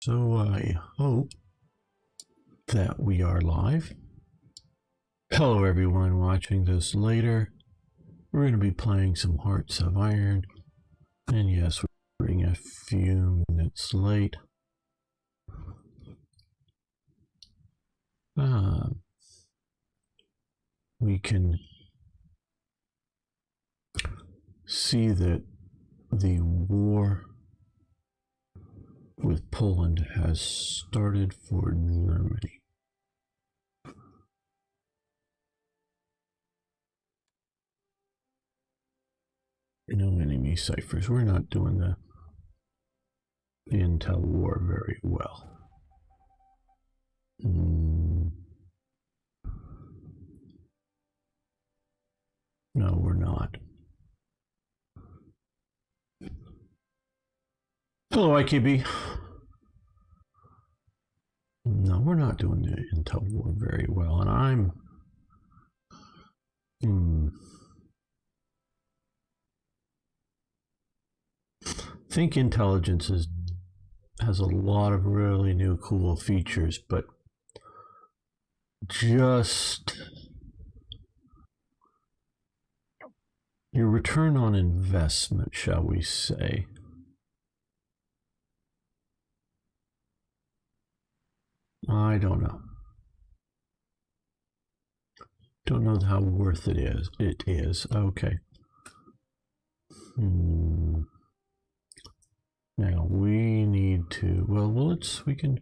So I hope that we are live. Hello everyone watching this later. We're going to be playing some Hearts of Iron. And yes, we're running a few minutes late. We can see that the war with Poland has started for Germany. No enemy ciphers. We're not doing the intel war very well. No, we're not. Hello, IKB. No, we're not doing the intel war very well, and I'm I think intelligence has a lot of really new cool features, but just your return on investment, shall we say, I don't know. Don't know how worth it is. It is. Okay. Now we need to, we can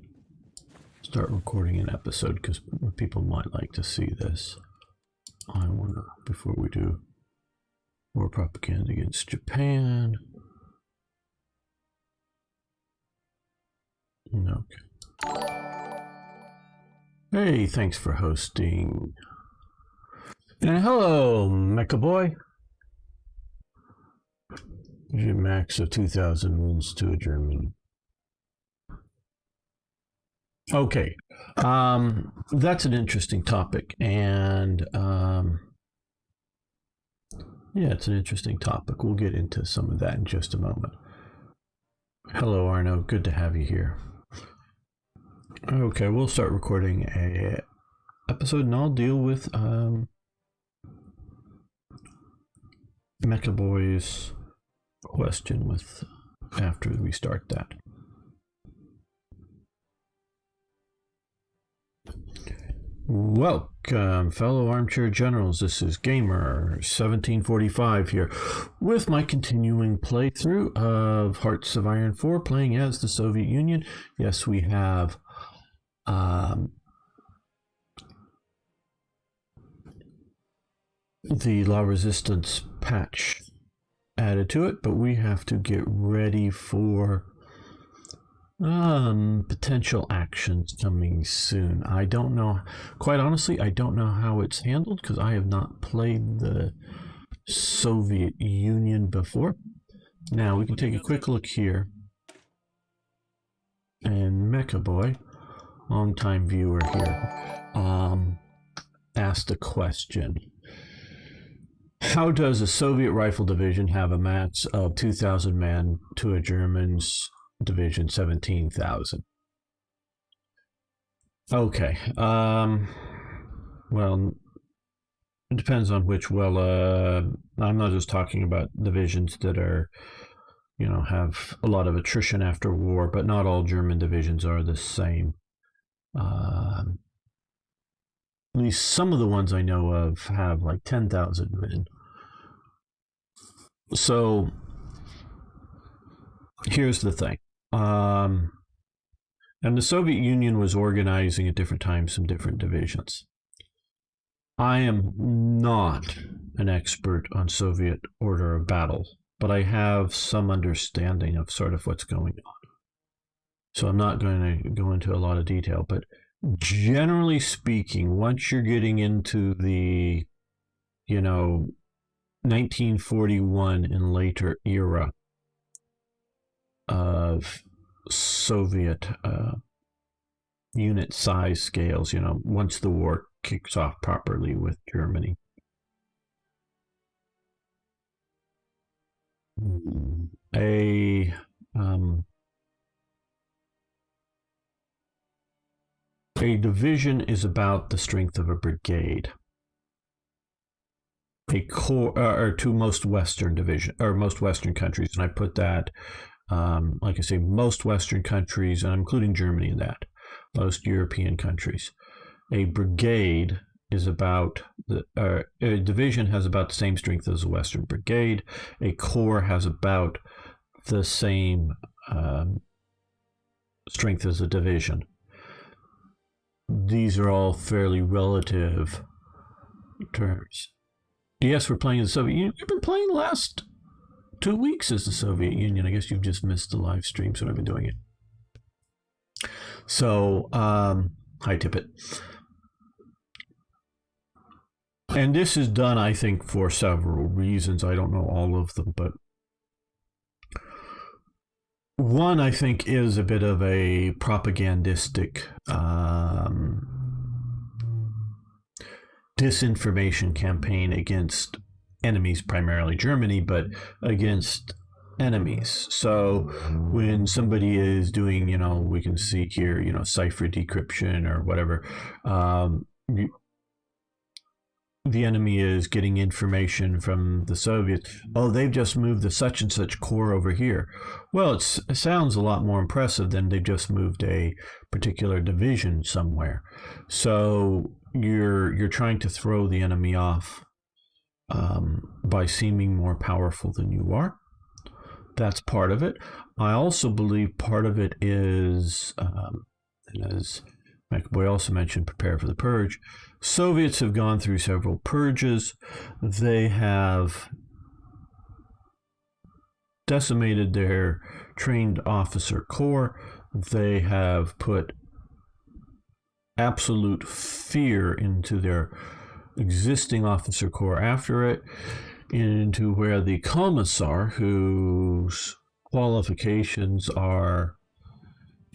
start recording an episode because people might like to see this. I want to, before we do war propaganda against Japan. Okay. Hey, thanks for hosting. And hello, Mecha Boy. Your max of 2,000 wounds to a German. Okay, that's an interesting topic, and yeah, it's an interesting topic. We'll get into some of that in just a moment. Hello, Arno. Good to have you here. Okay, we'll start recording a episode, and I'll deal with Mecha Boy's question with after we start that. Welcome, fellow armchair generals. This is Gamer 1745 here with my continuing playthrough of Hearts of Iron 4, playing as the Soviet Union. Yes, we have the La Résistance patch added to it, but we have to get ready for potential actions coming soon. I don't know, quite honestly, I don't know how it's handled because I have not played the Soviet Union before. Now we can take a quick look here, and Mecha Boy, long-time viewer here, asked a question. How does a Soviet rifle division have a max of 2,000 men to a German's division 17,000? Okay. Well, it depends on which. Well, I'm not just talking about divisions that are, have a lot of attrition after war, but not all German divisions are the same. At least some of the ones I know of have like 10,000 men. So here's the thing. And the Soviet Union was organizing at different times some different divisions. I am not an expert on Soviet order of battle, but I have some understanding of sort of what's going on. So I'm not going to go into a lot of detail, but generally speaking, once you're getting into the, 1941 and later era of Soviet unit size scales, once the war kicks off properly with Germany. A A division is about the strength of a brigade. A corps, or to most Western division, or most Western countries, and I put that, like I say, most Western countries, and I'm including Germany in that, most European countries. A brigade is about a division has about the same strength as a Western brigade. A corps has about the same strength as a division. These are all fairly relative terms. Yes, we're playing the Soviet Union. We've been playing the last 2 weeks as the Soviet Union. I guess you've just missed the live stream, so I've been doing it. So, hi, Tippett. And this is done, I think, for several reasons. I don't know all of them, but one, I think, is a bit of a propagandistic disinformation campaign against enemies, primarily Germany, but against enemies. So when somebody is doing, we can see here, cipher decryption or whatever, the enemy is getting information from the Soviets. Oh, they've just moved the such and such corps over here. Well, it sounds a lot more impressive than they've just moved a particular division somewhere. So you're trying to throw the enemy off by seeming more powerful than you are. That's part of it. I also believe part of it is, and as McAvoy also mentioned, prepare for the purge. Soviets have gone through several purges. They have decimated their trained officer corps. They have put absolute fear into their existing officer corps after it, into where the commissar, whose qualifications are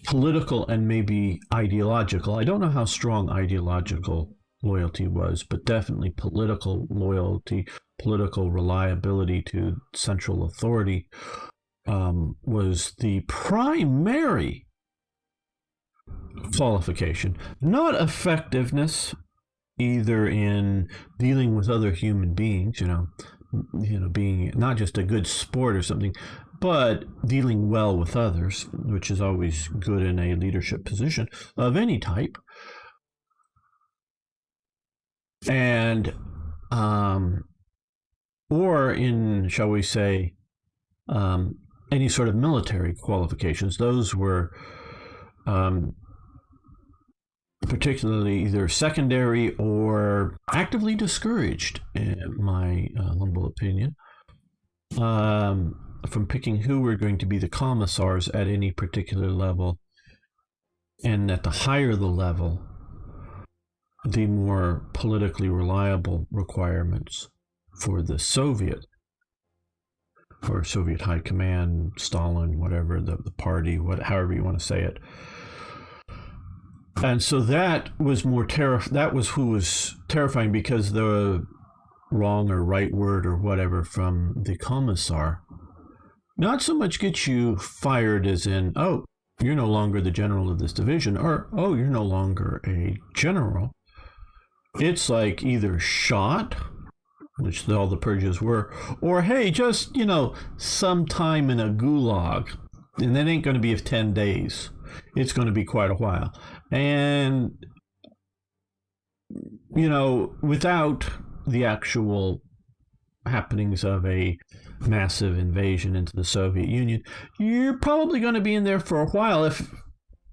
political and maybe ideological. I don't know how strong ideological loyalty was, but definitely political loyalty, political reliability to central authority was the primary qualification. Not effectiveness, either in dealing with other human beings, being not just a good sport or something, but dealing well with others, which is always good in a leadership position of any type. And, or in, shall we say, any sort of military qualifications. Those were particularly either secondary or actively discouraged, in my humble opinion, from picking who were going to be the commissars at any particular level. And at the higher the level, the more politically reliable requirements for the Soviet, or Soviet High Command, Stalin, whatever, the party, however you want to say it. And so that was that was who was terrifying, because the wrong or right word or whatever from the commissar not so much gets you fired as in, oh, you're no longer the general of this division, or, oh, you're no longer a general. It's like either shot, which all the purges were, or, hey, just, some time in a gulag. And that ain't going to be 10 days. It's going to be quite a while. And, without the actual happenings of a massive invasion into the Soviet Union, you're probably going to be in there for a while, if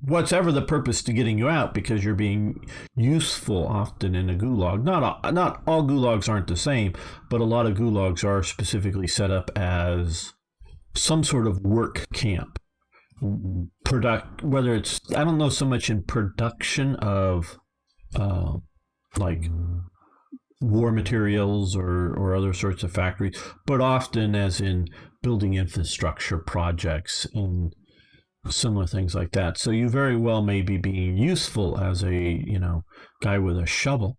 whatever the purpose to getting you out, because you're being useful often in a gulag. Not all gulags aren't the same, but a lot of gulags are specifically set up as some sort of work camp. Whether it's, I don't know so much in production of like war materials or other sorts of factories, but often as in building infrastructure projects and similar things like that. So you very well may be being useful as a guy with a shovel,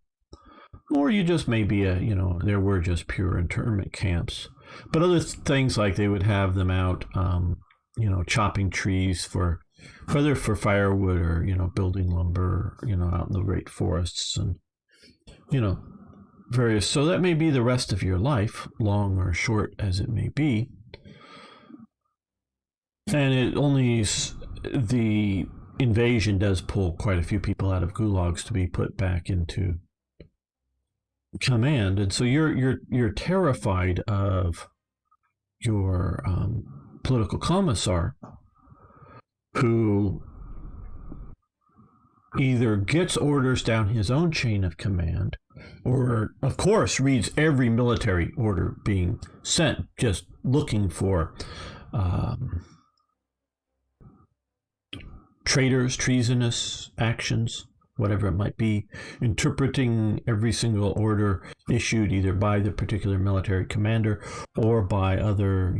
or you just may be there were just pure internment camps. But other things, like they would have them out chopping trees for whether for firewood or, building lumber, out in the great forests and, various. So that may be the rest of your life, long or short as it may be. And the invasion does pull quite a few people out of gulags to be put back into command. And so you're terrified of your political commissar, who either gets orders down his own chain of command or, of course, reads every military order being sent, just looking for traitors, treasonous actions, whatever it might be, interpreting every single order issued either by the particular military commander or by other,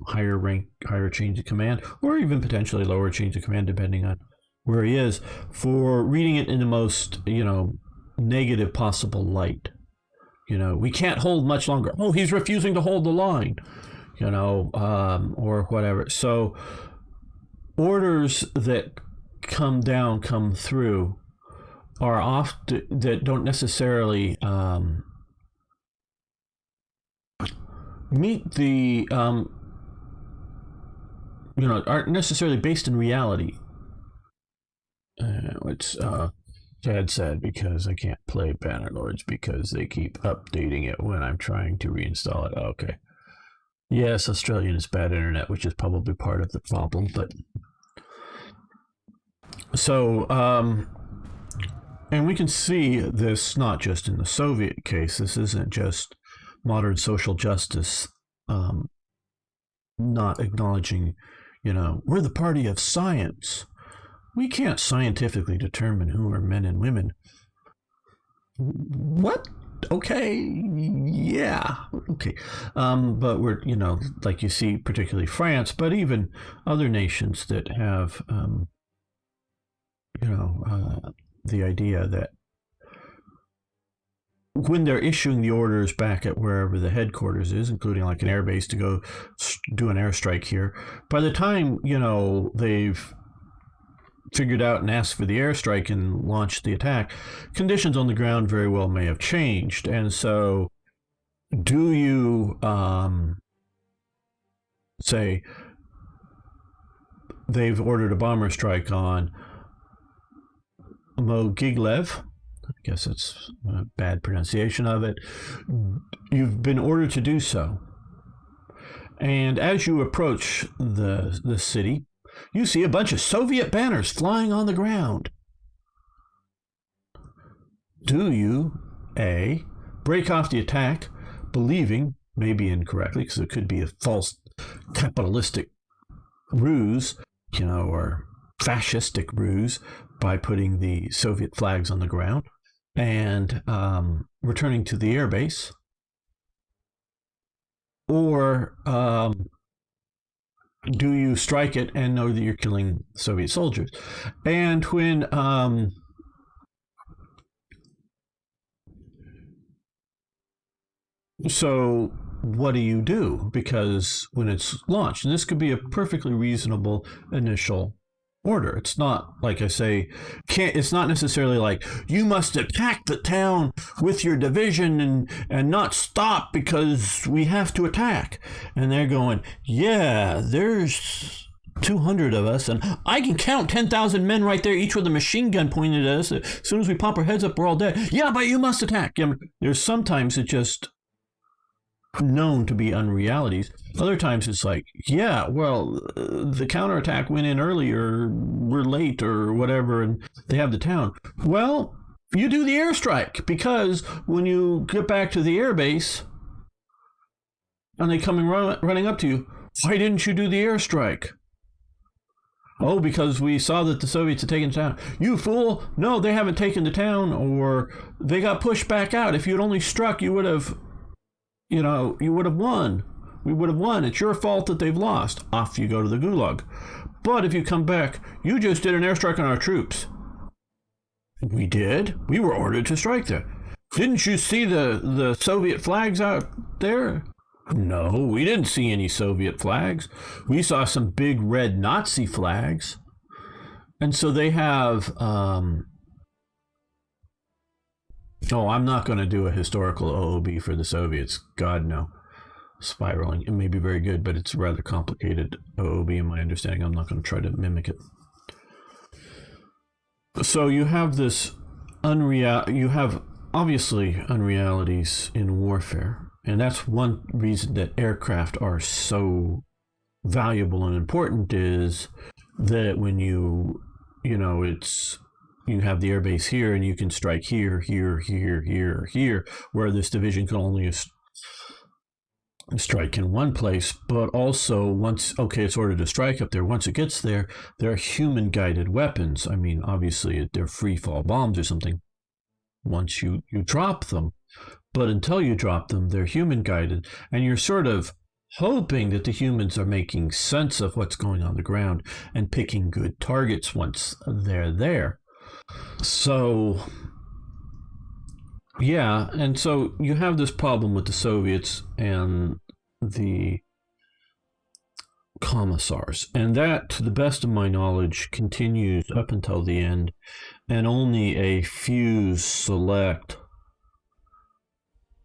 higher rank, higher chains of command, or even potentially lower chains of command, depending on where he is, for reading it in the most, negative possible light. We can't hold much longer. Oh, he's refusing to hold the line, or whatever. So orders that come through are often that don't necessarily meet the aren't necessarily based in reality. It's Chad said, because I can't play Bannerlords because they keep updating it when I'm trying to reinstall it. Okay. Yes, Australian is bad internet, which is probably part of the problem, but so and we can see this not just in the Soviet case. This isn't just modern social justice not acknowledging, we're the party of science. We can't scientifically determine who are men and women. What? Okay, yeah, okay. But we're, like you see, particularly France, but even other nations that have, the idea that when they're issuing the orders back at wherever the headquarters is, including like an airbase to go do an airstrike here, by the time, they've figured out and asked for the airstrike and launched the attack, conditions on the ground very well may have changed. And so do you say they've ordered a bomber strike on Moghilev? I guess that's a bad pronunciation of it. You've been ordered to do so. And as you approach the city, you see a bunch of Soviet banners flying on the ground. Do you, A, break off the attack, believing, maybe incorrectly, because it could be a false capitalistic ruse, or fascistic ruse, by putting the Soviet flags on the ground and returning to the airbase? Or do you strike it and know that you're killing Soviet soldiers? And when so what do you do? Because when it's launched, and this could be a perfectly reasonable initial order. It's not, like I say, it's not necessarily like, you must attack the town with your division and not stop because we have to attack. And they're going, yeah, there's 200 of us, and I can count 10,000 men right there, each with a machine gun pointed at us. As soon as we pop our heads up, we're all dead. Yeah, but you must attack. There's sometimes it's just known to be unrealities. Other times it's like, yeah, well, the counterattack went in early, or we're late, or whatever, and they have the town. Well, you do the airstrike, because when you get back to the airbase and they come running up to you, why didn't you do the airstrike? Oh, because we saw that the Soviets had taken the town. You fool! No, they haven't taken the town, or they got pushed back out. If you'd only struck, you would have won. We would have won. It's your fault that they've lost. Off you go to the gulag. But if you come back, you just did an airstrike on our troops. We did. We were ordered to strike there. Didn't you see the Soviet flags out there? No, we didn't see any Soviet flags. We saw some big red Nazi flags. And so they have. Oh, I'm not going to do a historical OOB for the Soviets. God, no. Spiraling. It may be very good, but it's a rather complicated OOB in my understanding. I'm not going to try to mimic it. So you have this you have obviously unrealities in warfare, and that's one reason that aircraft are so valuable and important, is that when it's you have the airbase here and you can strike here, where this division can only strike in one place. But also, once it's ordered to strike up there, once it gets there, there are human guided weapons. I mean, obviously they're free fall bombs or something once you drop them, but until you drop them, they're human guided, and you're sort of hoping that the humans are making sense of what's going on the ground and picking good targets once they're there. So yeah, and so you have this problem with the Soviets and the commissars, and that, to the best of my knowledge, continues up until the end, and only a few select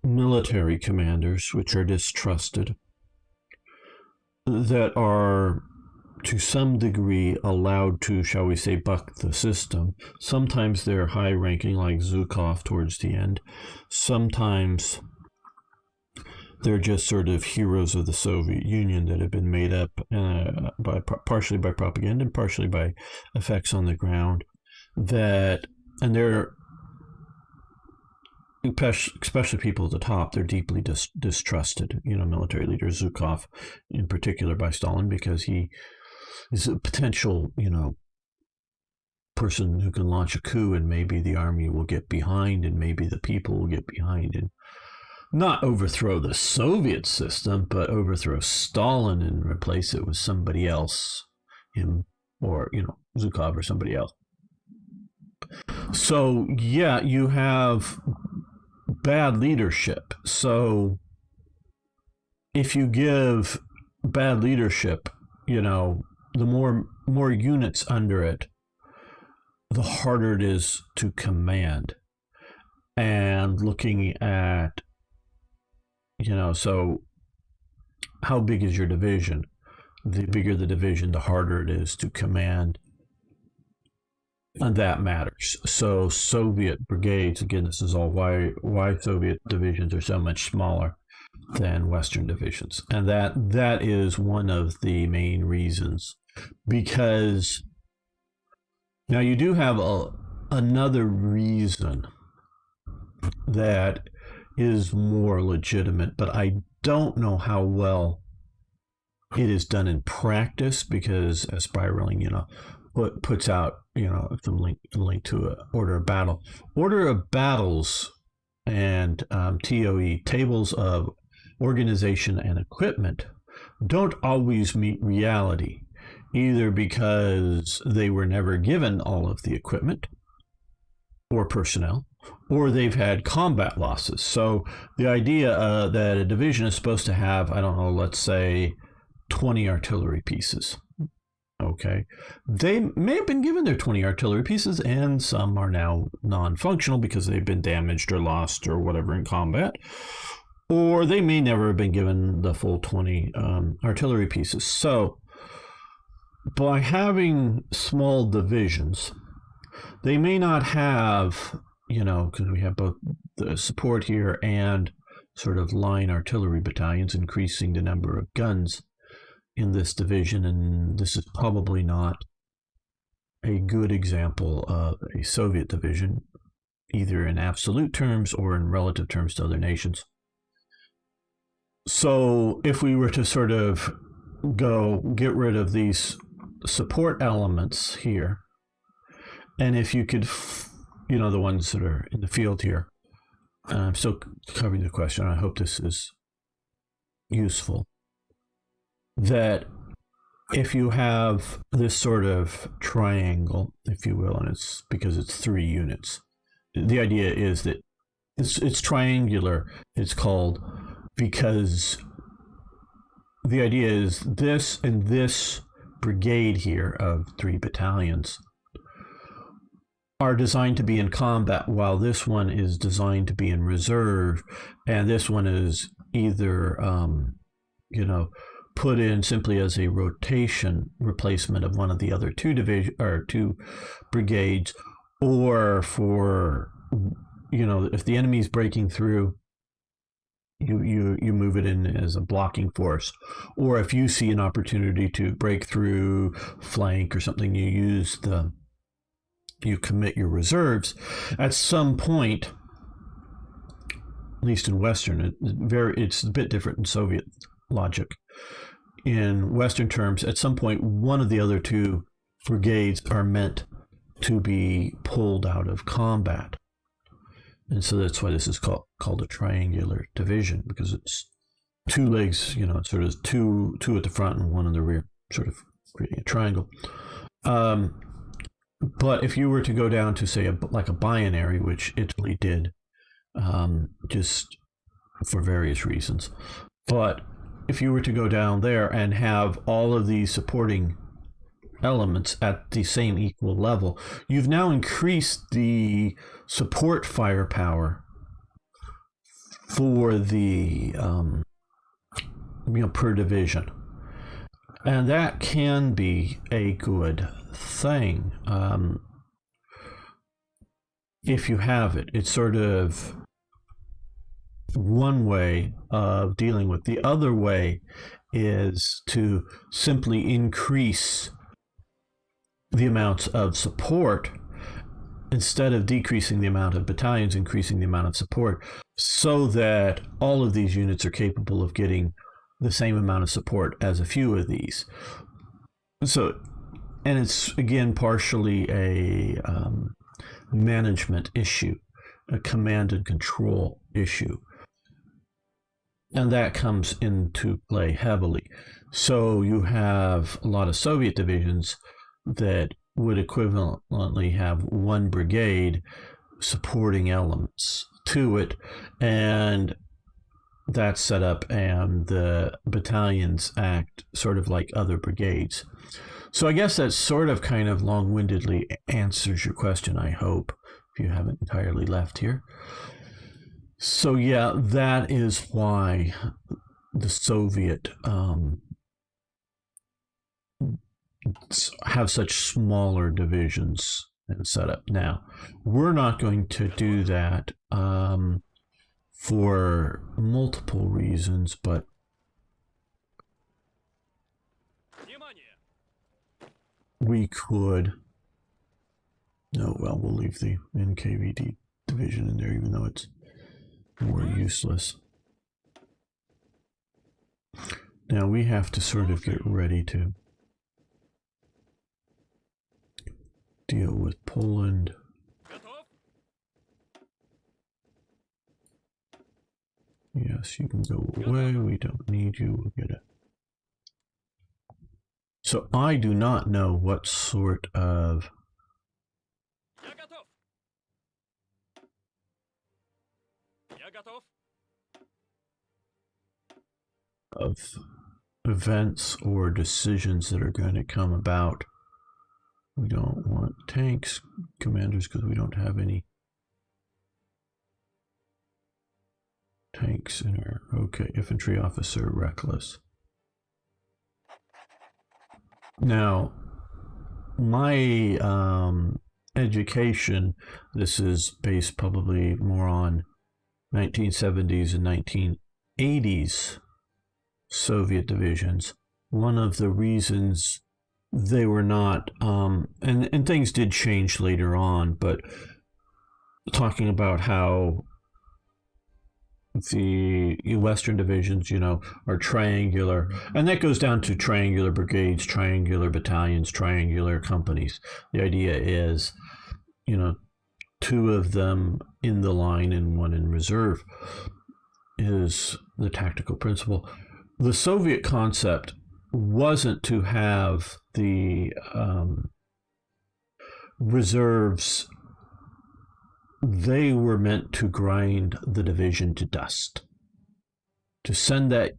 military commanders, which are distrusted, that are to some degree allowed to, shall we say, buck the system. Sometimes they're high ranking, like Zhukov towards the end. Sometimes they're just sort of heroes of the Soviet Union that have been made up partially by propaganda and partially by effects on the ground. And they're, especially people at the top, they're deeply distrusted. Military leader Zhukov in particular by Stalin, because he is a potential, person who can launch a coup, and maybe the army will get behind, and maybe the people will get behind, and not overthrow the Soviet system, but overthrow Stalin and replace it with somebody else, him or, Zhukov or somebody else. So, yeah, you have bad leadership. So if you give bad leadership, the more units under it, the harder it is to command. And looking at, so how big is your division? The bigger the division, the harder it is to command. And that matters. So Soviet brigades, again, this is all why Soviet divisions are so much smaller than Western divisions. And that is one of the main reasons. Because now you do have another reason that is more legitimate, but I don't know how well it is done in practice, because as Spiraling, puts out, some link to a order of battle. Order of battles and TOE, tables of organization and equipment, don't always meet reality, either because they were never given all of the equipment or personnel, or they've had combat losses. So the idea that a division is supposed to have, I don't know, let's say 20 artillery pieces. Okay, they may have been given their 20 artillery pieces, and some are now non-functional because they've been damaged or lost or whatever in combat, or they may never have been given the full 20 artillery pieces. So by having small divisions, they may not have, because we have both the support here and sort of line artillery battalions, increasing the number of guns in this division, and this is probably not a good example of a Soviet division, either in absolute terms or in relative terms to other nations. So if we were to sort of get rid of these support elements here, and if you could, the ones that are in the field here, I'm still covering the question, I hope this is useful, that if you have this sort of triangle, if you will, and it's because it's 3 units, the idea is that it's triangular, it's called, because the idea is this and this brigade here of 3 battalions are designed to be in combat, while this one is designed to be in reserve, and this one is either put in simply as a rotation replacement of one of the other two division or two brigades, or for if the enemy's breaking through, you move it in as a blocking force, or if you see an opportunity to break through, flank or something, you commit your reserves. At some point, at least in Western, it's a bit different in Soviet logic. In Western terms, at some point, one of the other two brigades are meant to be pulled out of combat. And so that's why this is called a triangular division, because it's two legs, it's sort of two at the front and one in the rear, sort of creating a triangle. But if you were to go down to, say, like a binary, which Italy did, just for various reasons, but if you were to go down there and have all of these supporting elements at the same equal level, you've now increased the support firepower for the per division, and that can be a good thing if you have it. It's sort of one way of dealing with. The other way is to simply increase the amounts of support instead of decreasing the amount of battalions, increasing the amount of support, so that all of these units are capable of getting the same amount of support as a few of these. So, and it's again partially a management issue, a command and control issue. And that comes into play heavily. So you have a lot of Soviet divisions that would equivalently have one brigade supporting elements to it, and that's set up, and the battalions act sort of like other brigades. So I guess that sort of kind of long-windedly answers your question, I hope, if you haven't entirely left here. So yeah, that is why the Soviet have such smaller divisions and setup. Now, we're not going to do that for multiple reasons, but we could. No, well, we'll leave the NKVD division in there, even though it's more useless. Now we have to sort of get ready to deal with Poland. Yes, you can go away. We don't need you. We'll get it. So I do not know what sort of events or decisions that are going to come about. We don't want tanks commanders because we don't have any tanks in our... Okay, infantry officer, reckless. Now, my education, this is based probably more on 1970s and 1980s Soviet divisions. One of the reasons they were not, and things did change later on, but talking about how the Western divisions, are triangular, and that goes down to triangular brigades, triangular battalions, triangular companies. The idea is, two of them in the line and one in reserve is the tactical principle. The Soviet concept wasn't to have the reserves. They were meant to grind the division to dust. to send that,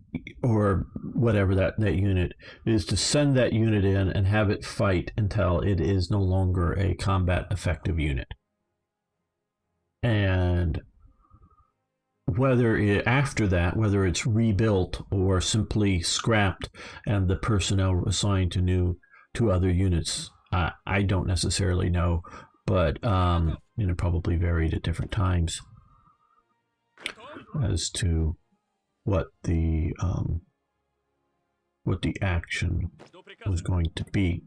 or whatever that unit is, to send that unit in and have it fight until it is no longer a combat effective unit. And whether after that, whether it's rebuilt or simply scrapped and the personnel assigned to other units, I don't necessarily know, but probably varied at different times as to what the action was going to be.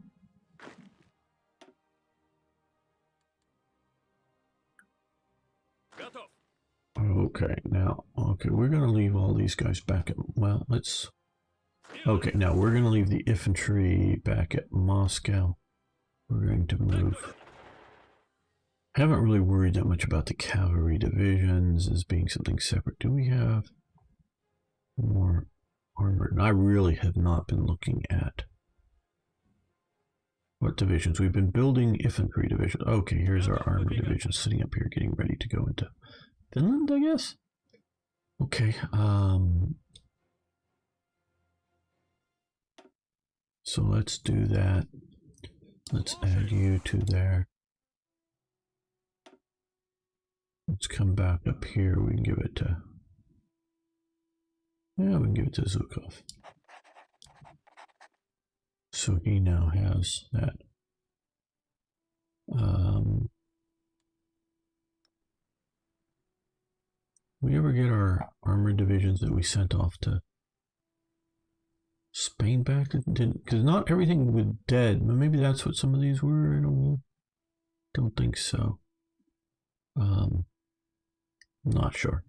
Okay, now, we're going to leave all these guys back at, well, let's, okay, now we're going to leave the infantry back at Moscow. We're going to move. Haven't really worried that much about the cavalry divisions as being something separate. Do we have more armor? And I really have not been looking at what divisions. We've been building infantry division. Okay, here's our armor division sitting up here getting ready to go into Finland, I guess. Okay, so let's do that. Let's add you to there. Let's come back up here. We can give it to, yeah, we can give it to Zhukov. So he now has that. We ever get our armor divisions that we sent off to Spain back? Didn't, because not everything was dead. But maybe that's what some of these were. I don't know. Don't think so. Not sure.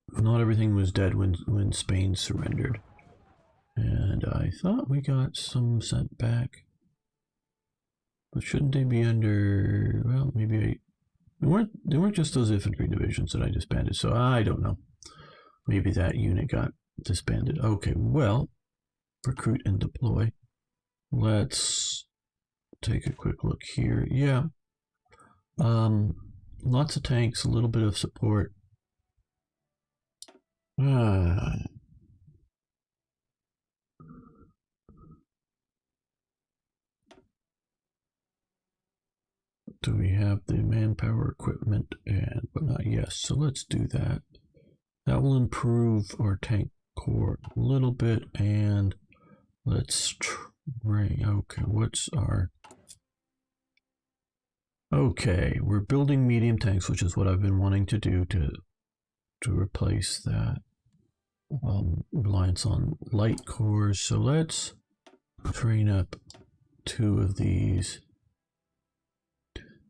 Not everything was dead when Spain surrendered. And I thought we got some sent back. But shouldn't they be under, well, maybe they weren't just those infantry divisions that I disbanded, so I don't know. Maybe that unit got disbanded. Okay, well, recruit and deploy. Let's take a quick look here. Yeah. Lots of tanks, a little bit of support. Do we have the manpower, equipment, and whatnot? Yes, so let's do that. That will improve our tank corps a little bit, and let's train. Okay, what's our... Okay, we're building medium tanks, which is what I've been wanting to do to replace that reliance on light corps. So let's train up 2 of these.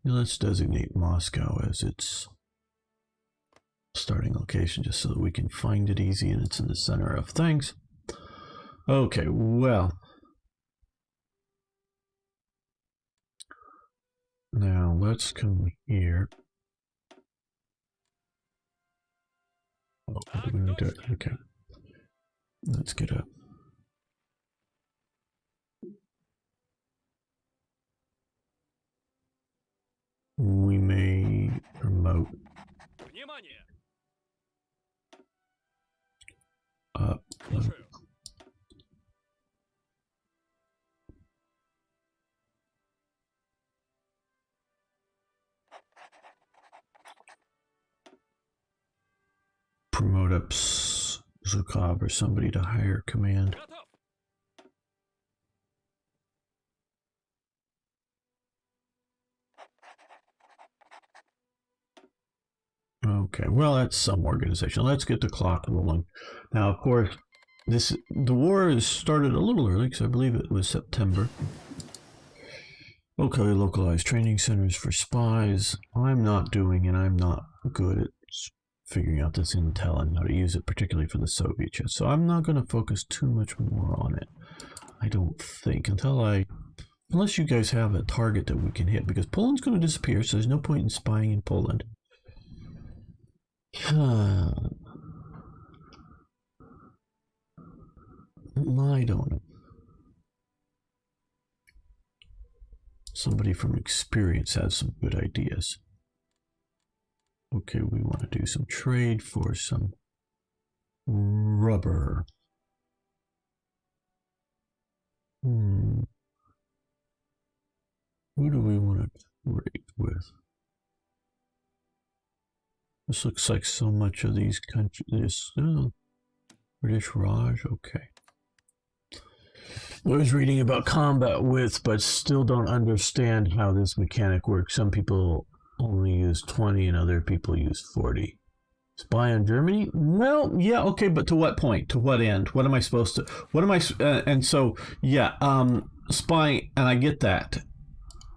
Let's designate Moscow as its starting location just so that we can find it easy and it's in the center of things. Okay, well, now let's come here. Oh, we're going to do it. Okay, let's get up. We may promote up. Promote up Zhukov or somebody to higher command. Okay, well, that's some organization. Let's get the clock rolling. Now, of course, the war has started a little early because I believe it was September. Okay, localized training centers for spies. I'm not doing, and I'm not good at figuring out this intel and how to use it, particularly for the Soviet yet. So I'm not going to focus too much more on it. I don't think unless you guys have a target that we can hit, because Poland's going to disappear, so there's no point in spying in Poland. I don't know. Somebody from experience has some good ideas. Okay, we want to do some trade for some rubber. Who do we want to trade with? This looks like so much of these countries. British Raj, okay. I was reading about combat width, but still don't understand how this mechanic works. Some people only use 20 and other people use 40. Spy on Germany? Well, yeah, okay, but to what point? To what end? What am I supposed to? What am I? And so, yeah, spy, and I get that,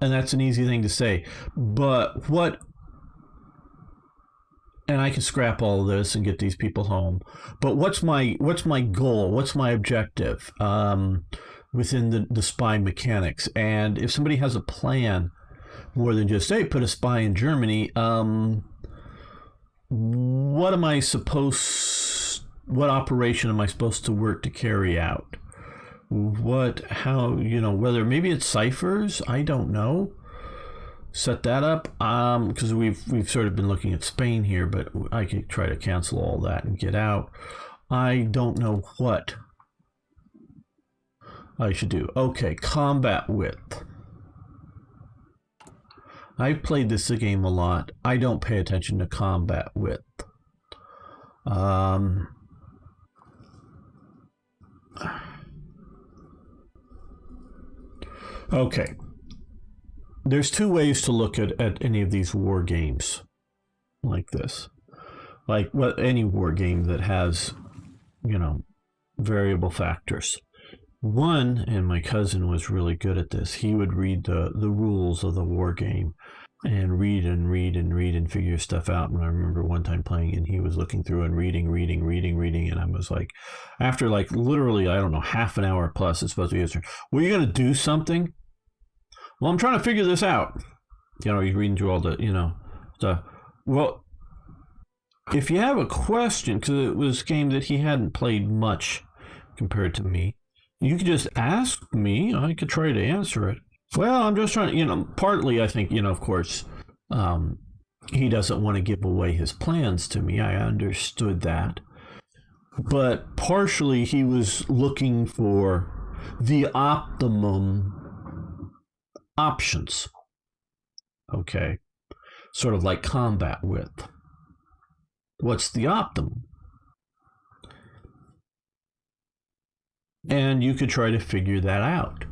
and that's an easy thing to say. But what? And I can scrap all of this and get these people home. But what's my goal? What's my objective within the spy mechanics? And if somebody has a plan, more than just, hey, put a spy in Germany, what operation am I supposed to work to carry out? Whether maybe it's ciphers, I don't know. Set that up, because we've sort of been looking at Spain here, but I could try to cancel all that and get out. I don't know what I should do. Okay, combat width. I've played this game a lot. I don't pay attention to combat width. Okay. There's two ways to look at any of these war games like this. Like any war game that has, variable factors. One, and my cousin was really good at this, he would read the rules of the war game and read and figure stuff out. And I remember one time playing and he was looking through and reading. And I was like, after like literally, I don't know, half an hour plus, it's supposed to be his turn. Were you going to do something? Well, I'm trying to figure this out. He's reading through all the, stuff. Well, if you have a question, because it was a game that he hadn't played much compared to me, you could just ask me. I could try to answer it. Well, I'm just trying to, partly I think, of course, he doesn't want to give away his plans to me. I understood that. But partially he was looking for the optimum options. Okay. Sort of like combat width. What's the optimum? And you could try to figure that out.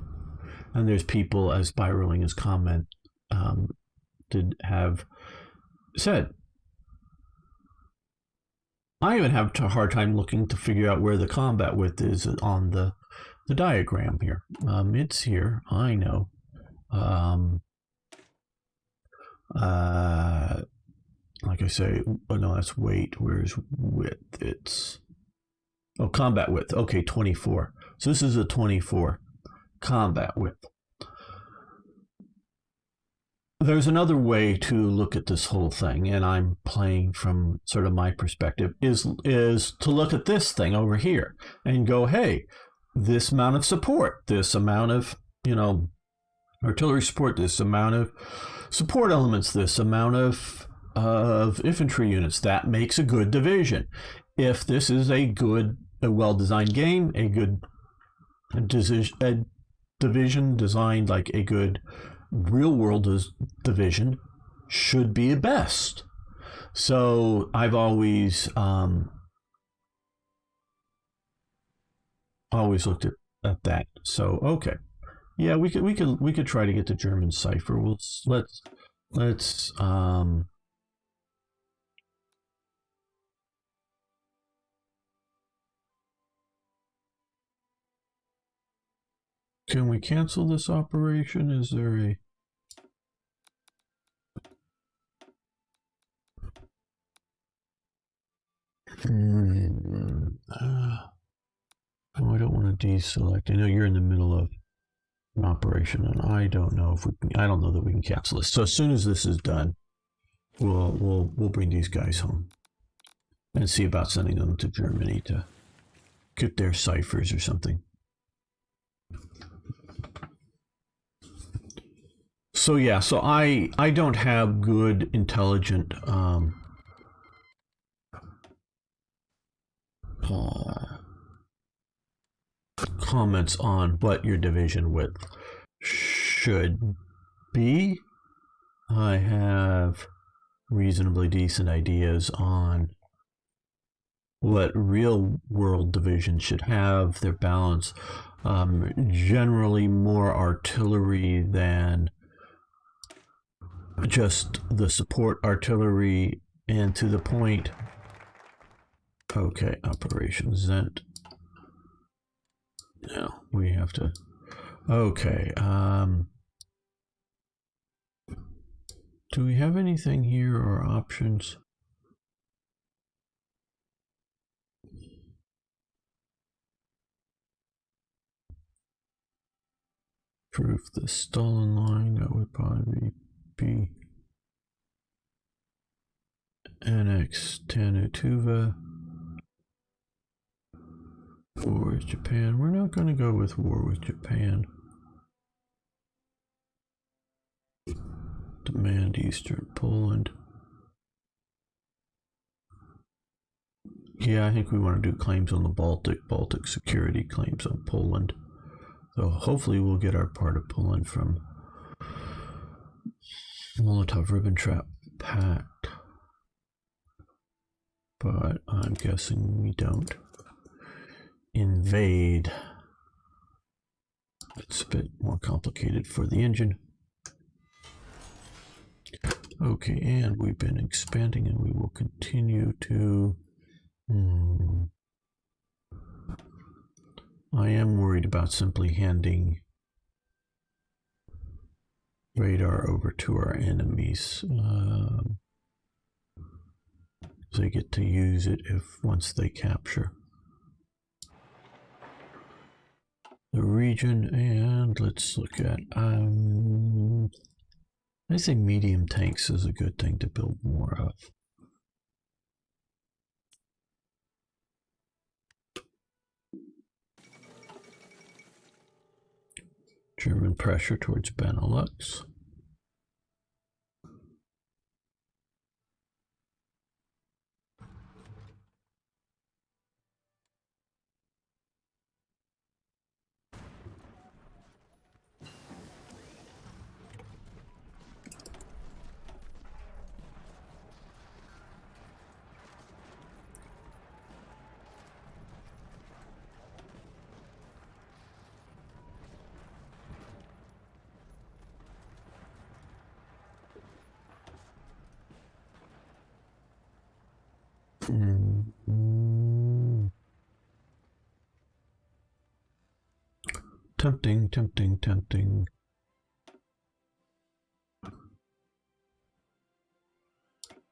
And there's people, as spiraling his comment did have said, I even have a hard time looking to figure out where the combat width is on the diagram here. It's here, I know. Like I say, no, that's weight. Where's width? It's combat width. Okay, 24. So this is a 24 combat width. There's another way to look at this whole thing, and I'm playing from sort of my perspective, is to look at this thing over here and go, hey, this amount of support, this amount of, artillery support, this amount of support elements, this amount of infantry units, that makes a good division. If this is a well-designed game, a good division designed like a good real-world division should be best. So I've always looked at that. So okay, yeah, we could try to get the German cipher. Let's can we cancel this operation? Is there a... Oh, I don't want to deselect. I know you're in the middle of an operation, and I don't know if we can, I don't know that we can cancel this. So as soon as this is done, we'll bring these guys home and see about sending them to Germany to get their ciphers or something. So yeah, so I don't have good intelligent comments on what your division width should be. I have reasonably decent ideas on what real world divisions should have, their balance. Generally more artillery than just the support artillery, and to the point. Okay, Operation Zent. Now we have to. Okay. Do we have anything here or options? Proof the Stalin line, that would probably be annex Tanutuva. War with Japan. We're not going to go with war with Japan. Demand Eastern Poland. Yeah, I think we want to do claims on the Baltic security claims on Poland. So hopefully we'll get our part of Poland from Molotov-Ribbentrop Pact. But I'm guessing we don't. Invade. It's a bit more complicated for the engine. Okay, and we've been expanding and we will continue to... I am worried about simply handing radar over to our enemies. They get to use it once they capture the region. And let's look at I think medium tanks is a good thing to build more of. German pressure towards Benelux. Tempting.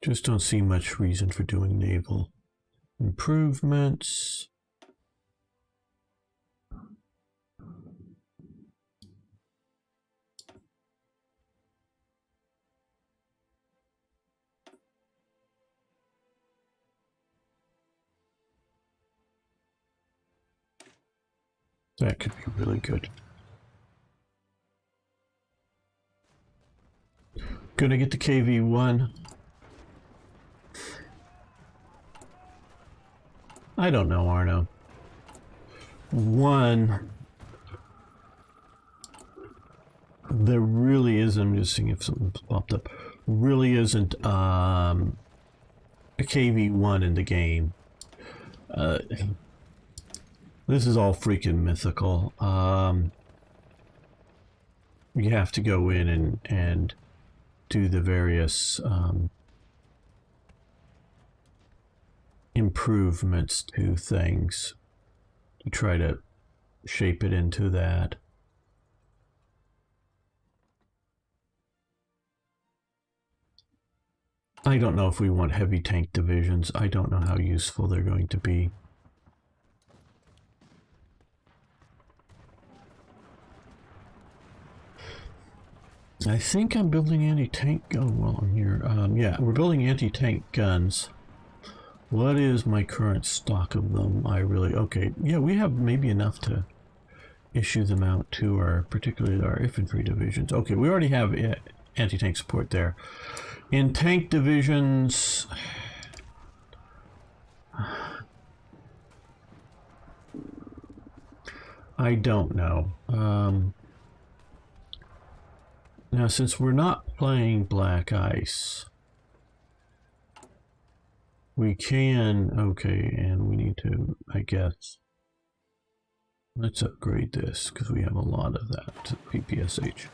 Just don't see much reason for doing naval improvements. That could be really good. Gonna get to KV1. I don't know, Arno. One, there really isn't, I'm just seeing if something's popped up, really isn't a KV1 in the game. This is all freaking mythical. You have to go in and do the various improvements to things to try to shape it into that. I don't know if we want heavy tank divisions. I don't know how useful they're going to be. I think I'm building anti-tank. Oh, well, I'm here. Yeah, we're building anti-tank guns. What is my current stock of them? Okay, yeah, we have maybe enough to issue them out to our, particularly our infantry divisions. Okay, we already have anti-tank support there. In tank divisions, I don't know. Now, since we're not playing Black Ice, we can, okay, and we need to, I guess, let's upgrade this because we have a lot of that to PPSH.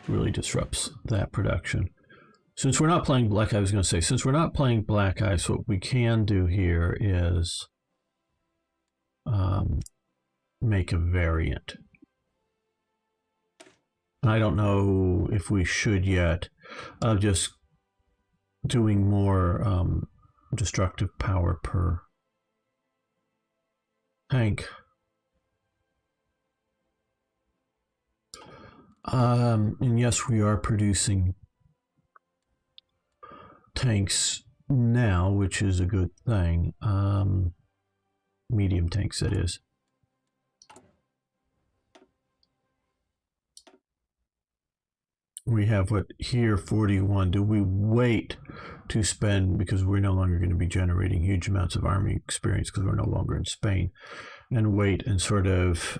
Really disrupts that production. Since we're not playing Black Ice, I was going to say, since we're not playing Black Ice, what we can do here is make a variant. I don't know if we should yet, of just doing more destructive power per tank. And yes, we are producing tanks now, which is a good thing. Medium tanks, that is. We have what here, 41. Do we wait to spend, because we're no longer going to be generating huge amounts of army experience because we're no longer in Spain, and wait and sort of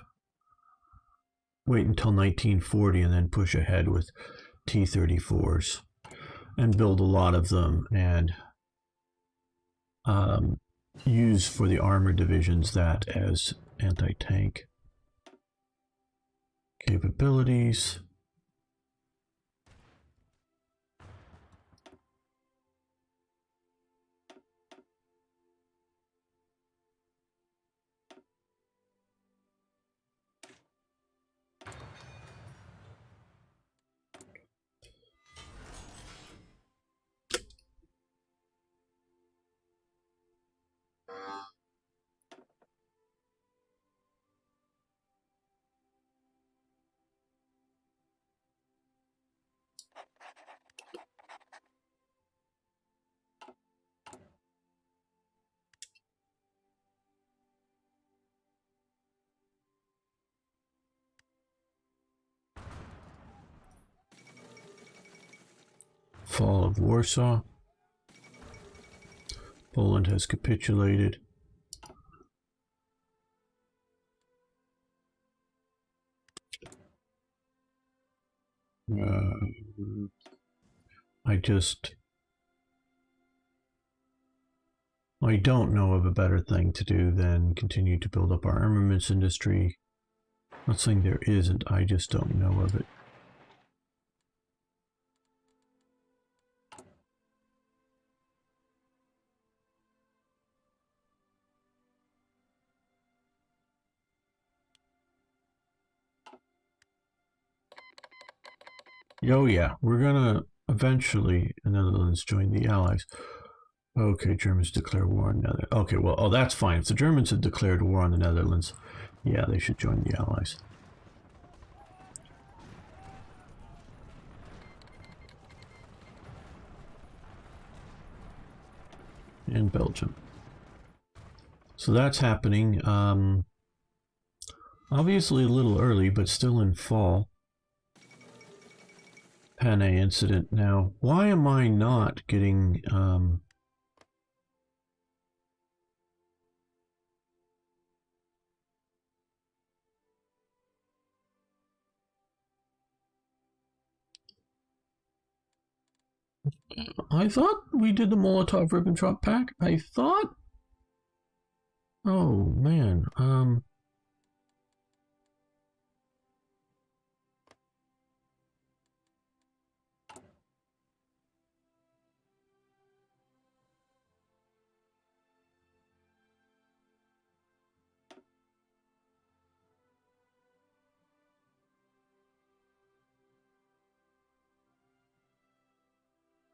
wait until 1940 and then push ahead with T-34s and build a lot of them and use for the armored divisions that as anti-tank capabilities. Fall of Warsaw. Poland has capitulated. I don't know of a better thing to do than continue to build up our armaments industry. I'm not saying there isn't, I just don't know of it. Oh yeah, we're gonna eventually the Netherlands join the Allies. Okay, Germans declare war on the Netherlands. Okay, well, oh, that's fine. If the Germans have declared war on the Netherlands, yeah, they should join the Allies. And Belgium. So that's happening. Obviously a little early, but still in fall. Panay incident. Now, why am I not getting I thought we did the Molotov-Ribbentrop Pact. I thought. Oh man.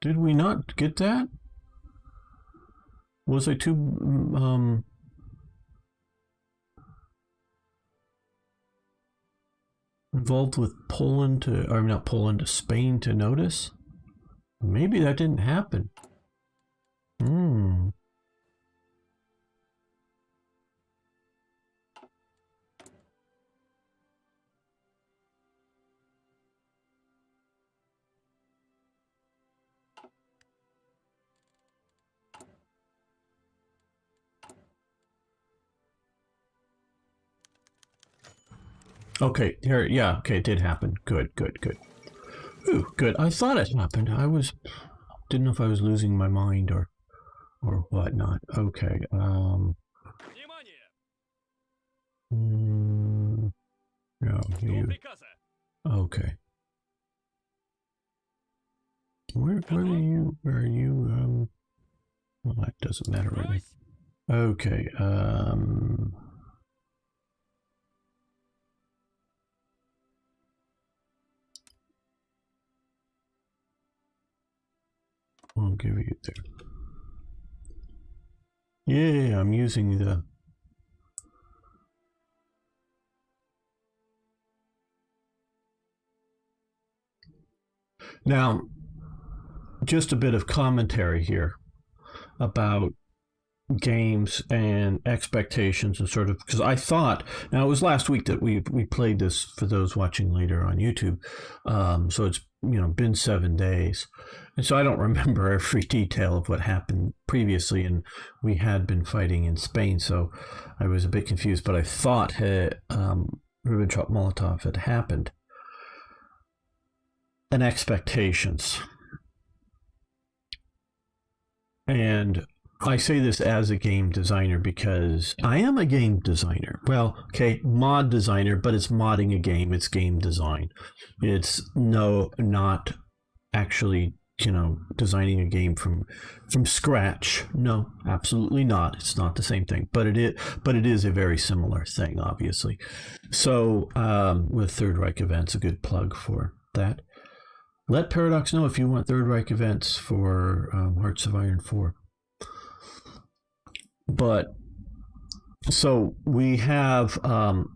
Did we not get that? Was I too involved with Poland to, or not Poland, Spain to notice? Maybe that didn't happen. Okay, here, yeah, okay, it did happen. Good, good, good. Ooh, good. I thought it happened. Didn't know if I was losing my mind or whatnot. Okay. No, you. Okay. Where are you? Well, that doesn't matter really. Okay. I'll give you there. Yeah, I'm using the. Now, just a bit of commentary here about games and expectations and sort of because I thought now it was last week that we played this for those watching later on YouTube, so it's been 7 days, and so I don't remember every detail of what happened previously, and we had been fighting in Spain, so I was a bit confused. But I thought Ribbentrop-Molotov had happened, and expectations, and I say this as a game designer because I am a game designer. Well, okay, mod designer, but it's modding a game. It's game design. It's not actually, designing a game from scratch. No, absolutely not. It's not the same thing, but it is a very similar thing, obviously. So, with Third Reich events, a good plug for that. Let Paradox know if you want Third Reich events for Hearts of Iron 4. But so we have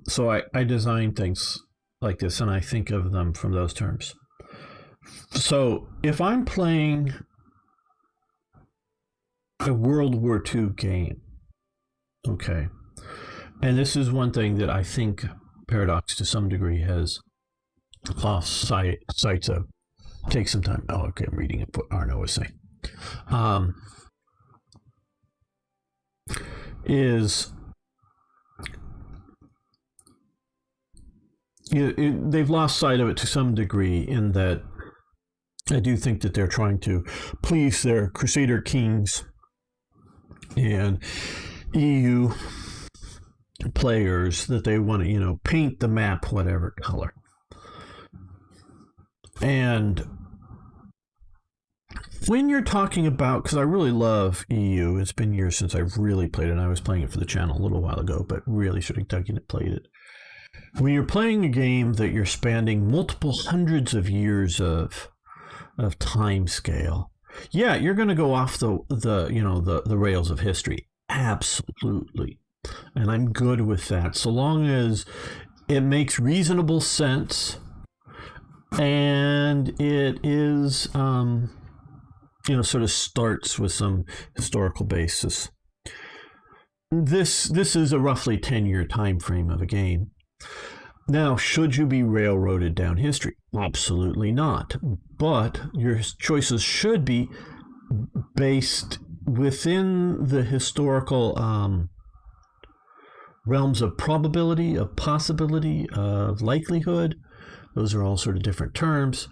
so I design things like this and I think of them from those terms. So if I'm playing a World War II game, okay, and this is one thing that I think Paradox to some degree has lost sight of. Take some time. Oh, okay, I'm reading what Arno was saying. They've lost sight of it to some degree in that I do think that they're trying to please their Crusader kings and EU players, that they want to, paint the map whatever color. And when you're talking about, because I really love EU, it's been years since I've really played it. I was playing it for the channel a little while ago, but really should have dug in and played it. When you're playing a game that you're spanning multiple hundreds of years of time scale, yeah, you're going to go off the rails of history, absolutely, and I'm good with that, so long as it makes reasonable sense and it is sort of starts with some historical basis. This is a roughly 10-year time frame of a game. Now, should you be railroaded down history? Absolutely not. But your choices should be based within the historical realms of probability, of possibility, of likelihood. Those are all sort of different terms.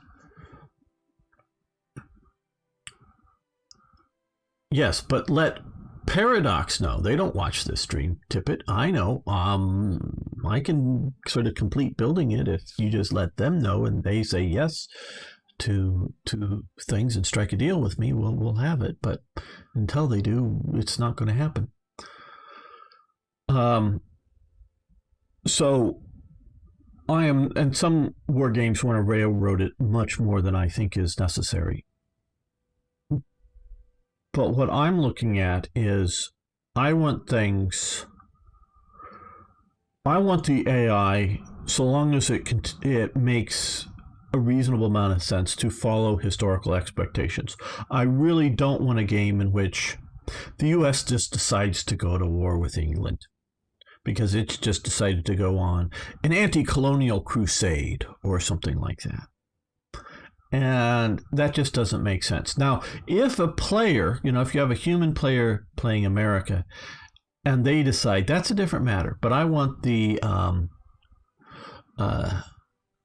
Yes, but let Paradox know. They don't watch this stream, Tippett. I know. I can sort of complete building it if you just let them know and they say yes to things and strike a deal with me. We'll have it. But until they do, it's not going to happen. So I am, and some war games want to railroad it much more than I think is necessary. But what I'm looking at is I want the AI, so long as it makes a reasonable amount of sense, to follow historical expectations. I really don't want a game in which the US just decides to go to war with England because it's just decided to go on an anti-colonial crusade or something like that. And that just doesn't make sense. Now, if a player, if you have a human player playing America and they decide, that's a different matter. But I want the uh,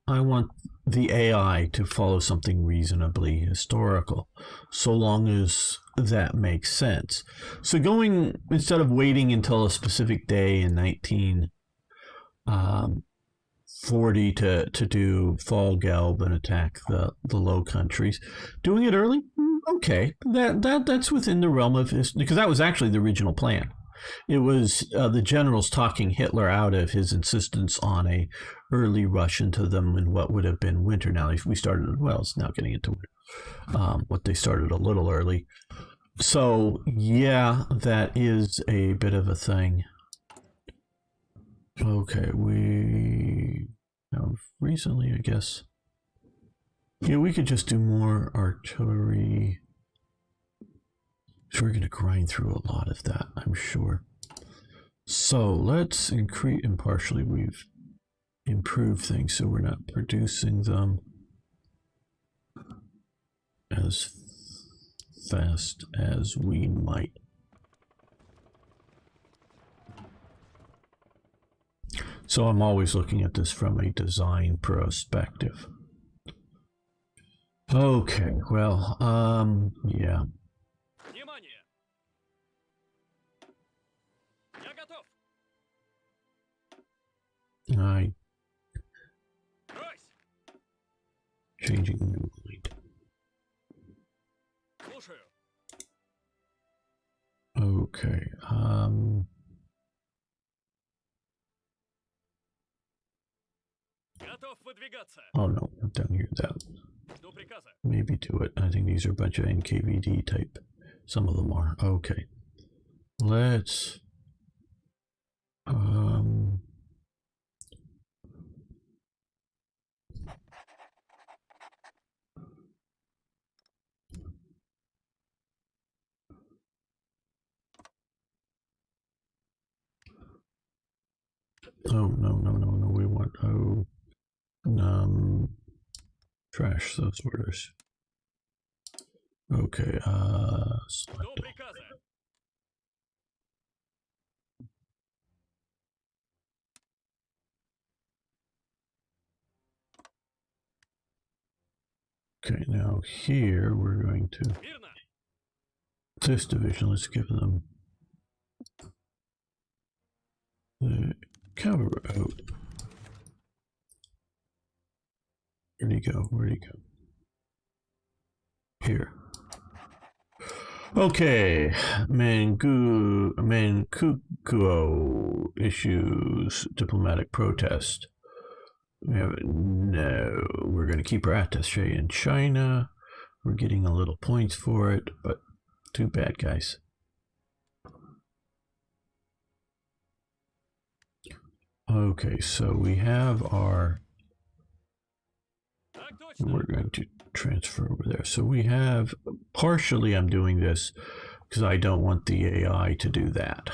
I want the AI to follow something reasonably historical, so long as that makes sense. So going, instead of waiting until a specific day in 1940 to do Fall Gelb and attack the Low Countries, doing it early, okay, that's within the realm of history, because that was actually the original plan. It was the generals talking Hitler out of his insistence on a early rush into them in what would have been winter. Now we started, well, it's now getting into winter. What they started a little early. So yeah, that is a bit of a thing. Okay, we have recently, I guess. Yeah, we could just do more artillery. So we're going to grind through a lot of that, I'm sure. So let's increase, and partially we've improved things so we're not producing them as fast as we might. So I'm always looking at this from a design perspective. Okay, well, yeah. Changing my mind. Okay, oh no, down here, that. Maybe do it. I think these are a bunch of NKVD type. Some of them are. Okay. Let's oh no, we want trash those orders. Okay, select all. Okay, now here we're going to this division, let's give them the cover out. Where'd he go? Where'd he go? Here. Okay, Manchukuo issues diplomatic protest. We have no. We're going to keep our attaché in China. We're getting a little points for it, but too bad, guys. Okay, so we have our. We're going to transfer over there. So we have partially. I'm doing this because I don't want the AI to do that,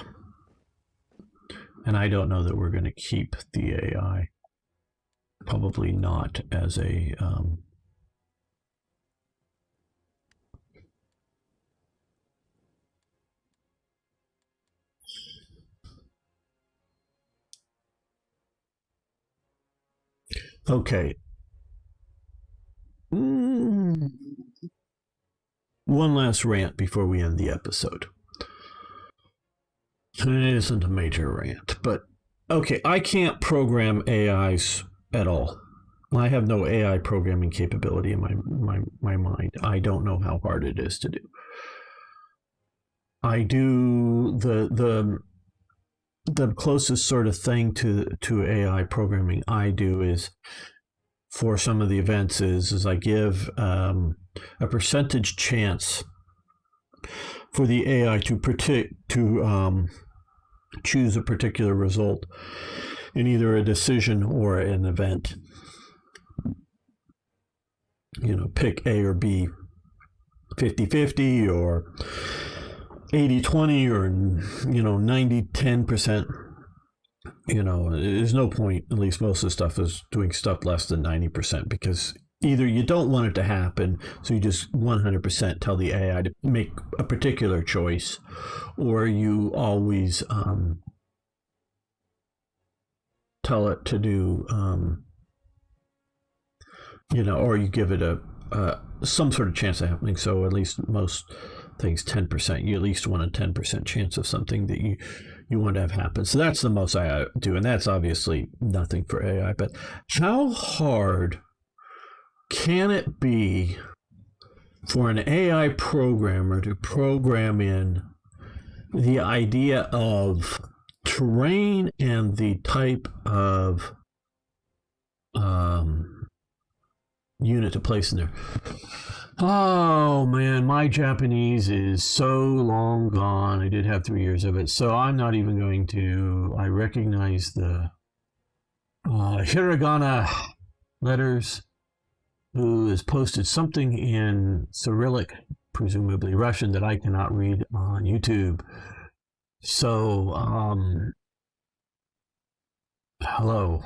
and I don't know that we're going to keep the AI. Probably not as a okay. One last rant before we end the episode. It isn't a major rant, but okay, I can't program AIs at all. I have no AI programming capability in my mind. I don't know how hard it is to do. I do the closest sort of thing to AI programming I do is for some of the events is I give a percentage chance for the AI to choose a particular result in either a decision or an event. You know, pick A or B, 50-50 or 80-20 or 90-10%. You know, there's no point, at least most of the stuff is doing stuff less than 90% because either you don't want it to happen, so you just 100% tell the AI to make a particular choice, or you always tell it to do or you give it a some sort of chance of happening. So at least most things 10%. You at least want a 10% chance of something that you want to have happen. So that's the most I do, and that's obviously nothing for AI. But how hard can it be for an AI programmer to program in the idea of terrain and the type of unit to place in there? Oh man, my Japanese is so long gone. I did have 3 years of it, so I'm not even going to. I recognize the hiragana letters. Who has posted something in Cyrillic, presumably Russian, that I cannot read on YouTube. So, hello,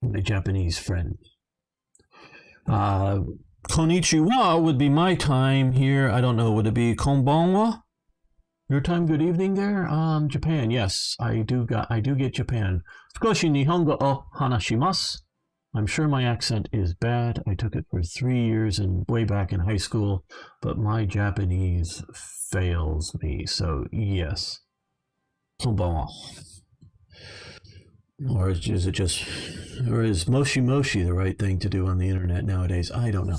my Japanese friend. Konnichiwa would be my time here. I don't know, would it be konbanwa? Your time, good evening there. Japan, yes, I do get Japan. Skoshi nihongo o hanashimasu. I'm sure my accent is bad. I took it for 3 years and way back in high school, but my Japanese fails me. So yes, konbanwa. Or is it just, or is moshi moshi the right thing to do on the internet nowadays? I don't know.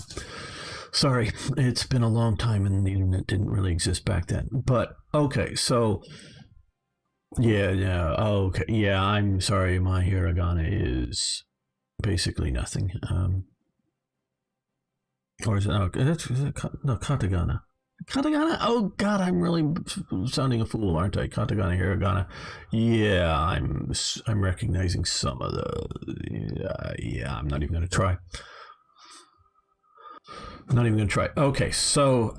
Sorry, it's been a long time and the internet didn't really exist back then. But okay, so yeah, okay, yeah. I'm sorry, my hiragana is basically nothing. Or is it? Oh, no, katakana. Katakana? Oh God, I'm really sounding a fool, aren't I? Katakana, hiragana. Yeah, I'm recognizing some of the. Yeah, I'm not even going to try. Not even going to try. Okay, so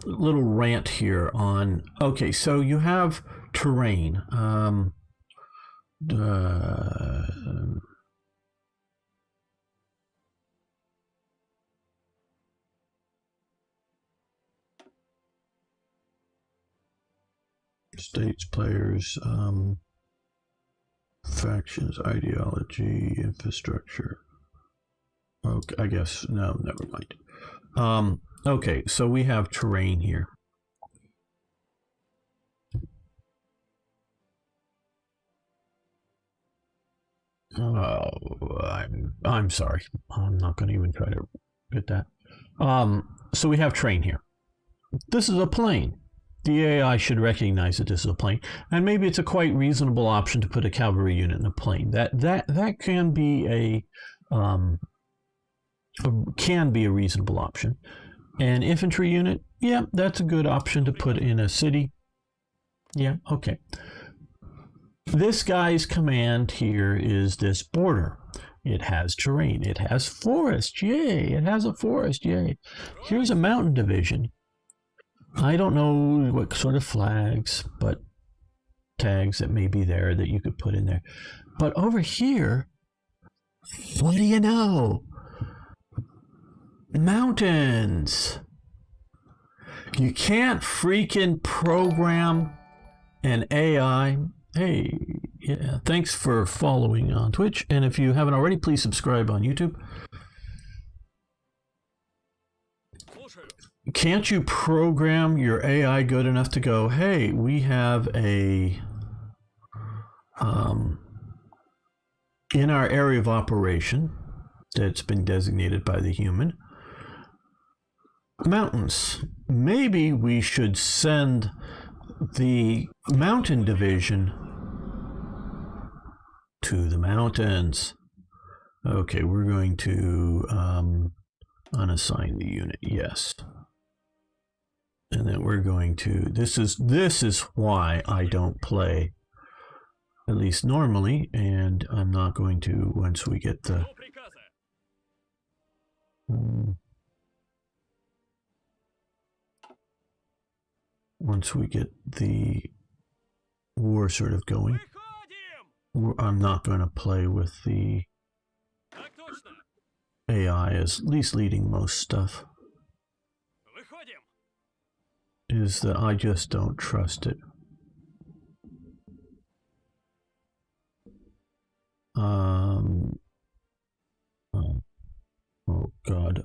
little rant here on. Okay, so you have terrain. States, players, factions, ideology, infrastructure. Okay, I guess no, never mind. Okay, so we have terrain here. Oh, I'm sorry. I'm not going to even try to get that. So we have terrain here. This is a plane. The AI should recognize that this is a plane, and maybe it's a quite reasonable option to put a cavalry unit in a plane. That can be a reasonable option. An infantry unit, yeah, that's a good option to put in a city. Yeah, okay. This guy's command here is this border. It has terrain. It has forest. Yay! It has a forest. Yay! Here's a mountain division. I don't know what sort of flags, but tags that may be there that you could put in there. But over here, what do you know? Mountains. You can't freaking program an AI. Hey, yeah, thanks for following on Twitch. And if you haven't already, please subscribe on YouTube. Can't you program your AI good enough to go, hey, we have a in our area of operation that's been designated by the human, mountains. Maybe we should send the mountain division to the mountains. Okay, we're going to unassign the unit, yes. And then we're going to, this is why I don't play, at least normally, and I'm not going to once we get the war sort of going. I'm not going to play with the AI as at least leading most stuff. Is that I just don't trust it. God.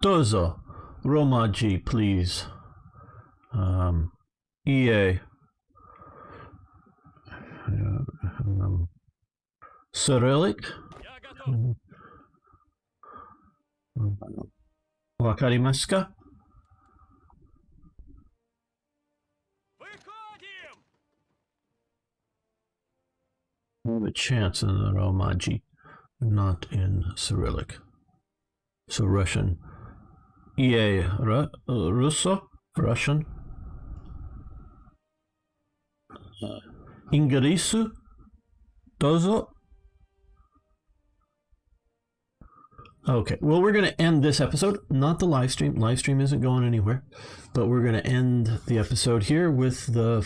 Dozo. Romaji, please. EA. Cyrillic. Wakarimasu ka? We have a chance in the Romaji, not in Cyrillic. So Russian. EA. Russo? Russian. Ingarisu? Dozo? Okay, well, we're going to end this episode, not the live stream. Live stream isn't going anywhere, but we're going to end the episode here with the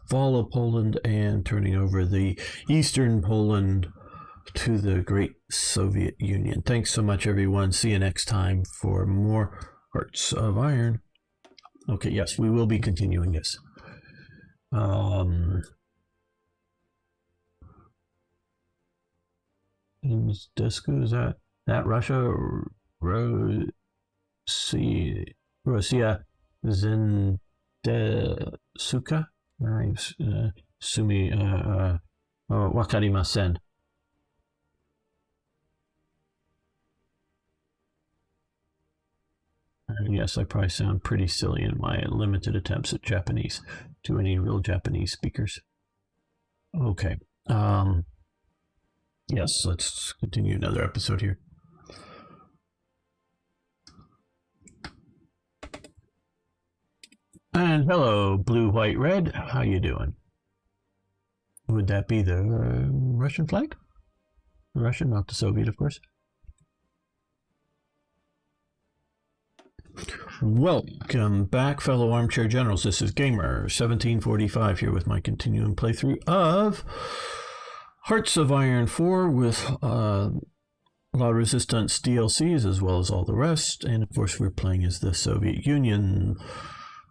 fall of Poland and turning over the Eastern Poland to the great Soviet Union. Thanks so much, everyone. See you next time for more Hearts of Iron. Okay, yes, we will be continuing this. Disco, is that Russia? Rosia Zendesuka? Sumi wakarimasen. Yes, I probably sound pretty silly in my limited attempts at Japanese to any real Japanese speakers. Okay. Yes, let's continue another episode here. And hello, blue, white, red. How you doing? Would that be the Russian flag? Russian, not the Soviet, of course. Welcome back, fellow armchair generals. This is Gamer 1745 here with my continuing playthrough of Hearts of Iron 4 with La Résistance DLCs as well as all the rest. And of course, we're playing as the Soviet Union.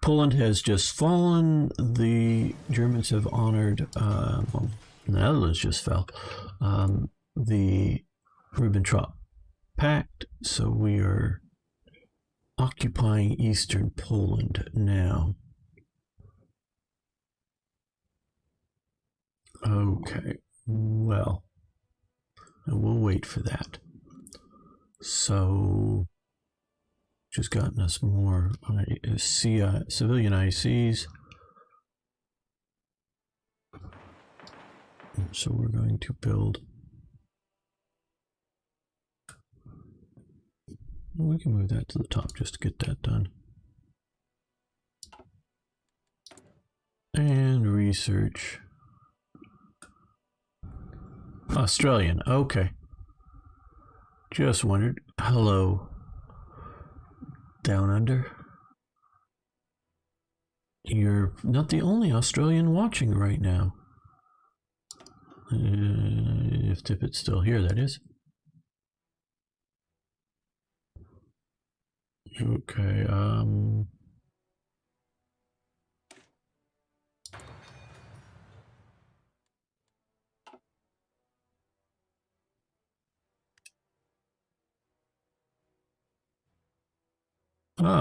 Poland has just fallen. The Germans have honored, well, the Netherlands just fell, the Ribbentrop Pact. So we are occupying Eastern Poland now. Okay, well, we'll wait for that. So, just gotten us more civilian ICs. So we're going to build. We can move that to the top just to get that done. And research. Australian, okay. Just wondered. Hello. Down under. You're not the only Australian watching right now. If Tippet's still here, that is. Okay,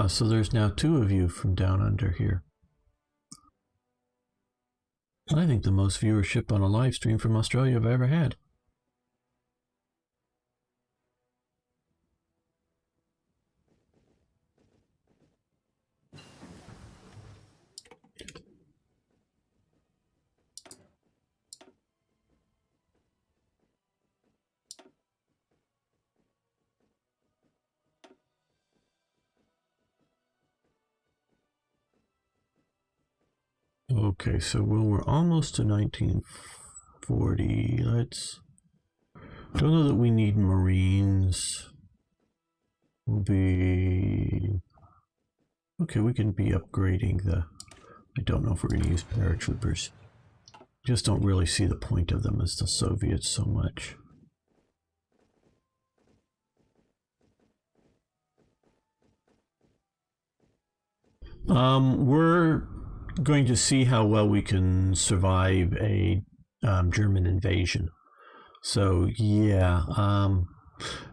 so there's now 2 of you from down under here. I think the most viewership on a live stream from Australia I've ever had. Okay, so we're almost to 1940. Don't know that we need Marines. We'll be... Okay, we can be upgrading the... I don't know if we're going to use paratroopers. Just don't really see the point of them as the Soviets so much. We're going to see how well we can survive a German invasion. So yeah, I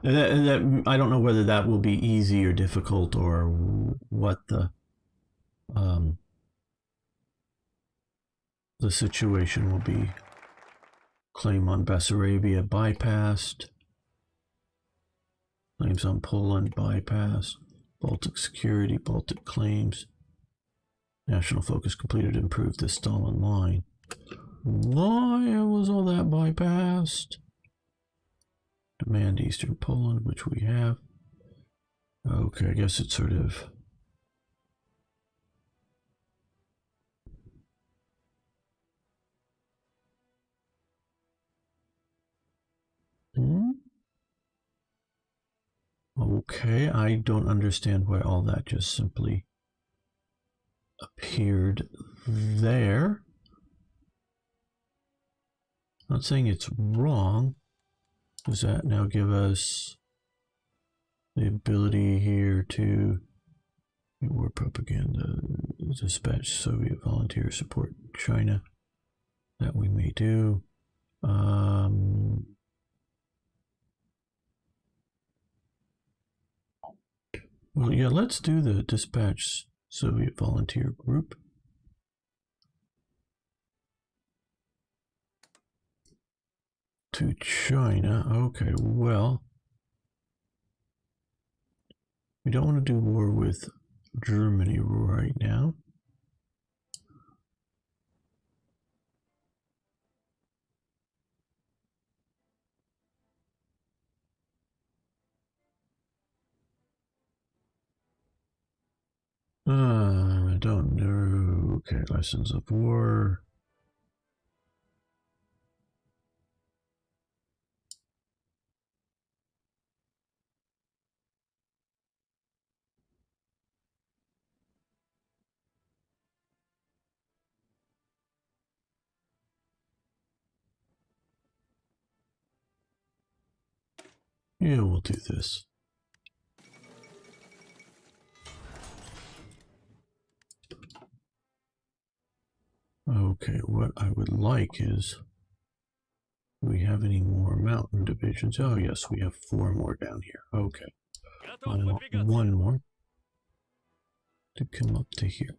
don't know whether that will be easy or difficult or what um, the situation will be. Claim on Bessarabia bypassed. Claims on Poland bypassed. Baltic security, Baltic claims. National focus completed, improved the Stalin line. Why was all that bypassed? Demand Eastern Poland, which we have. Okay, I guess it's sort of... Okay, I don't understand why all that just simply appeared there. Not saying it's wrong. Does that now give us the ability here to war propaganda, dispatch Soviet volunteer support China? That we may do. Well, yeah, let's do the dispatch Soviet volunteer group. To China. Okay, well, we don't want to do war with Germany right now. I don't know. Okay, lessons of war. Yeah, we'll do this. Okay, what I would like is, do we have any more mountain divisions? Oh yes, we have 4 more down here. Okay, I want 1 more to come up to here.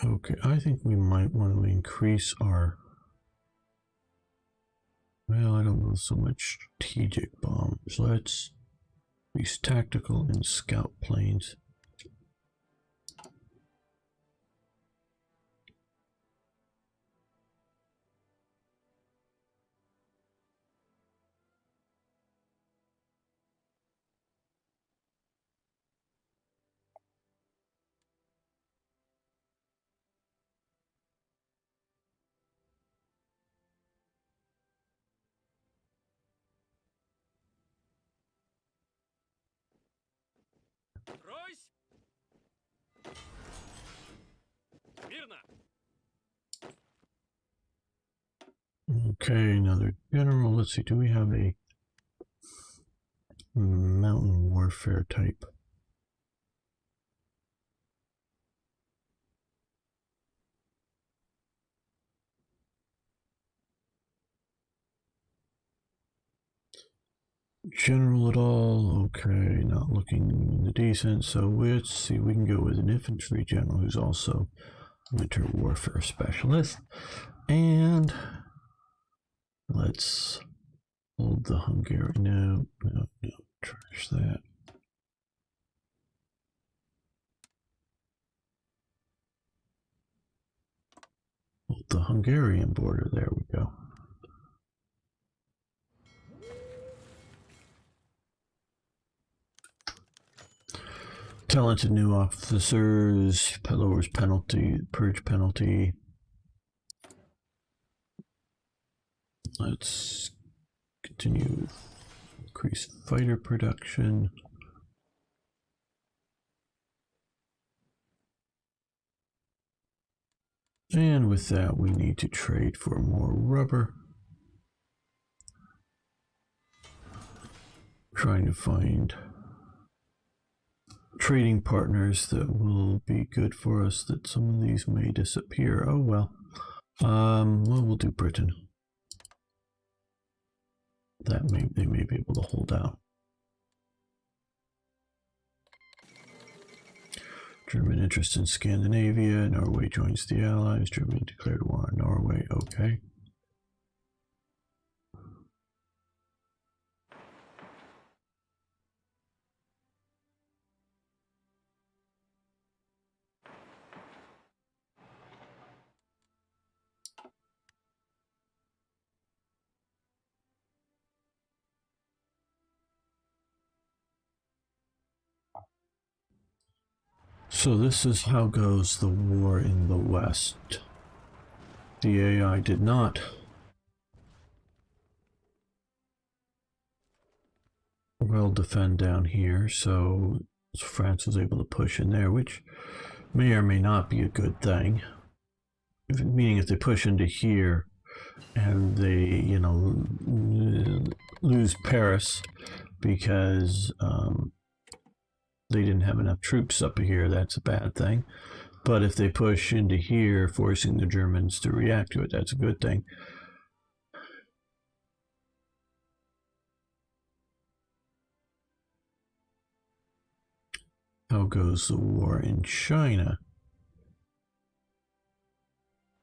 Okay, I think we might want to increase our... Well, I don't know so much strategic bombs. Let's increase tactical and scout planes. Okay, another general. Let's see, do we have a mountain warfare type? General at all? Okay, not looking decent. So let's see, we can go with an infantry general who's also winter warfare specialist. And let's hold the Hungarian. No, trash that. Hold the Hungarian border. There we go. Talented new officers, lowers penalty, purge penalty. Let's continue increase fighter production. And with that, we need to trade for more rubber. Trying to find trading partners that will be good for us, that some of these may disappear. Oh well. Well, we'll do Britain. They may be able to hold out. German interest in Scandinavia. Norway joins the Allies. Germany declared war on Norway. Okay. So this is how goes the war in the West. The AI did not well defend down here, so France was able to push in there, which may or may not be a good thing. Meaning if they push into here and they, you know, lose Paris because they didn't have enough troops up here, that's a bad thing. But if they push into here, forcing the Germans to react to it, that's a good thing. How goes the war in China?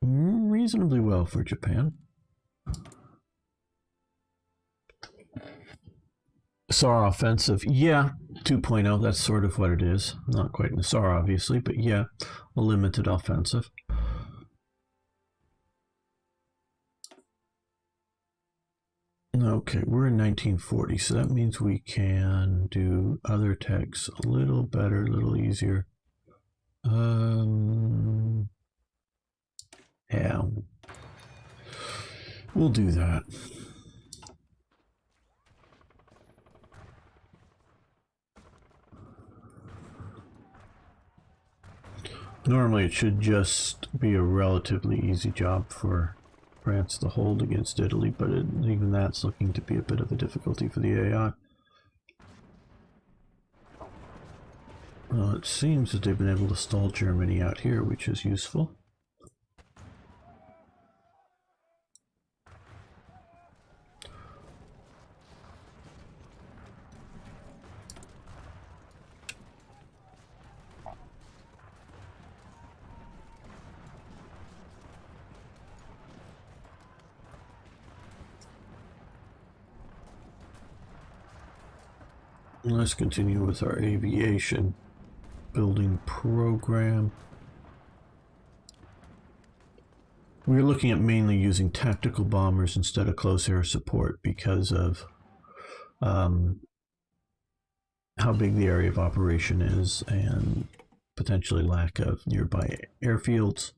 Reasonably well for Japan. SAR offensive, yeah, 2.0, that's sort of what it is. Not quite in the SAR, obviously, but yeah, a limited offensive. Okay, we're in 1940, so that means we can do other techs a little better, a little easier. Yeah, we'll do that. Normally it should just be a relatively easy job for France to hold against Italy, but even that's looking to be a bit of a difficulty for the AI. Well, it seems that they've been able to stall Germany out here, which is useful. Let's continue with our aviation building program. We're looking at mainly using tactical bombers instead of close air support because of how big the area of operation is and potentially lack of nearby airfields.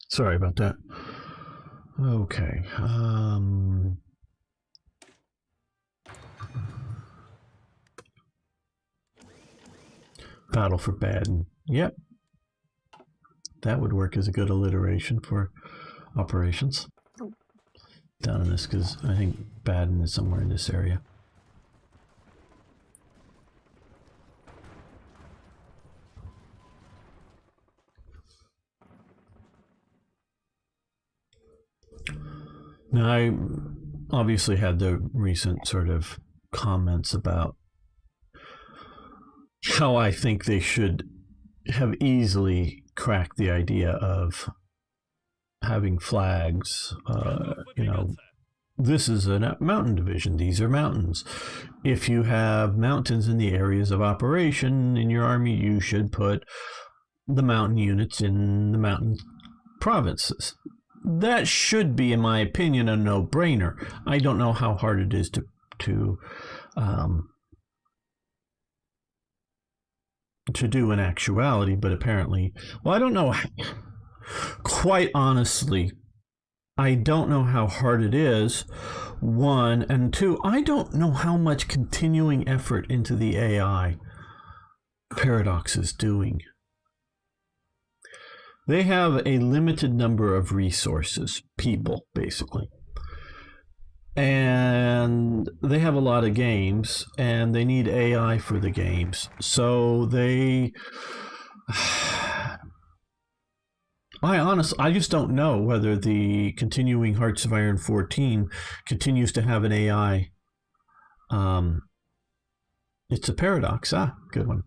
Sorry about that. Okay. Battle for Baden. Yep. That would work as a good alliteration for operations. Down in this, because I think Baden is somewhere in this area. Now, I obviously had the recent sort of comments about how I think they should have easily cracked the idea of having flags. You know, this is a mountain division. These are mountains. If you have mountains in the areas of operation in your army, you should put the mountain units in the mountain provinces. that should be, in my opinion, a no-brainer. I don't know how hard it is to do in actuality, but apparently, well, I don't know. Quite honestly, I don't know how hard it is. One, and two, I don't know how much continuing effort into the AI Paradox is doing. They have a limited number of resources, people, basically. And they have a lot of games, and they need AI for the games. So I just don't know whether the continuing Hearts of Iron 14 continues to have an AI. It's a paradox. Good one.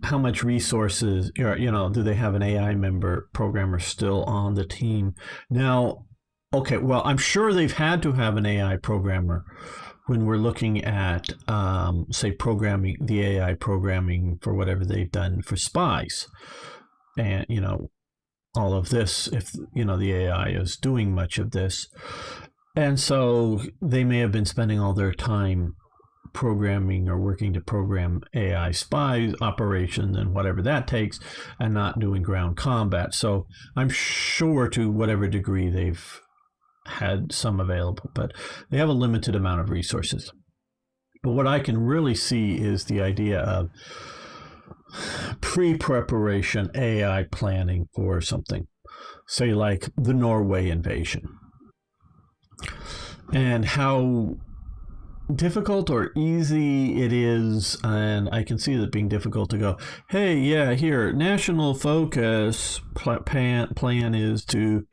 How much resources, do they have an AI programmer still on the team? Now, okay, well, I'm sure they've had to have an AI programmer when we're looking at, say, the AI programming for whatever they've done for spies. And, all of this, if, the AI is doing much of this. And so they may have been spending all their time programming or working to program AI spy operations and whatever that takes, and not doing ground combat. So I'm sure to whatever degree they've had some available, but they have a limited amount of resources. But what I can really see is the idea of pre-preparation AI planning for something, say like the Norway invasion, and how difficult or easy it is. And I can see that being difficult to go, hey, yeah, here, national focus plan is to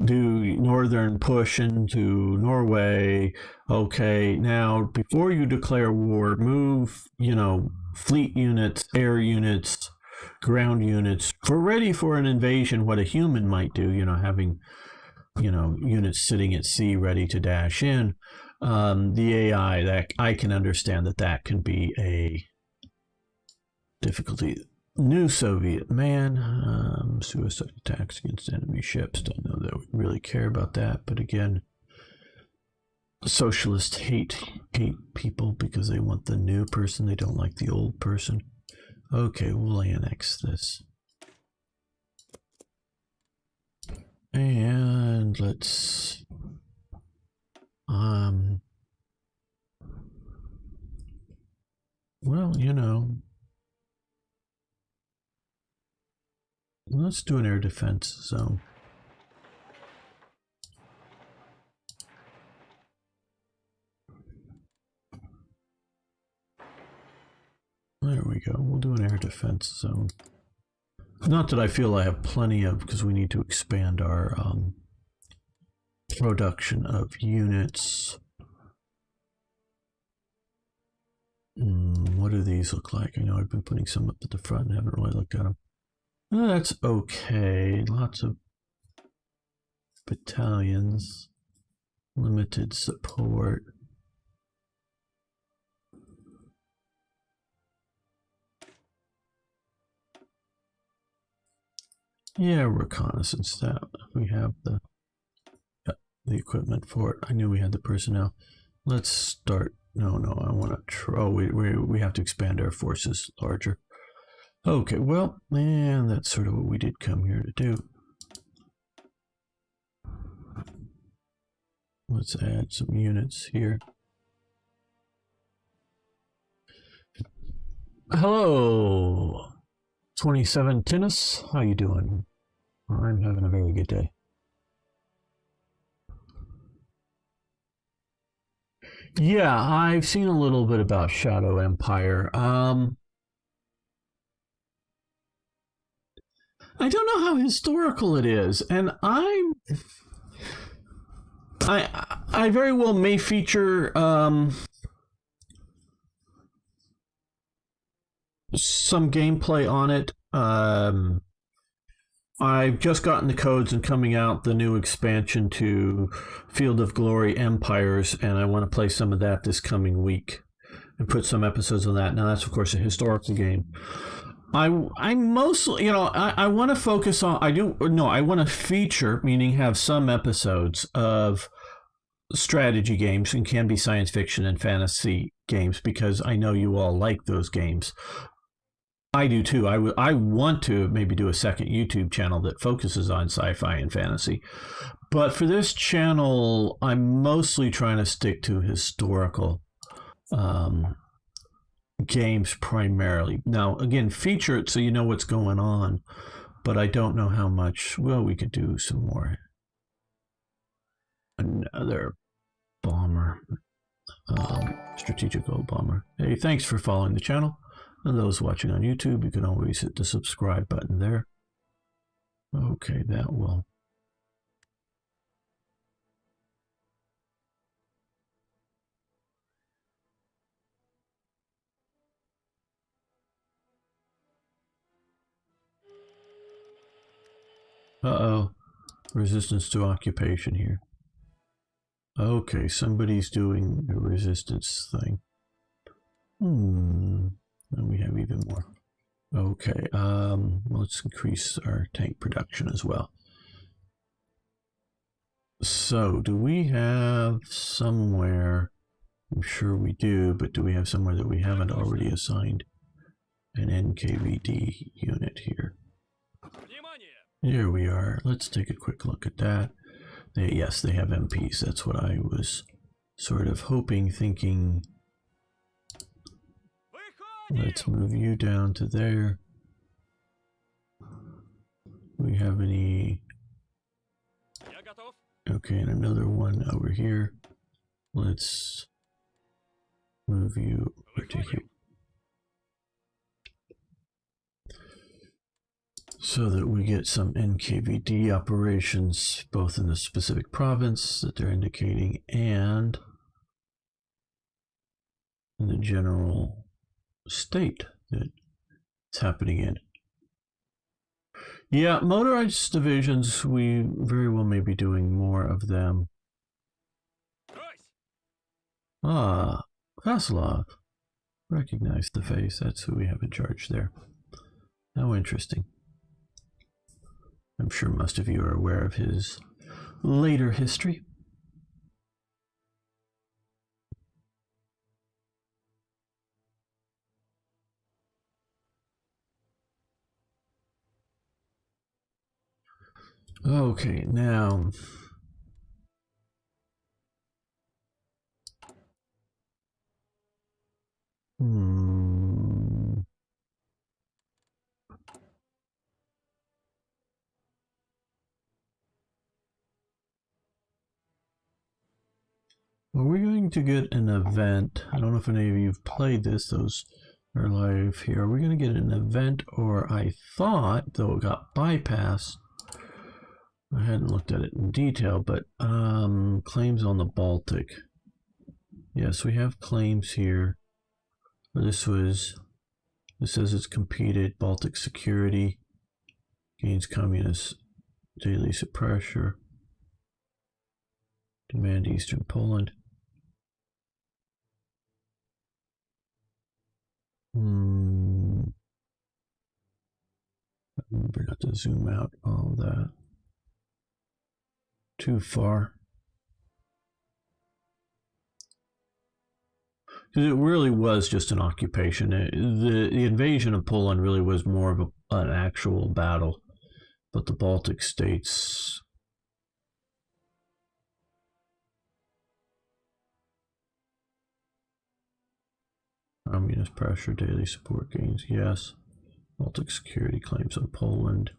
do northern push into Norway. Okay, now before you declare war, move, fleet units, air units, ground units, ready for an invasion. What a human might do, having, units sitting at sea ready to dash in. The AI, that I can understand that can be a difficulty. New Soviet man, suicide attacks against enemy ships. Don't know that we really care about that, but again, socialists hate people because they want the new person. They don't like the old person. Okay, we'll annex this. And let's well, let's do an air defense zone. There we go. We'll do an air defense zone. Not that I feel I have plenty of, because we need to expand our production of units. What do these look like? I know I've been putting some up at the front and haven't really looked at them. That's okay. Lots of battalions. Limited support. Yeah, reconnaissance. That we have the equipment for it. I knew we had the personnel. Let's start. No, I want to. We have to expand our forces larger. Okay, well, and that's sort of what we did come here to do. Let's add some units here. Hello, 27 Tennis. How you doing? I'm having a very good day. Yeah, I've seen a little bit about Shadow Empire. I don't know how historical it is, and I very well may feature some gameplay on it. I've just gotten the codes and coming out the new expansion to Field of Glory Empires, and I want to play some of that this coming week and put some episodes on that. Now, that's, of course, a historical game. I mostly, I want to focus on, I want to feature, meaning have some episodes of strategy games, and can be science fiction and fantasy games, because I know you all like those games. I do too. I want to maybe do a second YouTube channel that focuses on sci-fi and fantasy. But for this channel, I'm mostly trying to stick to historical um, games primarily. Now, again, feature it so you know what's going on, but I don't know how much. Well, we could do some more. Another bomber, strategical bomber. Hey, thanks for following the channel. And those watching on YouTube, you can always hit the subscribe button there. Okay, that will. Uh-oh. Resistance to occupation here. Okay, somebody's doing a resistance thing. And we have even more. Okay, let's increase our tank production as well. So, do we have somewhere, I'm sure we do, but do we have somewhere that we haven't already assigned an NKVD unit here? Here we are. Let's take a quick look at that. Yes, they have MPs. That's what I was sort of hoping, thinking. Let's move you down to there. We have any? Okay, and another one over here. Let's move you over to here, so that we get some NKVD operations both in the specific province that they're indicating and in the general state that it's happening in. Yeah, motorized divisions, we very well may be doing more of them. Ah, Vasilov. Recognize the face. That's who we have in charge there. How interesting. I'm sure most of you are aware of his later history. Okay, now. Well, we're going to get an event. I don't know if any of you have played this. Those are live here. We're going to get an event, or I thought, though it got bypassed, I hadn't looked at it in detail, but claims on the Baltic. Yes, we have claims here. This says it's competed. Baltic security gains communist daily suppressor. Demand Eastern Poland. Remember not to zoom out all that too far. Because it really was just an occupation. The invasion of Poland really was more of an actual battle. But the Baltic states... Communist pressure, daily support gains, yes. Baltic security claims on Poland.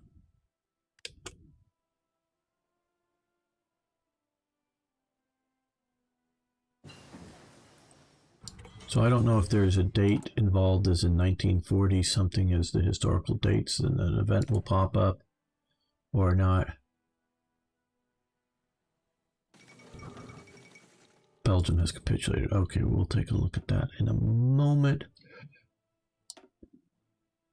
So I don't know if there's a date involved as in 1940 something as the historical dates, and an event will pop up or not. Belgium has capitulated. Okay, we'll take a look at that in a moment.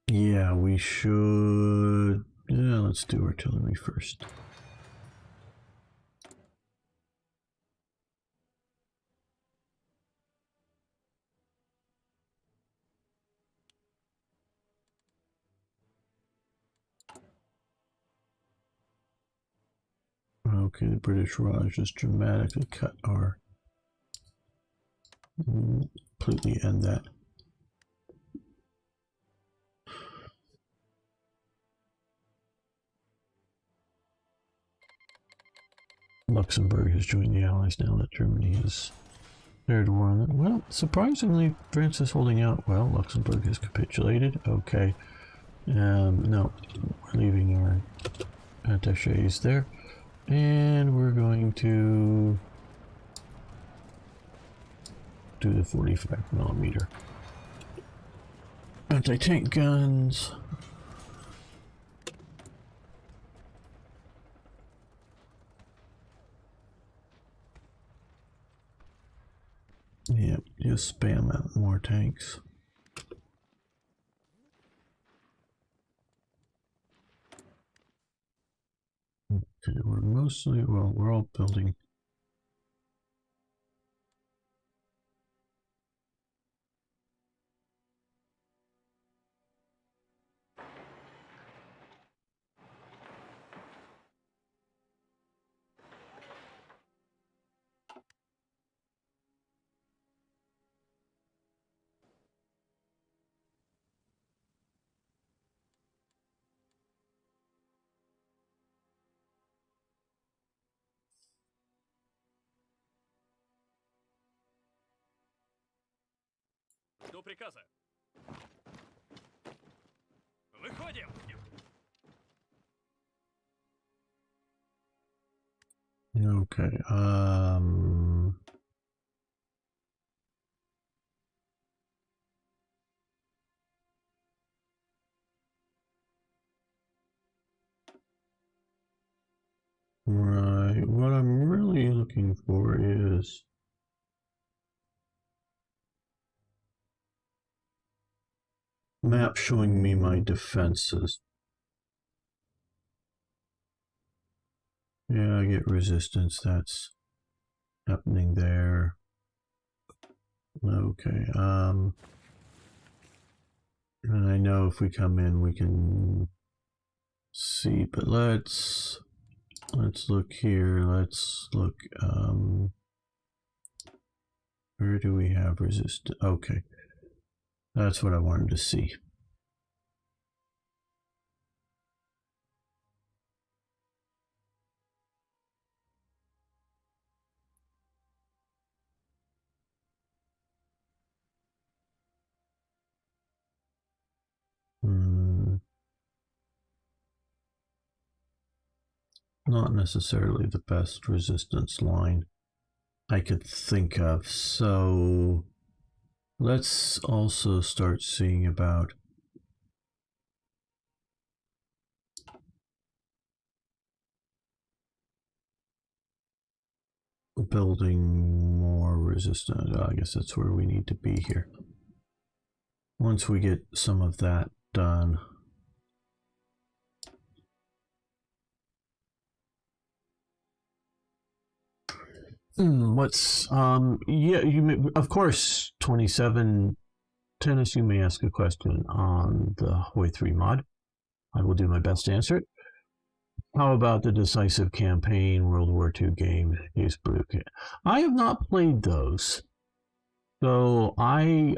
Yeah, we should... Yeah, let's do artillery first. Okay, the British Raj just dramatically cut our... completely end that. Luxembourg has joined the Allies now that Germany has declared war on them. Well, surprisingly, France is holding out. Well, Luxembourg has capitulated. Okay. No, we're leaving our attaches there. And we're going to do the 45mm anti-tank guns. Yep, just spam out more tanks. Okay, we're mostly, well, we're all building. До приказа. Выходим. Okay, right, what I'm really looking for is map showing me my defenses. Yeah, I get resistance, that's happening there. Okay, and I know if we come in we can see, but let's look here, let's look, where do we have resistance? Okay, that's what I wanted to see. Not necessarily the best resistance line I could think of, so let's also start seeing about building more resistance. I guess that's where we need to be here. Once we get some of that done, what's yeah, you may, of course, 27 Tennis, you may ask a question on the HOI 3 mod. I will do my best to answer it. How about the Decisive Campaign World War II game, Hazebrook? I have not played those, so I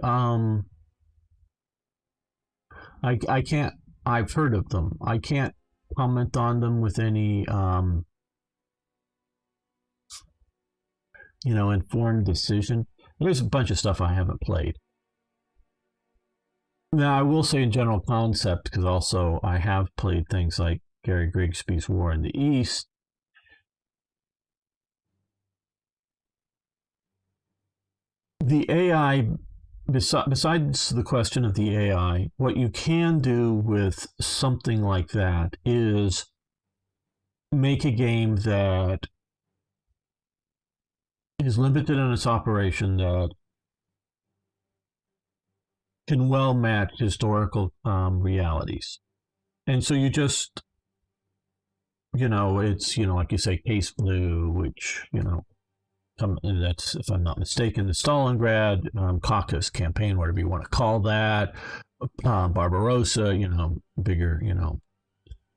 can't. I've heard of them. I can't comment on them with any informed decision. There's a bunch of stuff I haven't played. Now I will say in general concept, because also I have played things like Gary Grigsby's War in the East. The AI, besides the question of the AI, what you can do with something like that is make a game that is limited in its operation, that can well match historical realities. And so you just, it's, like you say, Case Blue, which, that's, if I'm not mistaken, the Stalingrad Caucasus campaign, whatever you want to call that, Barbarossa, bigger,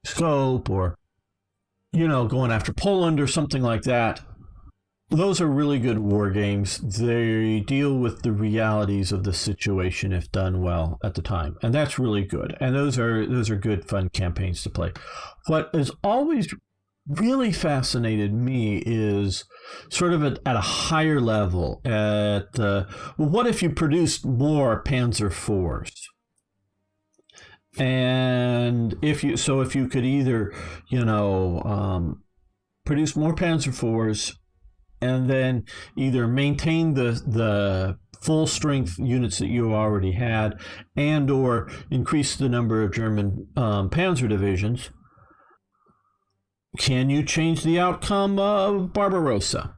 scope, or going after Poland or something like that. Those are really good war games. They deal with the realities of the situation if done well at the time, and that's really good. And those are good, fun campaigns to play. What has always really fascinated me is sort of at a higher level. What if you produced more Panzer IVs? And if you could either produce more Panzer IVs and then either maintain the full strength units that you already had, and or increase the number of German panzer divisions, can you change the outcome of Barbarossa?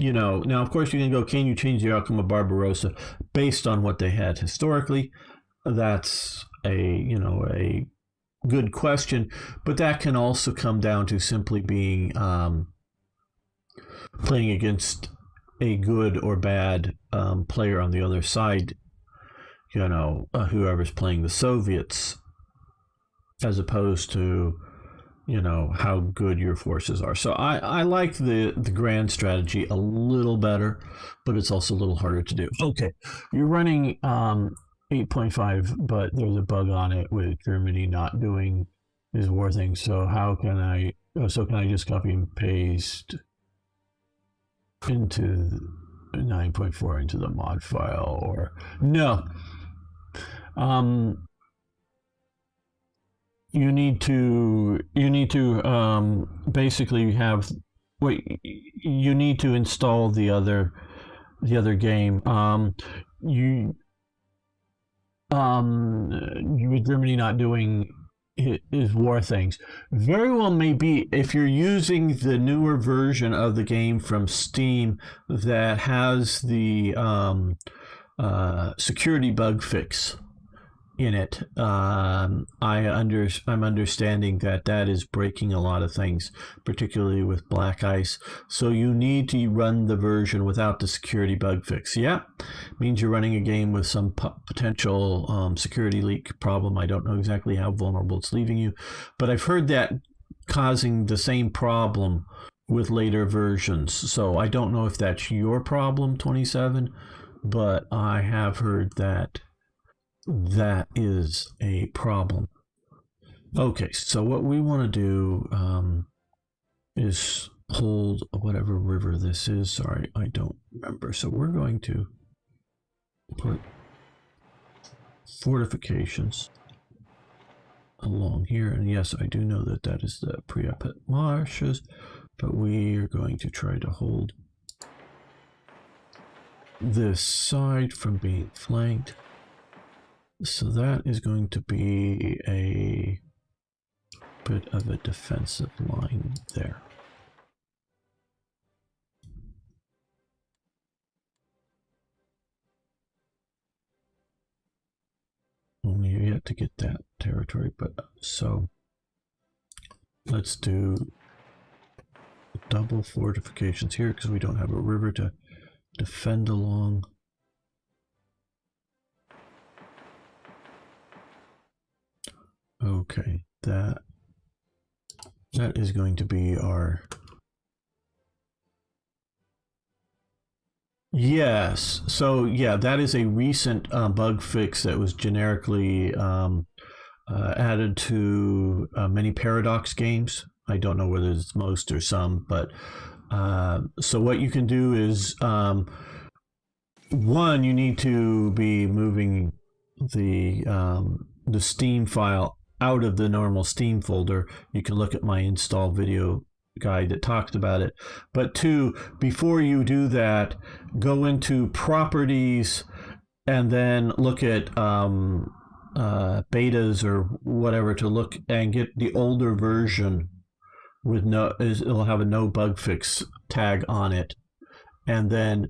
Now of course you can go, can you change the outcome of Barbarossa based on what they had historically? That's a good question, but that can also come down to simply being playing against a good or bad player on the other side, whoever's playing the Soviets, as opposed to how good your forces are. So I like the grand strategy a little better, but it's also a little harder to do. Okay, you're running 8.5, but there's a bug on it with Germany not doing his war thing. So can I just copy and paste into 9.4 into the mod file, or no? You need to basically have you need to install the other game. You with Germany not doing his war things, very well may be, if you're using the newer version of the game from Steam that has the security bug fix in it. I'm understanding that is breaking a lot of things, particularly with Black Ice. So you need to run the version without the security bug fix. Yeah, means you're running a game with some potential security leak problem. I don't know exactly how vulnerable it's leaving you, but I've heard that causing the same problem with later versions. So I don't know if that's your problem, 27, but I have heard that is a problem. Okay, so what we want to do is hold whatever river this is. Sorry, I don't remember. So we're going to put fortifications along here. And yes, I do know that is the Pripyat marshes, but we are going to try to hold this side from being flanked. So that is going to be a bit of a defensive line there. Only yet to get that territory, but so let's do double fortifications here because we don't have a river to defend along. Okay, that is going to be our... Yes, so yeah, that is a recent bug fix that was generically added to many Paradox games. I don't know whether it's most or some, but so what you can do is one, you need to be moving the Steam file out of the normal Steam folder. You can look at my install video guide that talks about it. But two, before you do that, go into properties and then look at betas or whatever to look and get the older version with it'll have a no bug fix tag on it. And then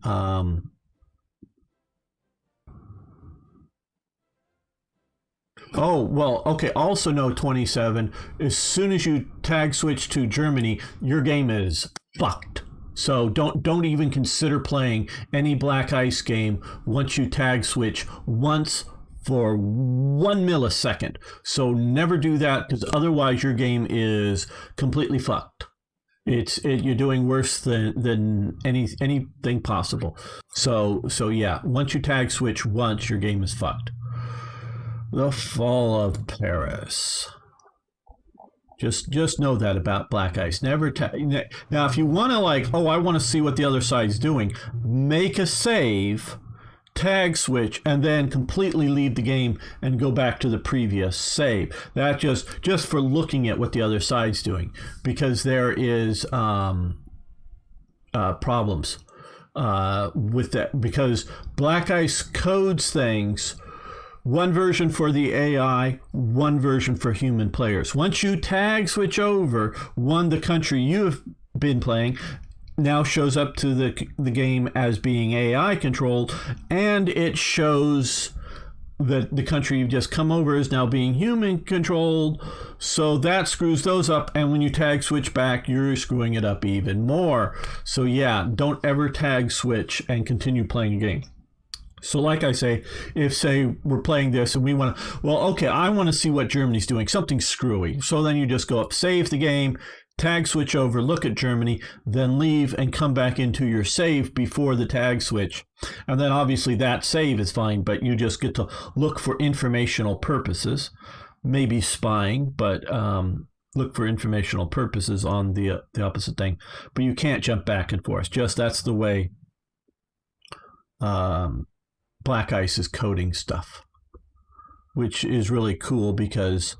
oh, well, okay, also know 27, as soon as you tag switch to Germany, your game is fucked. So don't even consider playing any Black Ice game once you tag switch once for 1 millisecond. So never do that, because otherwise your game is completely fucked. You're doing worse than anything possible. So yeah, once you tag switch once, your game is fucked. The fall of Paris. Just know that about Black Ice. Never now, if you want to, like, I want to see what the other side's doing, make a save, tag switch, and then completely leave the game and go back to the previous save. That just for looking at what the other side's doing, because there is problems with that, because Black Ice codes things. One version for the AI, one version for human players. Once you tag switch over, the country you've been playing now shows up to the game as being AI controlled, and it shows that the country you've just come over is now being human controlled. So that screws those up, and when you tag switch back, you're screwing it up even more. So yeah, don't ever tag switch and continue playing a game. So like I say, if, say, we're playing this and we want to, I want to see what Germany's doing, something screwy. So then you just go up, save the game, tag switch over, look at Germany, then leave and come back into your save before the tag switch. And then obviously that save is fine, but you just get to look for informational purposes, maybe spying, but look for informational purposes on the opposite thing. But you can't jump back and forth. Just that's the way Black Ice is coding stuff, which is really cool, because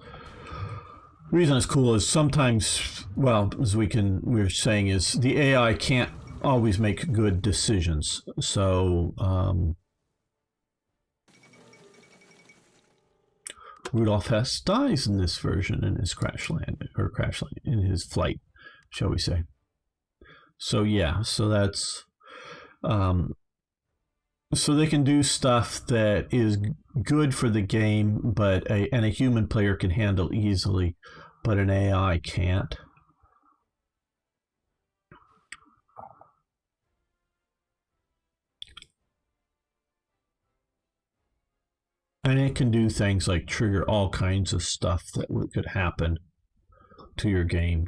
the reason it's cool is sometimes, as we're saying, is the AI can't always make good decisions. So Rudolf Hess dies in this version in his in his flight, shall we say. So yeah, so that's so they can do stuff that is good for the game, but a human player can handle easily, but an AI can't. And it can do things like trigger all kinds of stuff that could happen to your game.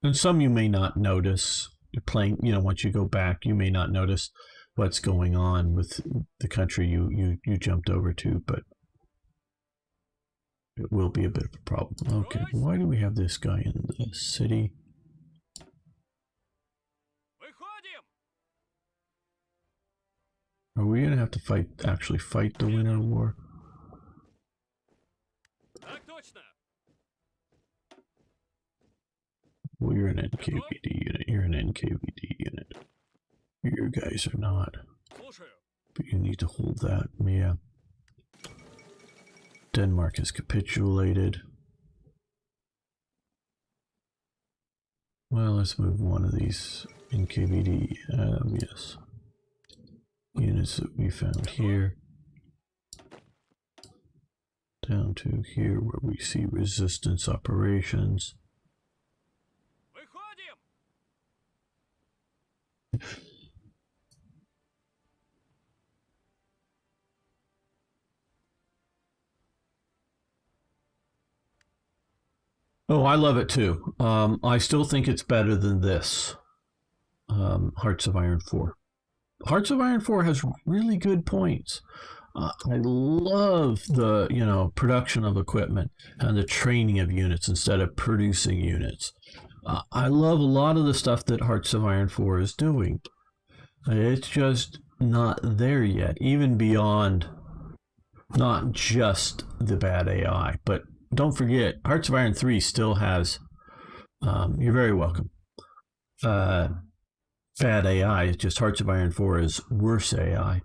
And some you may not notice. You're playing, once you go back, you may not notice what's going on with the country you jumped over to, but it will be a bit of a problem. Okay, why do we have this guy in the city? Are we gonna have to actually fight the winter war? Well, you're an NKVD unit. You're an NKVD unit. You guys are not. But you need to hold that. Yeah. Denmark has capitulated. Well, let's move one of these NKVD. Yes. Units that we found here. Down to here where we see resistance operations. Oh, I love it too. I still think it's better than this. Hearts of Iron 4. Hearts of Iron 4 has really good points. I love the production of equipment and the training of units instead of producing units. I love a lot of the stuff that Hearts of Iron 4 is doing. It's just not there yet, even beyond not just the bad AI. But don't forget, Hearts of Iron 3 still has, you're very welcome, bad AI. It's just Hearts of Iron 4 is worse AI.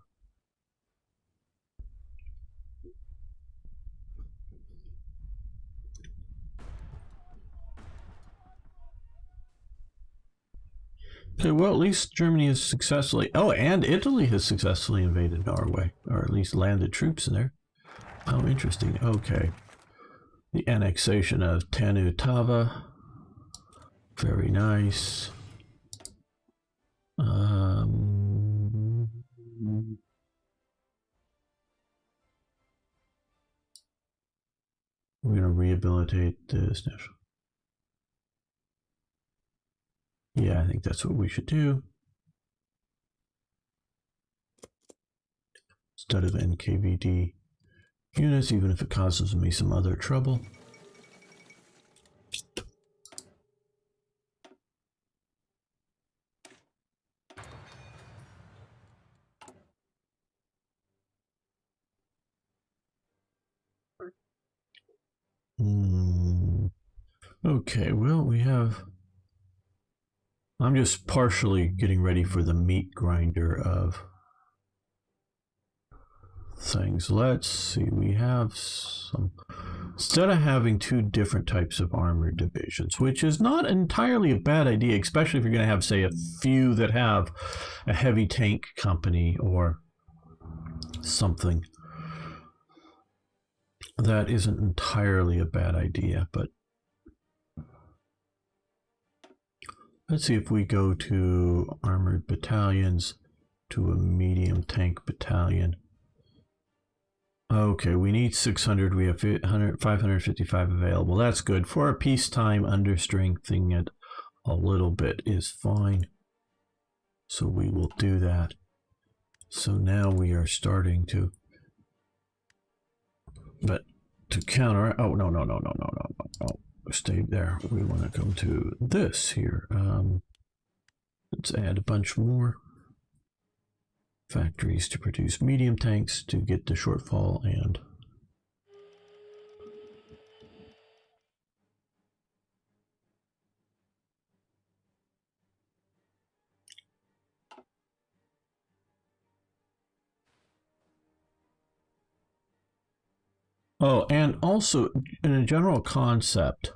Okay, well, at least Germany has successfully... Oh, and Italy has successfully invaded Norway, or at least landed troops in there. Oh, interesting. Okay. The annexation of Tanutava. Very nice. We're going to rehabilitate this national. Yeah, I think that's what we should do. Instead of NKVD units, even if it causes me some other trouble. Okay, well, we have... I'm just partially getting ready for the meat grinder of things. Let's see, we have some... Instead of having two different types of armored divisions, which is not entirely a bad idea, especially if you're going to have, say, a few that have a heavy tank company or something. That isn't entirely a bad idea, but let's see if we go to armored battalions to a medium tank battalion. Okay, we need 600. We have 555 available. That's good. For a peacetime, understrengthening it a little bit is fine. So we will do that. So now we are starting to... But to counter... Oh, no. Stay there. We want to come to this here. Let's add a bunch more factories to produce medium tanks to get the shortfall and oh, and also in a general concept,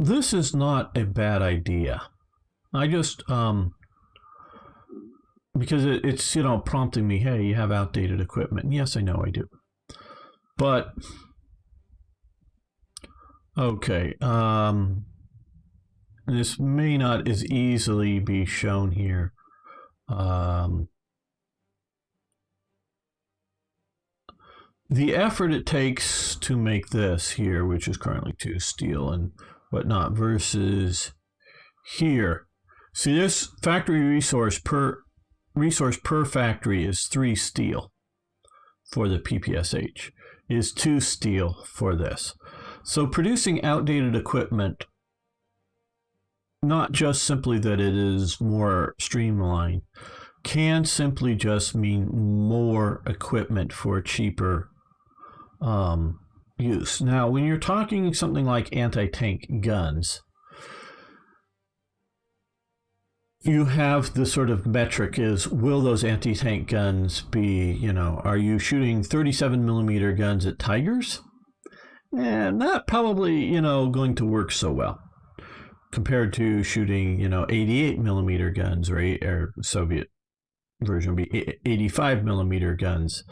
this is not a bad idea. I just because it's, you know, prompting me, hey, you have outdated equipment. And yes, I know I do. But okay, this may not as easily be shown here. The effort it takes to make this here, which is currently 2 steel and whatnot, versus here. See, this factory resource per factory is 3 steel for the PPSH, is 2 steel for this. So producing outdated equipment, not just simply that it is more streamlined, can simply just mean more equipment for cheaper use. Now, when you're talking something like anti-tank guns, you have the sort of metric is, will those anti-tank guns be, you know, are you shooting 37 millimeter guns at Tigers? And not probably, you know, going to work so well compared to shooting, you know, 88 millimeter guns, or Soviet version would be 85 millimeter guns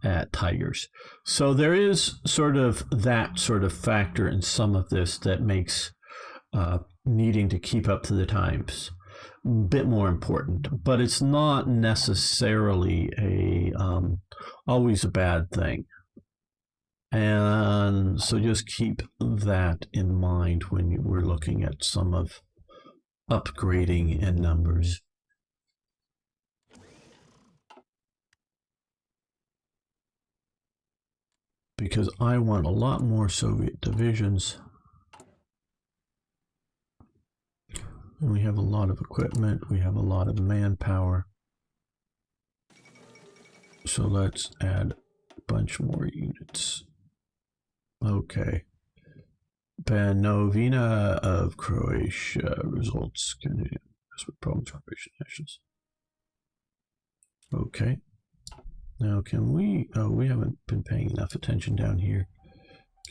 at Tigers. So there is sort of that sort of factor in some of this that makes needing to keep up to the times a bit more important, but it's not necessarily a always a bad thing. And so just keep that in mind when we're looking at some of upgrading in numbers. Because I want a lot more Soviet divisions. And we have a lot of equipment, we have a lot of manpower. So let's add a bunch more units. Okay. Banovina of Croatia results Canadian problems Croatian nations. Okay. Now can we, oh, we haven't been paying enough attention down here.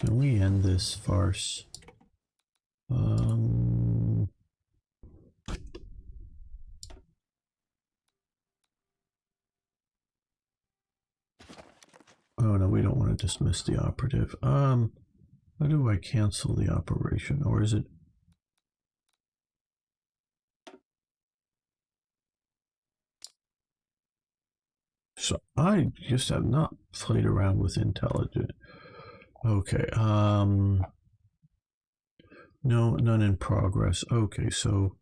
Can we end this farce? Oh no, we don't want to dismiss the operative. How do I cancel the operation? Or is it? So I just have not played around with intelligent. Okay. No, none in progress. Okay, so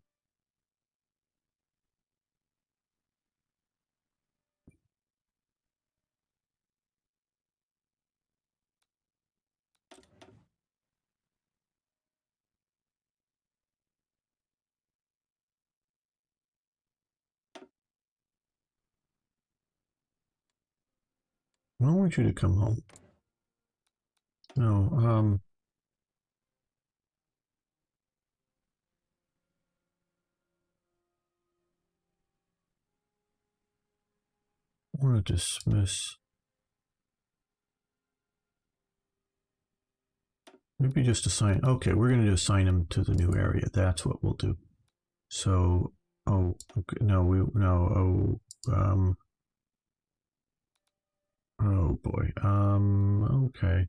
I don't want you to come home. No, I want to dismiss. Maybe just assign. Okay, we're going to assign him to the new area. That's what we'll do. So, oh, okay, oh boy. Okay.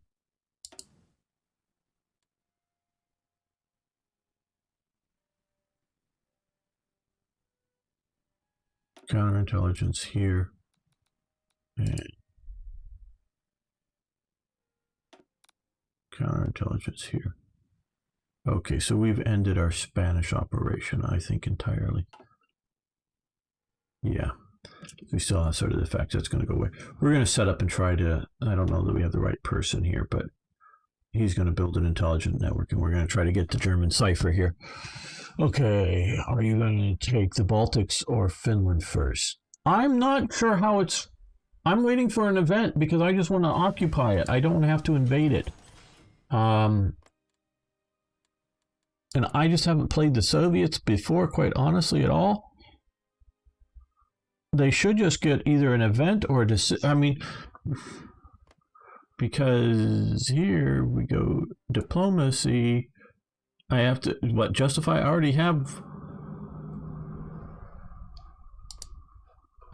Counterintelligence here. And counterintelligence here. Okay, so we've ended our Spanish operation, I think, entirely. Yeah. We still have sort of the fact that's going to go away. We're going to set up and try to, I don't know that we have the right person here, but he's going to build an intelligent network, and we're going to try to get the German cipher here. Okay, are you going to take the Baltics or Finland first? I'm not sure how it's... I'm waiting for an event because I just want to occupy it. I don't have to invade it. And I just haven't played the Soviets before, quite honestly, at all. They should just get either an event or a decision. I mean, because here we go diplomacy. I have to, what, justify? I already have.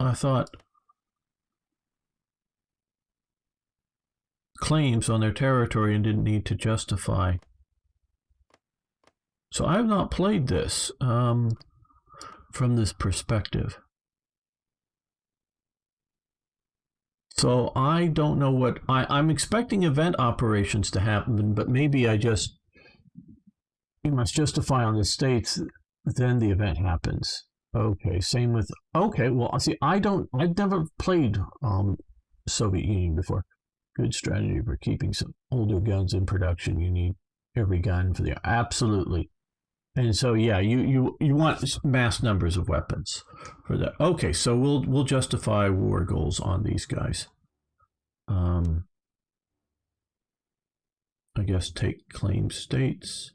I thought claims on their territory and didn't need to justify. So I have not played this from this perspective. So I don't know what I'm expecting event operations to happen, but maybe you must justify on the states, then the event happens. Okay, same with well, see, I've never played Soviet Union before. Good strategy for keeping some older guns in production. You need every gun for the absolutely. And so yeah, you want mass numbers of weapons for that. Okay, so we'll justify war goals on these guys. I guess take claim states.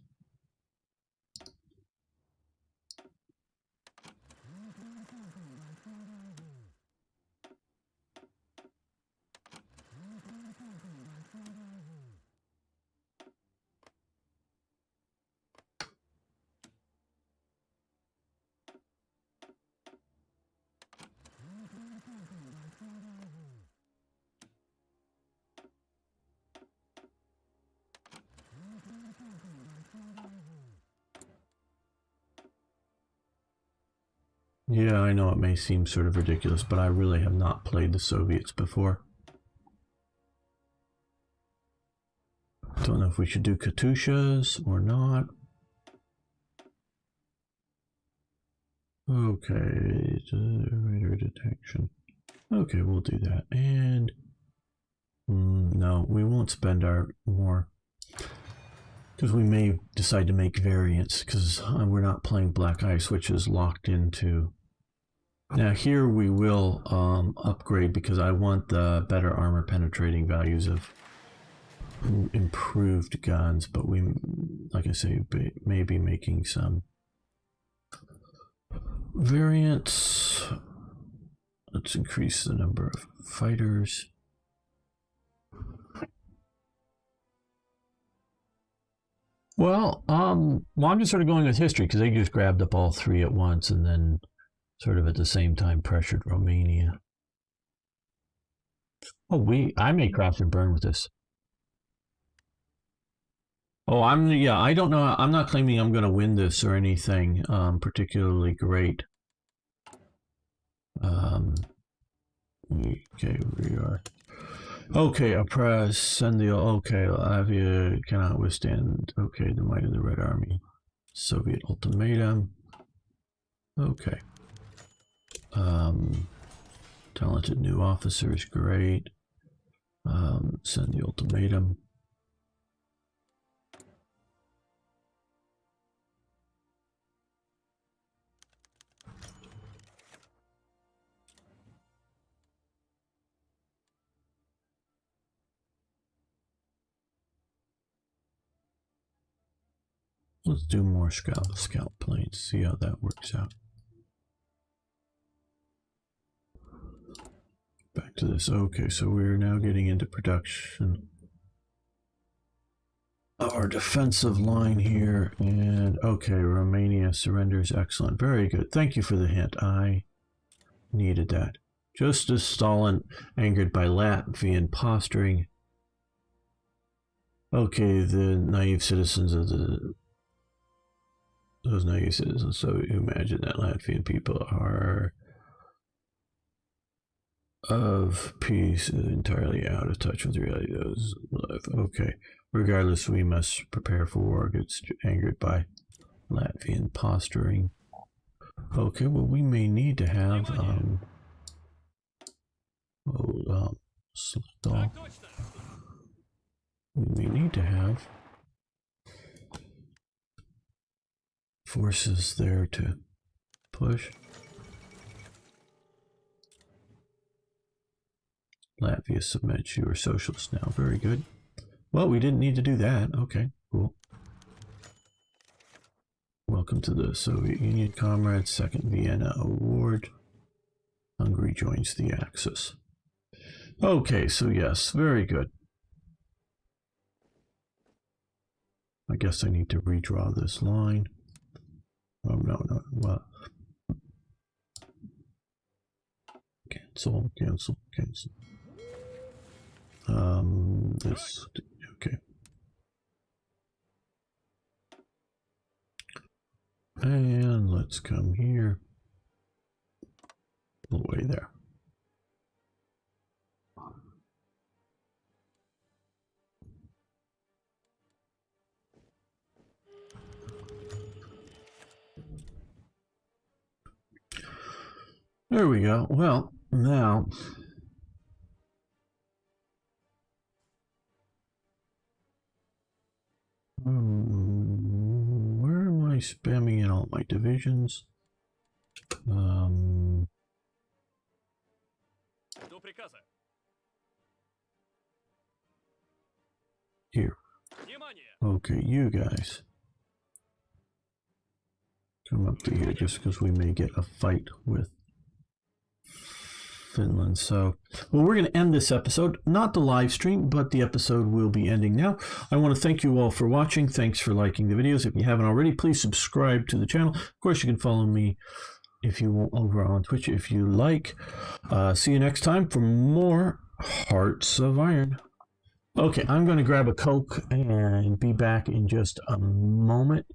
Yeah, I know it may seem sort of ridiculous, but I really have not played the Soviets before. Don't know if we should do Katyushas or not. Okay, radar detection. Okay, we'll do that. And no, we won't spend our more because we may decide to make variants because we're not playing Black Ice, which is locked into. Now here we will upgrade because I want the better armor penetrating values of improved guns, but we, like I say, may be making some variants. Let's increase the number of fighters. Well, I'm just sort of going with history because they just grabbed up all three at once and then sort of at the same time pressured Romania. Oh, I may craft and burn with this. Oh, I don't know. I'm not claiming I'm going to win this or anything particularly great. Okay, we are. Okay, oppress, send the. Okay, Latvia cannot withstand. Okay, the might of the Red Army. Soviet ultimatum. Okay. Talented new officers, great. Send the ultimatum. Let's do more scout planes, see how that works out. Back to this. Okay, so we're now getting into production of our defensive line here. And okay, Romania surrenders. Excellent. Very good. Thank you for the hint. I needed that. Just as Stalin, angered by Latvian posturing. Okay, the naive citizens of those naive citizens. So you imagine that Latvian people are of peace, entirely out of touch with reality. Those okay. Regardless, we must prepare for war. Gets angered by Latvian posturing. Okay, well, we may need to have stall. We may need to have forces there to push. Latvia submits. You are socialist now. Very good. Well, we didn't need to do that. Okay, cool. Welcome to the Soviet Union, comrades. Second Vienna Award. Hungary joins the Axis. Okay, so yes, very good. I guess I need to redraw this line. Oh, no. What? Cancel. This. Okay. And let's come here. All the way there. There we go. Well, now where am I spamming in all my divisions? Here. Okay, you guys come up to here just because we may get a fight with Finland. So, well, we're going to end this episode, not the live stream, but the episode will be ending now. I want to thank you all for watching. Thanks for liking the videos. If you haven't already, please subscribe to the channel. Of course, you can follow me if you want over on Twitch if you like. See you next time for more Hearts of Iron. Okay, I'm going to grab a Coke and be back in just a moment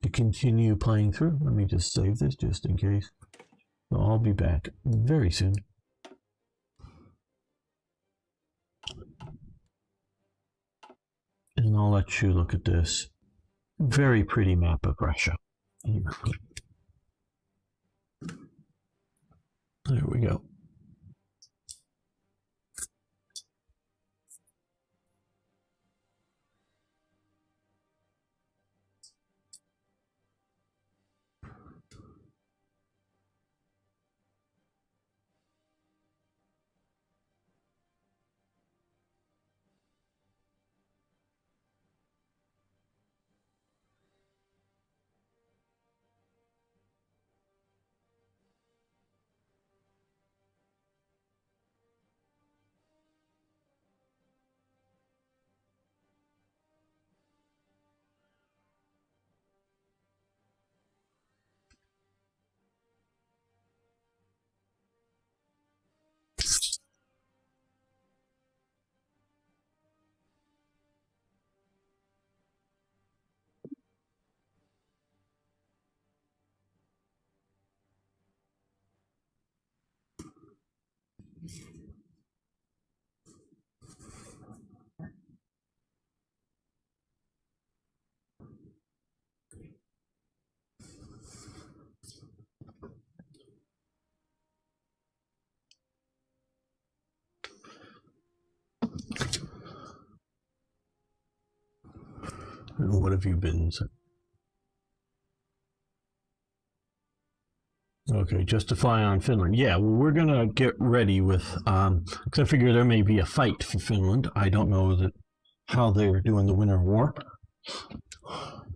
to continue playing through. Let me just save this just in case. So I'll be back very soon. And I'll let you look at this very pretty map of Russia. There we go. What have you been? Okay, just to fly on Finland. Yeah, well, we're gonna get ready with. Because I figure there may be a fight for Finland. I don't know how they are doing the Winter War.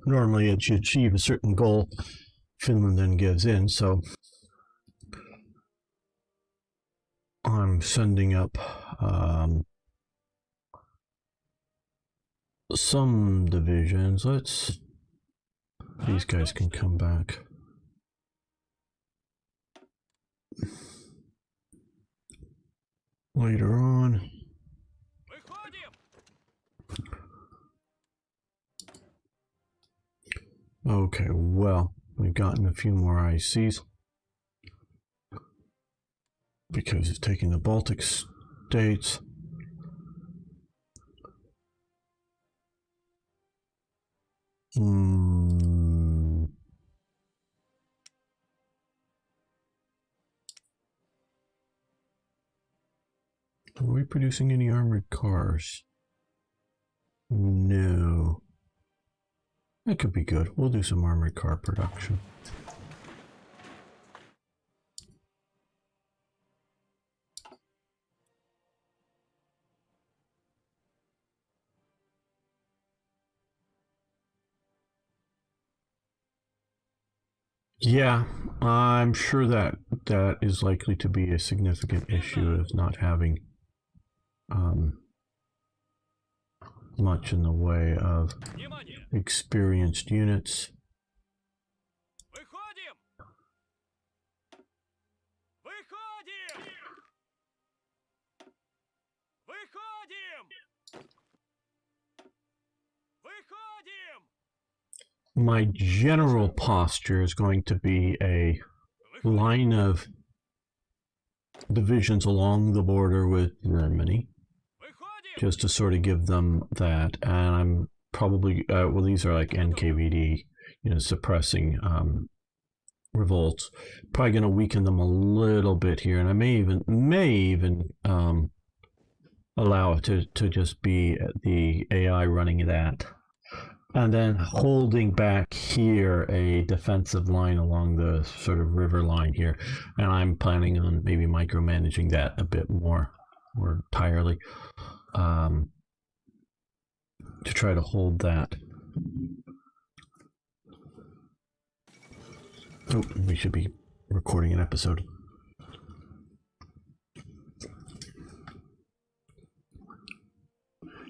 Normally, it should achieve a certain goal. Finland then gives in. So I'm sending up some divisions. These guys can come back. Later on. Okay, well, we've gotten a few more ICs because it's taking the Baltic states. Are we producing any armored cars? No. That could be good. We'll do some armored car production. Yeah, I'm sure that is likely to be a significant issue of not having much in the way of experienced units. My general posture is going to be a line of divisions along the border with Germany, just to sort of give them that. And I'm probably, well, these are like NKVD, suppressing revolts. Probably going to weaken them a little bit here, and I may even allow it to just be the AI running that. And then holding back here a defensive line along the sort of river line here. And I'm planning on maybe micromanaging that a bit more entirely to try to hold that. Oh, we should be recording an episode.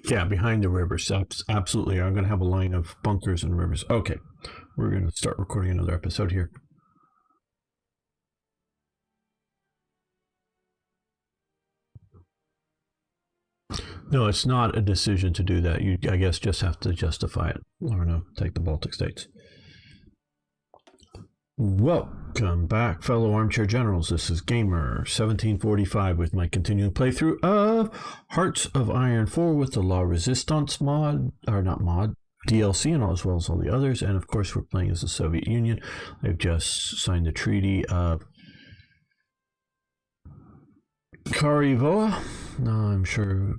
Yeah, behind the rivers. Absolutely. I'm going to have a line of bunkers and rivers. Okay, we're going to start recording another episode here. No, it's not a decision to do that. You, I guess, just have to justify it. Or no, take the Baltic states. Welcome back, fellow armchair generals. This is Gamer1745 with my continuing playthrough of Hearts of Iron 4 with the La Résistance mod, or not mod, DLC, and as well as all the others. And of course, we're playing as the Soviet Union. They've just signed the Treaty of Karivoa. I'm sure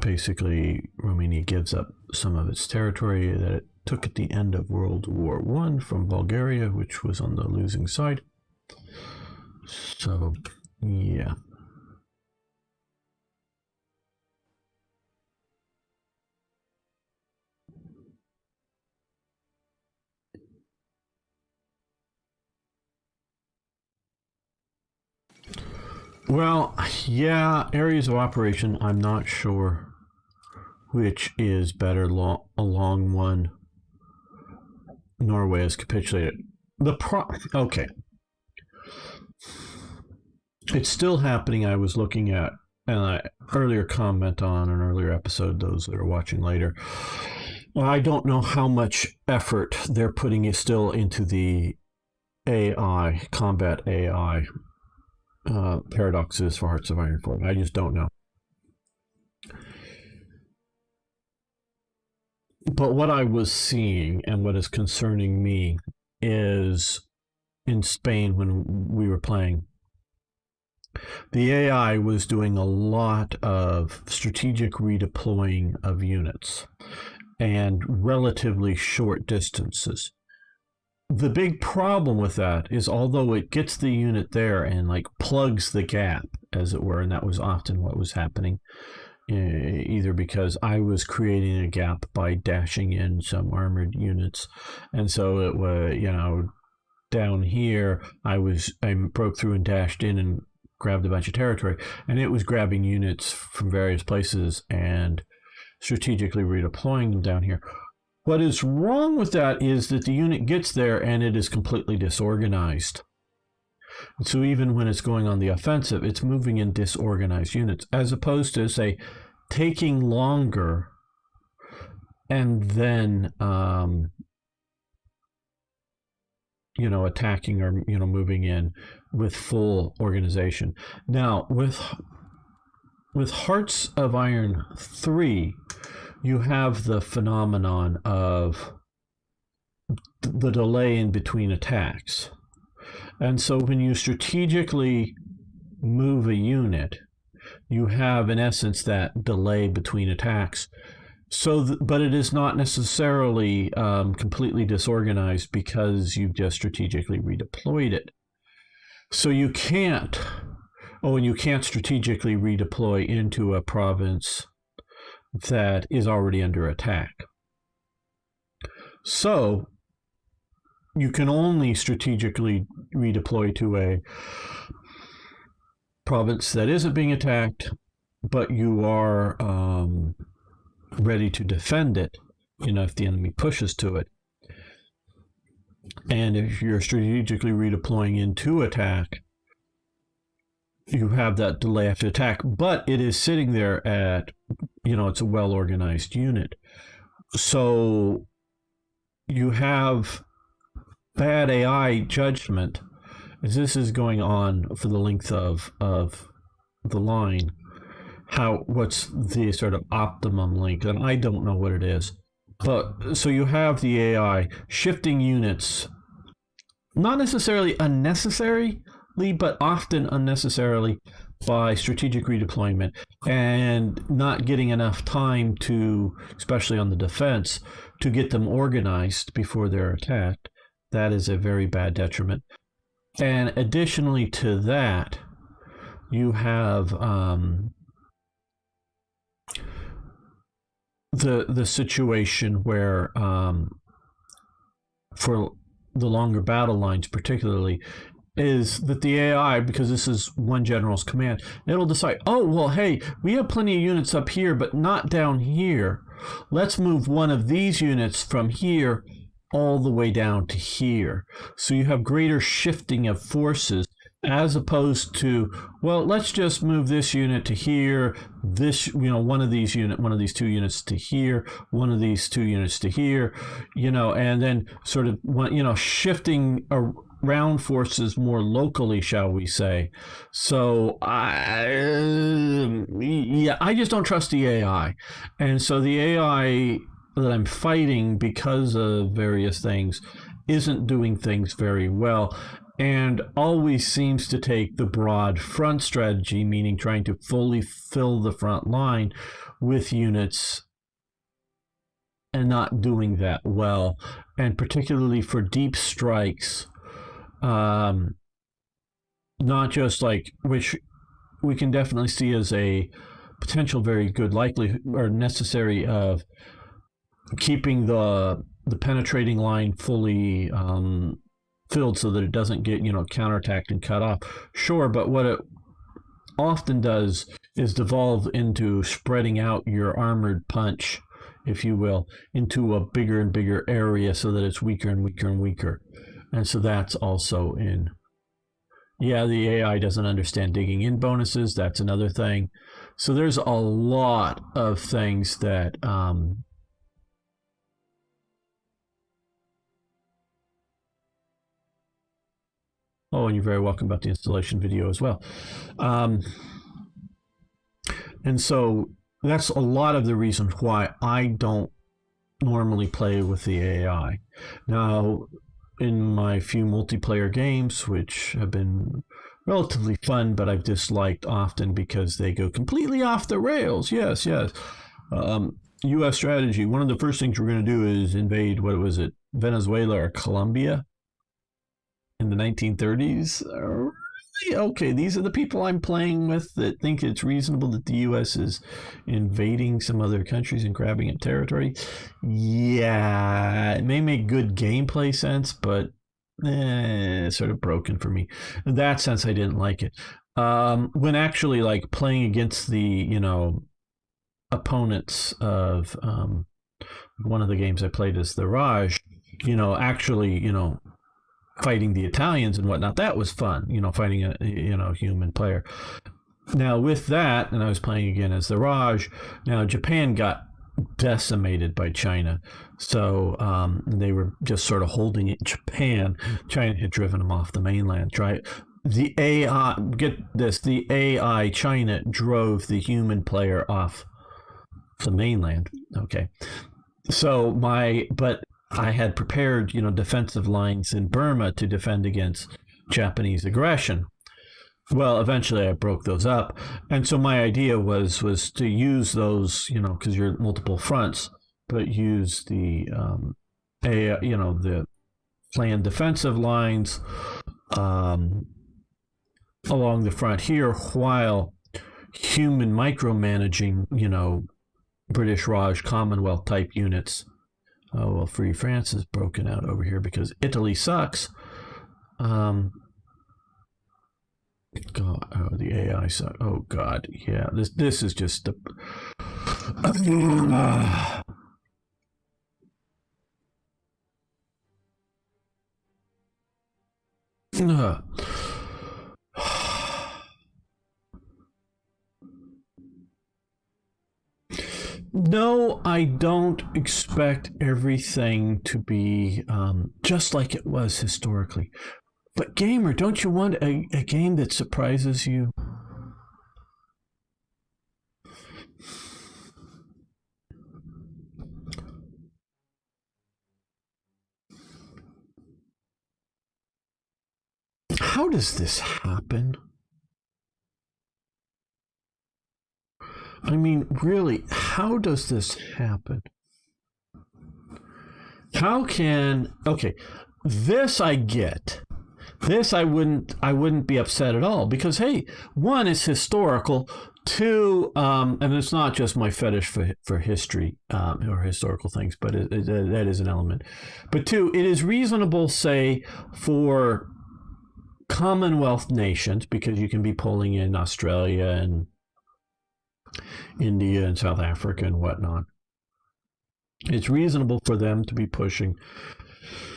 basically Romania gives up some of its territory that it took at the end of World War I from Bulgaria, which was on the losing side. So, yeah. Well, yeah, areas of operation, I'm not sure which is better. Along one, Norway has capitulated. Okay. It's still happening. I was looking at an earlier comment on an earlier episode, those that are watching later. I don't know how much effort they're putting still into the AI, combat AI paradoxes for Hearts of Iron 4. I just don't know. But what I was seeing and what is concerning me is in Spain when we were playing, the AI was doing a lot of strategic redeploying of units and relatively short distances. The big problem with that is, although it gets the unit there and like plugs the gap, as it were, and that was often what was happening, either because I was creating a gap by dashing in some armored units, and so it was, down here I broke through and dashed in and grabbed a bunch of territory, and it was grabbing units from various places and strategically redeploying them down here. What is wrong with that is that the unit gets there and it is completely disorganized. So even when it's going on the offensive, it's moving in disorganized units, as opposed to, say, taking longer and then attacking or moving in with full organization. Now with Hearts of Iron 3, you have the phenomenon of the delay in between attacks. And so when you strategically move a unit, you have, in essence, that delay between attacks. But it is not necessarily completely disorganized because you've just strategically redeployed it. So you can't strategically redeploy into a province that is already under attack. So you can only strategically redeploy to a province that isn't being attacked, but you are ready to defend it, if the enemy pushes to it. And if you're strategically redeploying into attack, you have that delay after attack, but it is sitting there at, it's a well-organized unit. So you have bad AI judgment, as this is going on for the length of the line. What's the sort of optimum length? And I don't know what it is. But so you have the AI shifting units, not necessarily unnecessarily, but often unnecessarily, by strategic redeployment, and not getting enough time to, especially on the defense, to get them organized before they're attacked. That is a very bad detriment. And additionally to that, you have the situation where for the longer battle lines particularly, is that the AI, because this is one general's command, it'll decide, oh, well, hey, we have plenty of units up here, but not down here. Let's move one of these units from here all the way down to here. So you have greater shifting of forces, as opposed to, well, let's just move this unit to here, one of these two units to here, one of these two units to here, and then sort of, shifting around forces more locally, shall we say. So I just don't trust the AI. And so the AI that I'm fighting, because of various things, isn't doing things very well, and always seems to take the broad front strategy, meaning trying to fully fill the front line with units, and not doing that well. And particularly for deep strikes, not just which we can definitely see as a potential very good likelihood or necessary of keeping the penetrating line fully filled so that it doesn't get counterattacked and cut off. Sure, but what it often does is devolve into spreading out your armored punch, if you will, into a bigger and bigger area so that it's weaker and weaker and weaker. And so that's also the AI doesn't understand digging in bonuses. That's another thing. So there's a lot of things that oh, and you're very welcome about the installation video as well. And so that's a lot of the reason why I don't normally play with the AI. Now, in my few multiplayer games, which have been relatively fun, but I've disliked often because they go completely off the rails. Yes, yes. U.S. strategy. One of the first things we're going to do is invade, what was it, Venezuela or Colombia in the 1930s? Okay, these are the people I'm playing with that think it's reasonable that the U.S. is invading some other countries and grabbing up territory. Yeah, it may make good gameplay sense, but sort of broken for me. In that sense, I didn't like it. When actually like playing against the, opponents of one of the games I played is the Raj, actually, fighting the Italians and whatnot, that was fun, fighting a, human player. Now with that, and I was playing again as the Raj, now Japan got decimated by China. So they were just sort of holding it. Japan, China had driven them off the mainland. The AI, get this, the AI, China drove the human player off the mainland. Okay. So but I had prepared, defensive lines in Burma to defend against Japanese aggression. Well, eventually I broke those up, and so my idea was to use those, because you're multiple fronts, but use the the planned defensive lines along the front here, while human micromanaging, British Raj Commonwealth type units. Oh well, Free France is broken out over here because Italy sucks. God, the AI sucks. Oh God, yeah. This is just the. No, I don't expect everything to be just like it was historically. But gamer, don't you want a game that surprises you? How does this happen? I mean, really, how does this happen? Okay, this I get. This I wouldn't be upset at all because hey, one is historical, two, and it's not just my fetish for history or historical things, but that is an element. But two, it is reasonable, say, for Commonwealth nations, because you can be pulling in Australia and India and South Africa and whatnot. It's reasonable for them to be pushing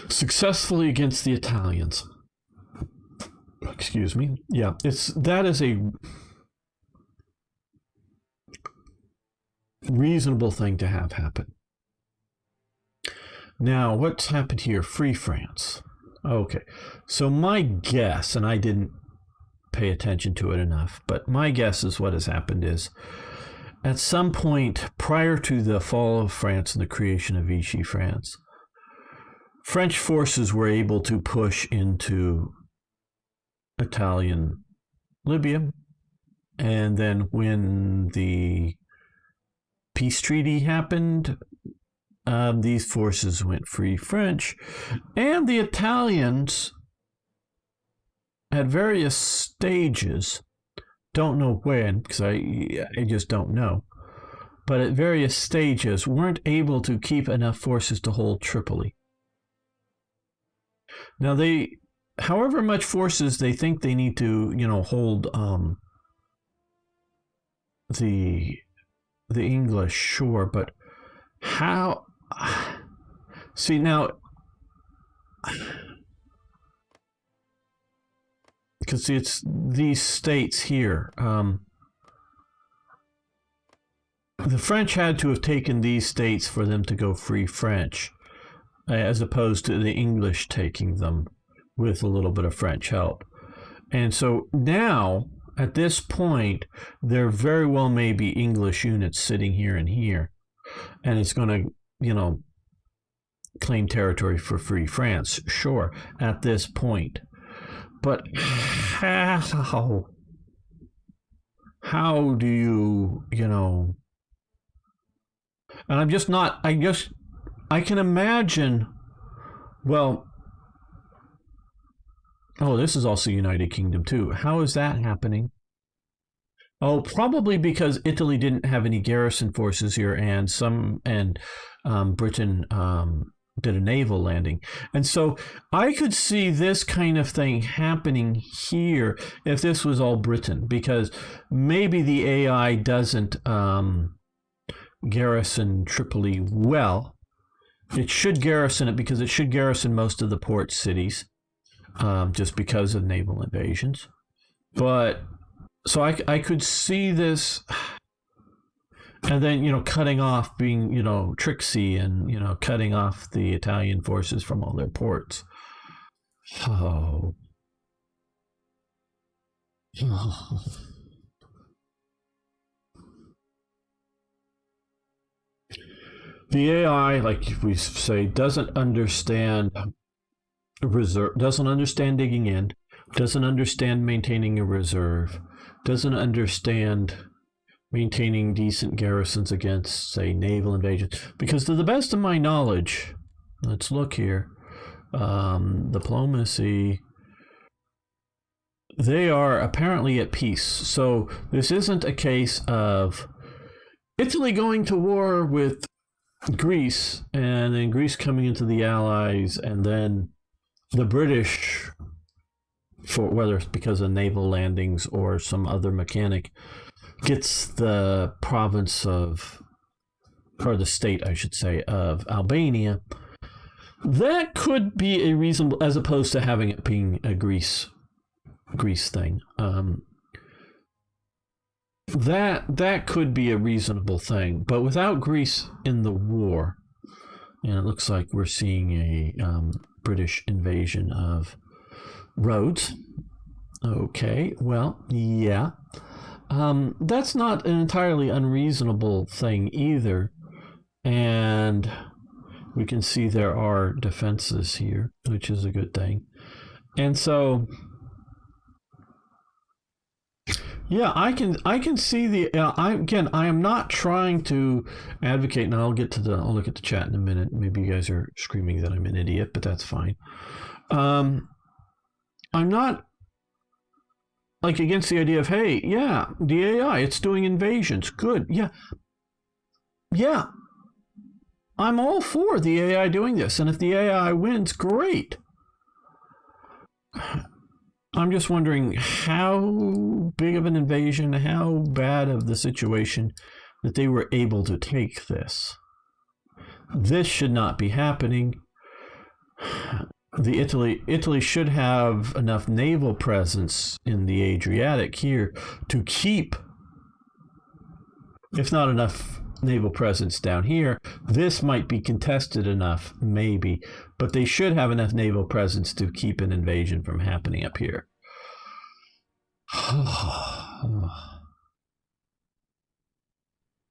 successfully against the Italians. Excuse me. Yeah, that is a reasonable thing to have happen. Now, what's happened here? Free France. Okay, so my guess, and I didn't pay attention to it enough, but my guess is what has happened is at some point prior to the fall of France and the creation of Vichy France, French forces were able to push into Italian Libya, and then when the peace treaty happened, these forces went free French, and the Italians at various stages, don't know when because I just don't know, but at various stages weren't able to keep enough forces to hold Tripoli. Now however much forces they think they need to, hold the English, sure, but how? See now, because it's these states here. The French had to have taken these states for them to go free French, as opposed to the English taking them with a little bit of French help. And so now, at this point, there very well may be English units sitting here and here, and it's going to, claim territory for free France, sure, at this point. But how do you, and I'm just not, I can imagine, well, oh, this is also United Kingdom too. How is that happening? Oh, probably because Italy didn't have any garrison forces here, and Britain did a naval landing, and so I could see this kind of thing happening here if this was all Britain, because maybe the AI doesn't garrison Tripoli well. It should garrison it because it should garrison most of the port cities, just because of naval invasions. But so I could see this, and then cutting off, being tricksy, and cutting off the Italian forces from all their ports. Oh. The AI, like we say, doesn't understand reserve, doesn't understand digging in, doesn't understand maintaining a reserve, doesn't understand maintaining decent garrisons against, say, naval invasion. Because to the best of my knowledge, let's look here, diplomacy, they are apparently at peace. So this isn't a case of Italy going to war with Greece, and then Greece coming into the Allies, and then the British, for whether it's because of naval landings or some other mechanic, gets the province of, or the state, I should say, of Albania. That could be a reasonable, as opposed to having it being a Greece thing. That could be a reasonable thing, but without Greece in the war, and it looks like we're seeing a British invasion of Rhodes. Okay, well, yeah. That's not an entirely unreasonable thing either. And we can see there are defenses here, which is a good thing. And so, yeah, I can see the. I am not trying to advocate, and I'll look at the chat in a minute. Maybe you guys are screaming that I'm an idiot, but that's fine. I'm not against the idea of, hey, yeah, the AI, it's doing invasions. Good. Yeah. I'm all for the AI doing this. And if the AI wins, great. I'm just wondering how big of an invasion, how bad of the situation that they were able to take this. This should not be happening. Italy should have enough naval presence in the Adriatic here to keep, if not enough naval presence down here. This might be contested enough, maybe, but they should have enough naval presence to keep an invasion from happening up here.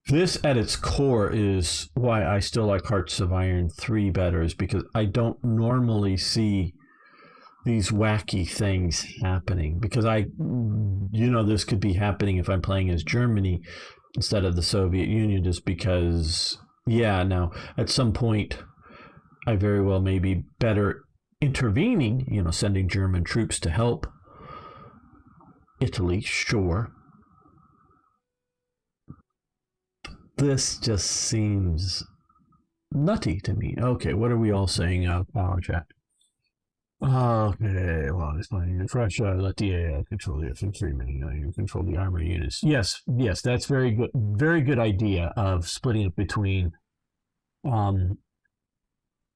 This, at its core, is why I still like Hearts of Iron 3 better, is because I don't normally see these wacky things happening. Because this could be happening if I'm playing as Germany instead of the Soviet Union, just because, now, at some point, I very well may be better intervening, sending German troops to help Italy, sure. This just seems nutty to me. Okay, what are we all saying out power chat? Okay, well, it's fine. Russia let the AI control the infantry, you control the armor units. Yes, that's very good. Very good idea of splitting it between,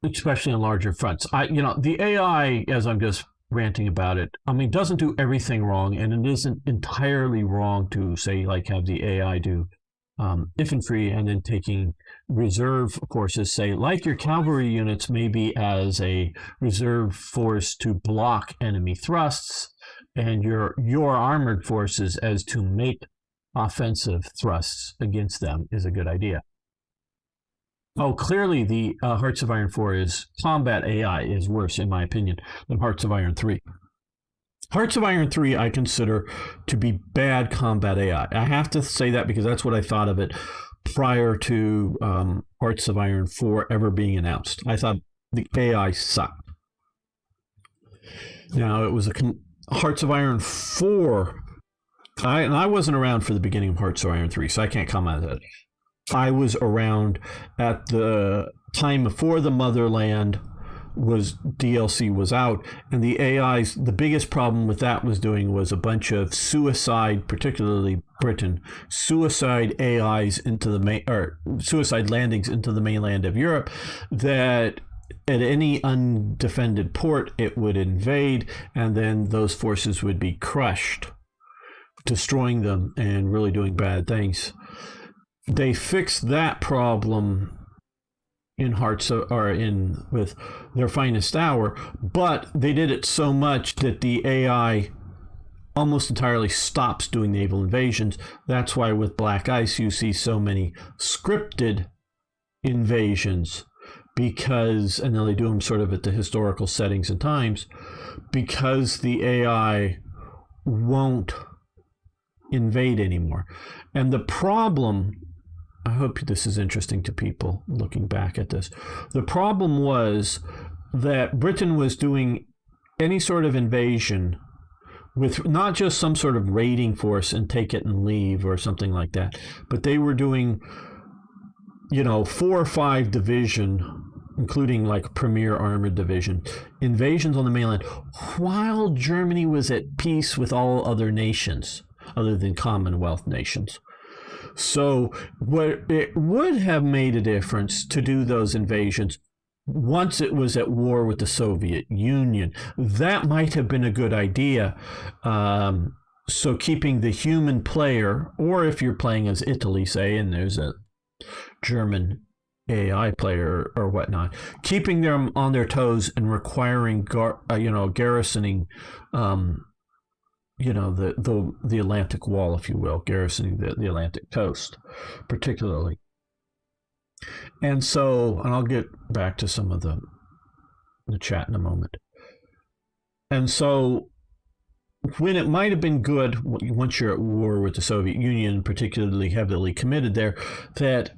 especially on larger fronts. The AI, as I'm just ranting about it, doesn't do everything wrong, and it isn't entirely wrong to say, have the AI do infantry and then taking reserve forces, say, like your cavalry units, maybe as a reserve force to block enemy thrusts, and your armored forces as to make offensive thrusts against them is a good idea. Oh, clearly the Hearts of Iron 4 combat AI is worse, in my opinion, than Hearts of Iron 3. Hearts of Iron 3 I consider to be bad combat AI. I have to say that because that's what I thought of it prior to Hearts of Iron 4 ever being announced. I thought the AI sucked. Now, it was Hearts of Iron 4. I wasn't around for the beginning of Hearts of Iron 3, so I can't comment on it. I was around at the time before the Motherland DLC was out, and the AIs, the biggest problem with that was a bunch of suicide, particularly Britain, suicide AIs into the suicide landings into the mainland of Europe, that at any undefended port it would invade, and then those forces would be crushed, destroying them and really doing bad things. They fixed that problem with their finest hour, but they did it so much that the AI almost entirely stops doing naval invasions. That's why with Black Ice you see so many scripted invasions, and then they do them sort of at the historical settings and times, because the AI won't invade anymore. And the problem, I hope this is interesting to people looking back at this. The problem was that Britain was doing any sort of invasion with not just some sort of raiding force and take it and leave or something like that, but they were doing, 4 or 5 division, including like Premier Armored Division, invasions on the mainland while Germany was at peace with all other nations other than Commonwealth nations. So what it would have made a difference to do those invasions once it was at war with the Soviet Union. That might have been a good idea. So keeping the human player, or if you're playing as Italy, say, and there's a German AI player or whatnot, keeping them on their toes and requiring garrisoning the Atlantic Wall, if you will, garrisoning the Atlantic coast, particularly. And I'll get back to some of the chat in a moment. And so when it might have been good, once you're at war with the Soviet Union, particularly heavily committed there, that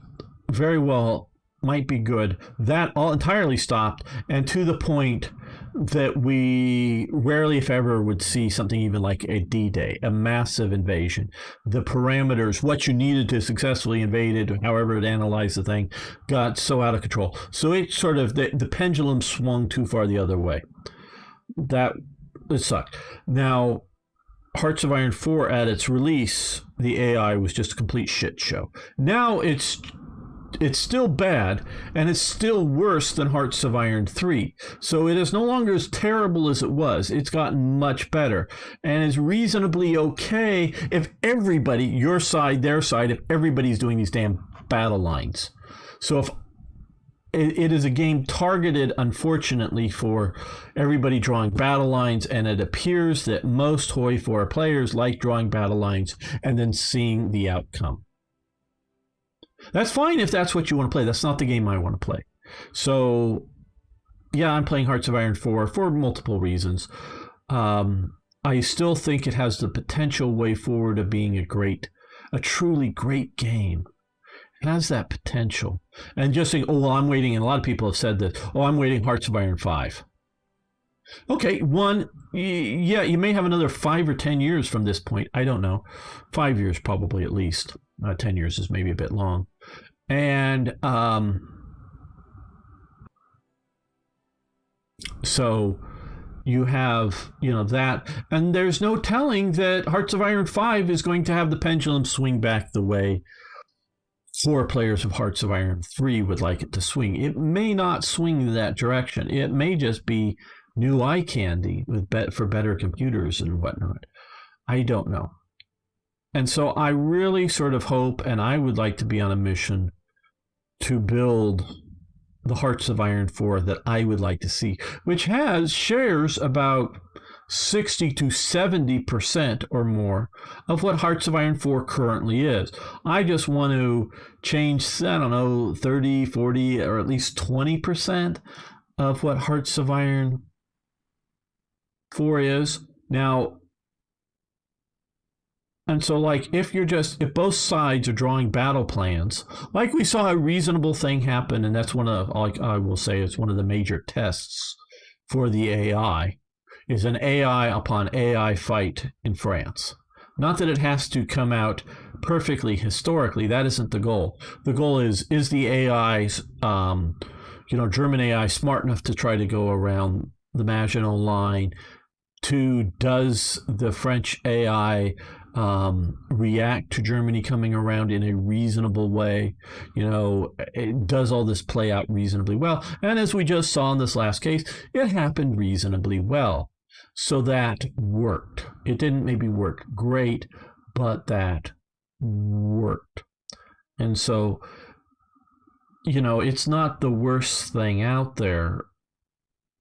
very well might be good, that all entirely stopped, and to the point that we rarely, if ever, would see something even like a D-Day, a massive invasion. The parameters, what you needed to successfully invade it, however it analyzed the thing, got so out of control. So it sort of, the pendulum swung too far the other way. It sucked. Now, Hearts of Iron 4, at its release, the AI was just a complete shit show. Now it's still bad, and it's still worse than Hearts of Iron 3. So it is no longer as terrible as it was. It's gotten much better, and is reasonably okay if everybody, your side, their side, if everybody's doing these damn battle lines. So if it is a game targeted, unfortunately, for everybody drawing battle lines, and it appears that most HOI 4 players like drawing battle lines and then seeing the outcome. That's fine if that's what you want to play. That's not the game I want to play. So, yeah, I'm playing Hearts of Iron 4 for multiple reasons. I still think it has the potential way forward of being a truly great game. It has that potential. And just saying, I'm waiting, and a lot of people have said that, I'm waiting Hearts of Iron 5. Okay, you may have another 5 or 10 years from this point. I don't know. 5 years probably at least. 10 years is maybe a bit long. And so you have, that. And there's no telling that Hearts of Iron 5 is going to have the pendulum swing back the way 4 players of Hearts of Iron 3 would like it to swing. It may not swing in that direction. It may just be new eye candy for better computers and whatnot. I don't know. And so I really sort of hope, and I would like to be on a mission to build the Hearts of Iron 4 that I would like to see, which shares about 60 to 70% or more of what Hearts of Iron 4 currently is. I just want to change, 30, 40, or at least 20% of what Hearts of Iron 4 is. Now, and so, like, if both sides are drawing battle plans, like we saw a reasonable thing happen, and that's one of, like I will say, it's one of the major tests for the AI, is an AI upon AI fight in France. Not that it has to come out perfectly historically. That isn't the goal. The goal is the AI's, German AI smart enough to try to go around the Maginot Line? Does the French AI react to Germany coming around in a reasonable way? Does all this play out reasonably well? And as we just saw in this last case, it happened reasonably well. So that worked. It didn't maybe work great, but that worked. And so, it's not the worst thing out there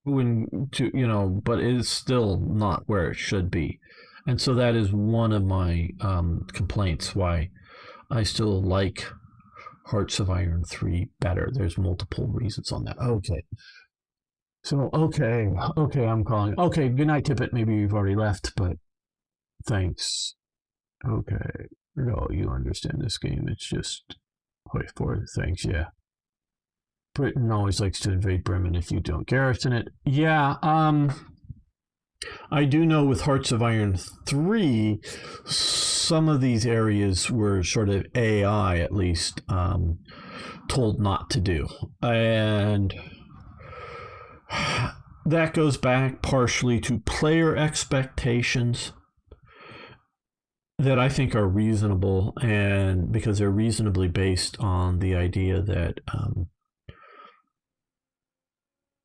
but it's still not where it should be. And so that is one of my complaints why I still like Hearts of Iron 3 better. There's multiple reasons on that. Okay. So, okay, I'm calling. Okay, good night, Tippett. Maybe you've already left, but thanks. Okay. No, you understand this game. It's just wait for it. Thanks, yeah. Britain always likes to invade Bremen if you don't garrison it. Yeah, I do know with Hearts of Iron 3, some of these areas were sort of AI, at least, told not to do. And that goes back partially to player expectations that I think are reasonable, and because they're reasonably based on the idea that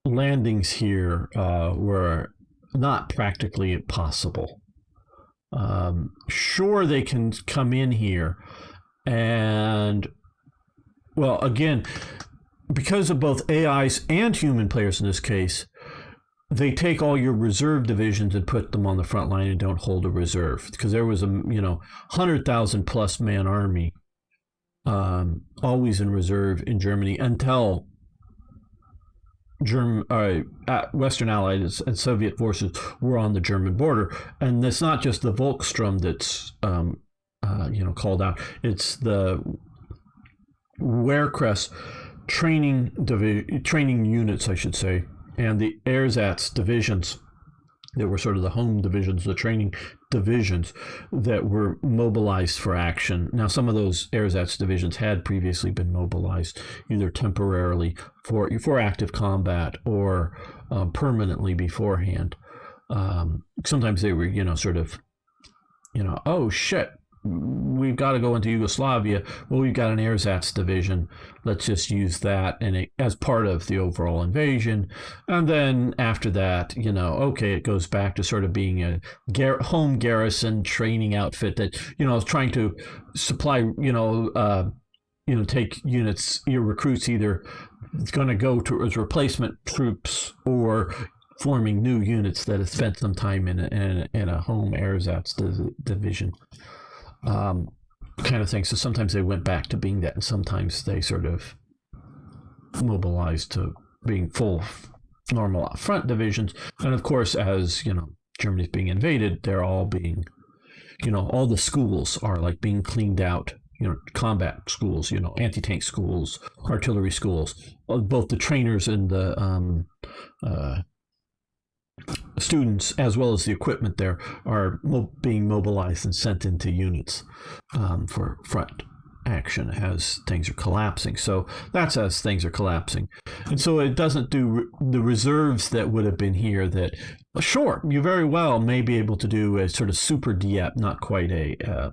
landings here were not practically possible. Sure, they can come in here, and well, again, because of both AIs and human players in this case, they take all your reserve divisions and put them on the front line and don't hold a reserve, because there was a 100,000 plus man army always in reserve in Germany until Western Allies and Soviet forces were on the German border. And it's not just the Volkssturm that's called out. It's the Wehrkress training units, I should say, and the Ersatz divisions that were sort of the home divisions, the training divisions that were mobilized for action. Now, some of those Ersatz divisions had previously been mobilized either temporarily for active combat or permanently beforehand. Sometimes they were, oh shit, we've got to go into Yugoslavia. Well, we've got an Ersatz division. Let's just use that as part of the overall invasion. And then after that, it goes back to sort of being a home garrison training outfit that, is trying to supply, take units, your recruits either going to go to as replacement troops or forming new units that have spent some time in a home Ersatz division. Kind of thing. So sometimes they went back to being that, and sometimes they sort of mobilized to being full normal front divisions. And of course, as Germany's being invaded, they're all being, all the schools are like being cleaned out. Combat schools, anti-tank schools, artillery schools, both the trainers and the students, as well as the equipment there, are being mobilized and sent into units for front action as things are collapsing. So that's as things are collapsing. And so it doesn't do the reserves that would have been here that, sure, you very well may be able to do a sort of super Dieppe, not quite a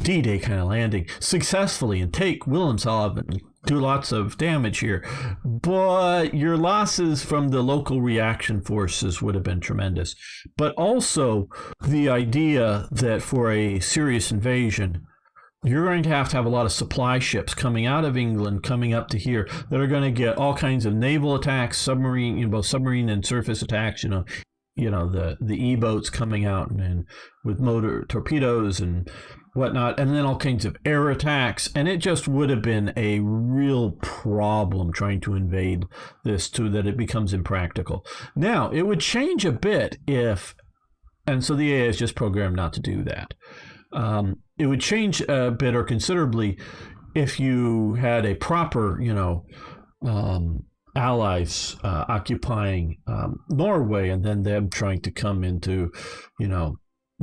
D-Day kind of landing successfully and take Wilhelmshaven and do lots of damage here. But your losses from the local reaction forces would have been tremendous. But also the idea that for a serious invasion, you're going to have a lot of supply ships coming out of England, coming up to here, that are going to get all kinds of naval attacks, submarine, both submarine and surface attacks, the E-boats coming out and with motor torpedoes and whatnot, and then all kinds of air attacks, and it just would have been a real problem trying to invade this to that it becomes impractical. Now, it would change a bit if, and so the AI is just programmed not to do that. It would change a bit or considerably if you had a proper, allies occupying Norway and then them trying to come into,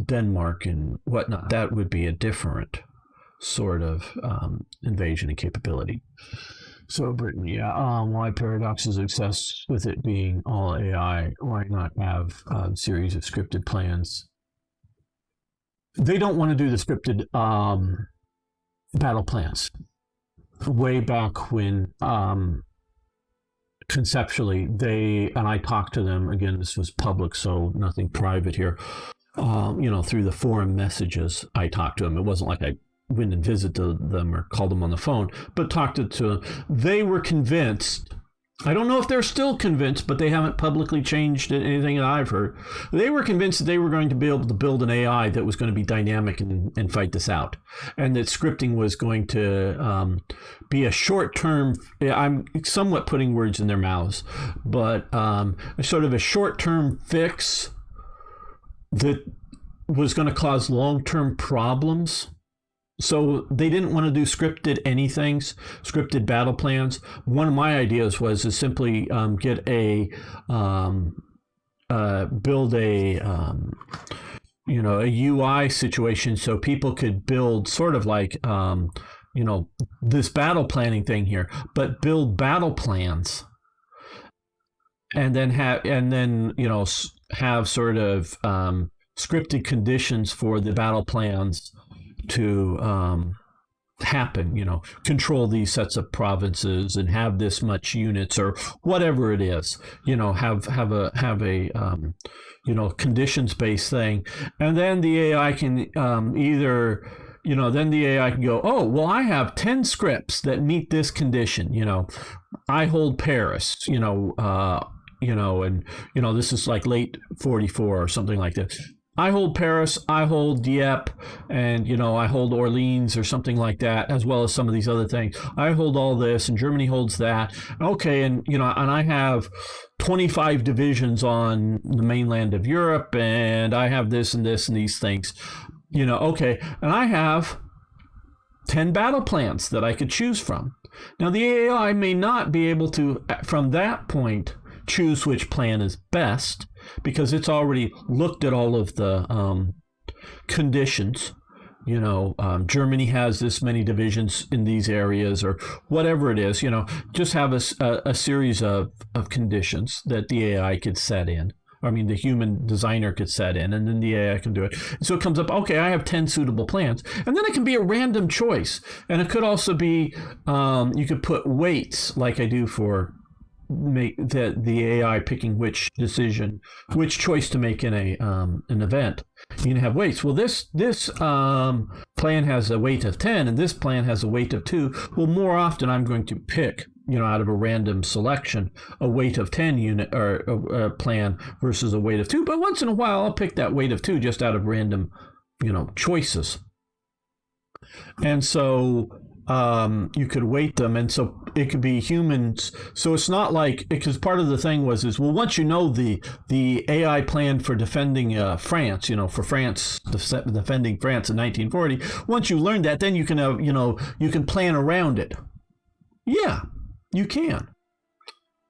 Denmark and whatnot. That would be a different sort of invasion and capability. So Britain, why paradoxes success with it being all AI? Why not have a series of scripted plans? They don't want to do the scripted battle plans. Way back when conceptually and I talked to them, again, this was public, so nothing private here, through the forum messages, I talked to them. It wasn't like I went and visited them or called them on the phone, but talked to them. They were convinced. I don't know if they're still convinced, but they haven't publicly changed anything that I've heard. They were convinced that they were going to be able to build an AI that was going to be dynamic and fight this out. And that scripting was going to be a short-term, I'm somewhat putting words in their mouths, but sort of a short-term fix that was going to cause long-term problems. So they didn't want to do scripted anythings, scripted battle plans. One of my ideas was to simply build a UI situation so people could build sort of like this battle planning thing here, but build battle plans, and then have sort of scripted conditions for the battle plans to happen, control these sets of provinces and have this much units or whatever it is, have a conditions based thing. And then the AI can then the AI can go, oh, well, I have 10 scripts that meet this condition. I hold Paris, this is like late 44 or something like that. I hold Paris, I hold Dieppe, and, I hold Orleans or something like that, as well as some of these other things. I hold all this, and Germany holds that. Okay, and, and I have 25 divisions on the mainland of Europe, and I have this and this and these things. Okay, and I have 10 battle plans that I could choose from. Now, the AI may not be able to, from that point, choose which plan is best, because it's already looked at all of the conditions. Germany has this many divisions in these areas or whatever it is. Just have a series of conditions that the AI could set in. The human designer could set in, and then the AI can do it. So it comes up, okay, I have 10 suitable plans. And then it can be a random choice. And it could also be, you could put weights like I do for make the AI picking which choice to make in an event. You can have weights. Well, this plan has a weight of 10, and this plan has a weight of 2. Well, more often I'm going to pick, out of a random selection, a weight of 10 unit or a plan versus a weight of 2. But once in a while, I'll pick that weight of 2 just out of random, choices. And so you could weight them, and so it could be humans. So it's not like, because part of the thing was once the AI plan for defending France, for France defending France in 1940. Once you learn that, then you can have, you can plan around it. Yeah, you can.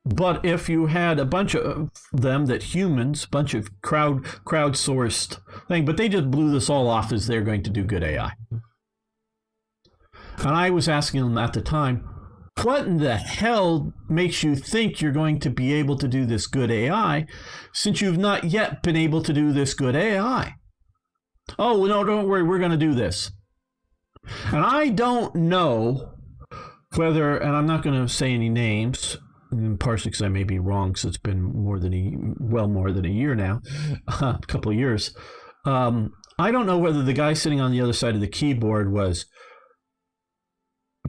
But if you had a bunch of them bunch of crowdsourced thing, but they just blew this all off as they're going to do good AI. And I was asking them at the time, what in the hell makes you think you're going to be able to do this good AI since you've not yet been able to do this good AI? Oh, no, don't worry, we're going to do this. And I don't know whether, and I'm not going to say any names, partially because I may be wrong, because it's been more than a year now, a couple of years. I don't know whether the guy sitting on the other side of the keyboard was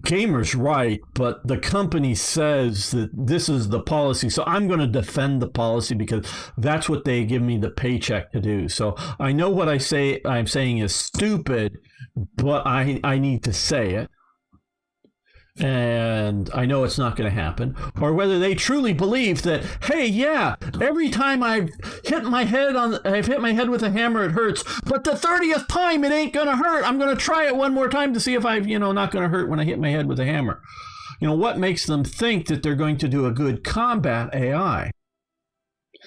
Gamer's right, but the company says that this is the policy. So I'm going to defend the policy because that's what they give me the paycheck to do. So I know what I'm saying is stupid, but I need to say it. And I know it's not going to happen, or whether they truly believe that, hey, yeah, every time I've hit my head with a hammer, it hurts, but the 30th time it ain't going to hurt. I'm going to try it one more time to see if I've, not going to hurt when I hit my head with a hammer. What makes them think that they're going to do a good combat AI?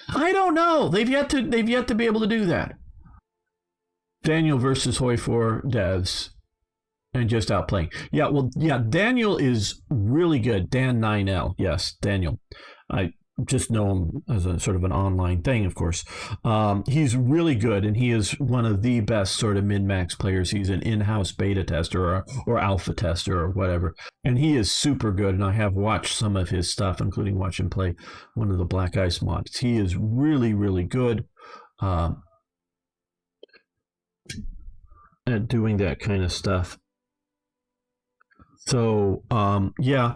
I don't know. They've yet to be able to do that. Daniel versus HOI 4 devs. And just outplaying. Yeah, well, yeah, Daniel is really good. Dan 9L. Yes, Daniel. I just know him as a sort of an online thing, of course. He's really good, and he is one of the best sort of min-max players. He's an in-house beta tester or alpha tester or whatever. And he is super good, and I have watched some of his stuff, including watch him play one of the Black Ice mods. He is really, really good at doing that kind of stuff. So, yeah.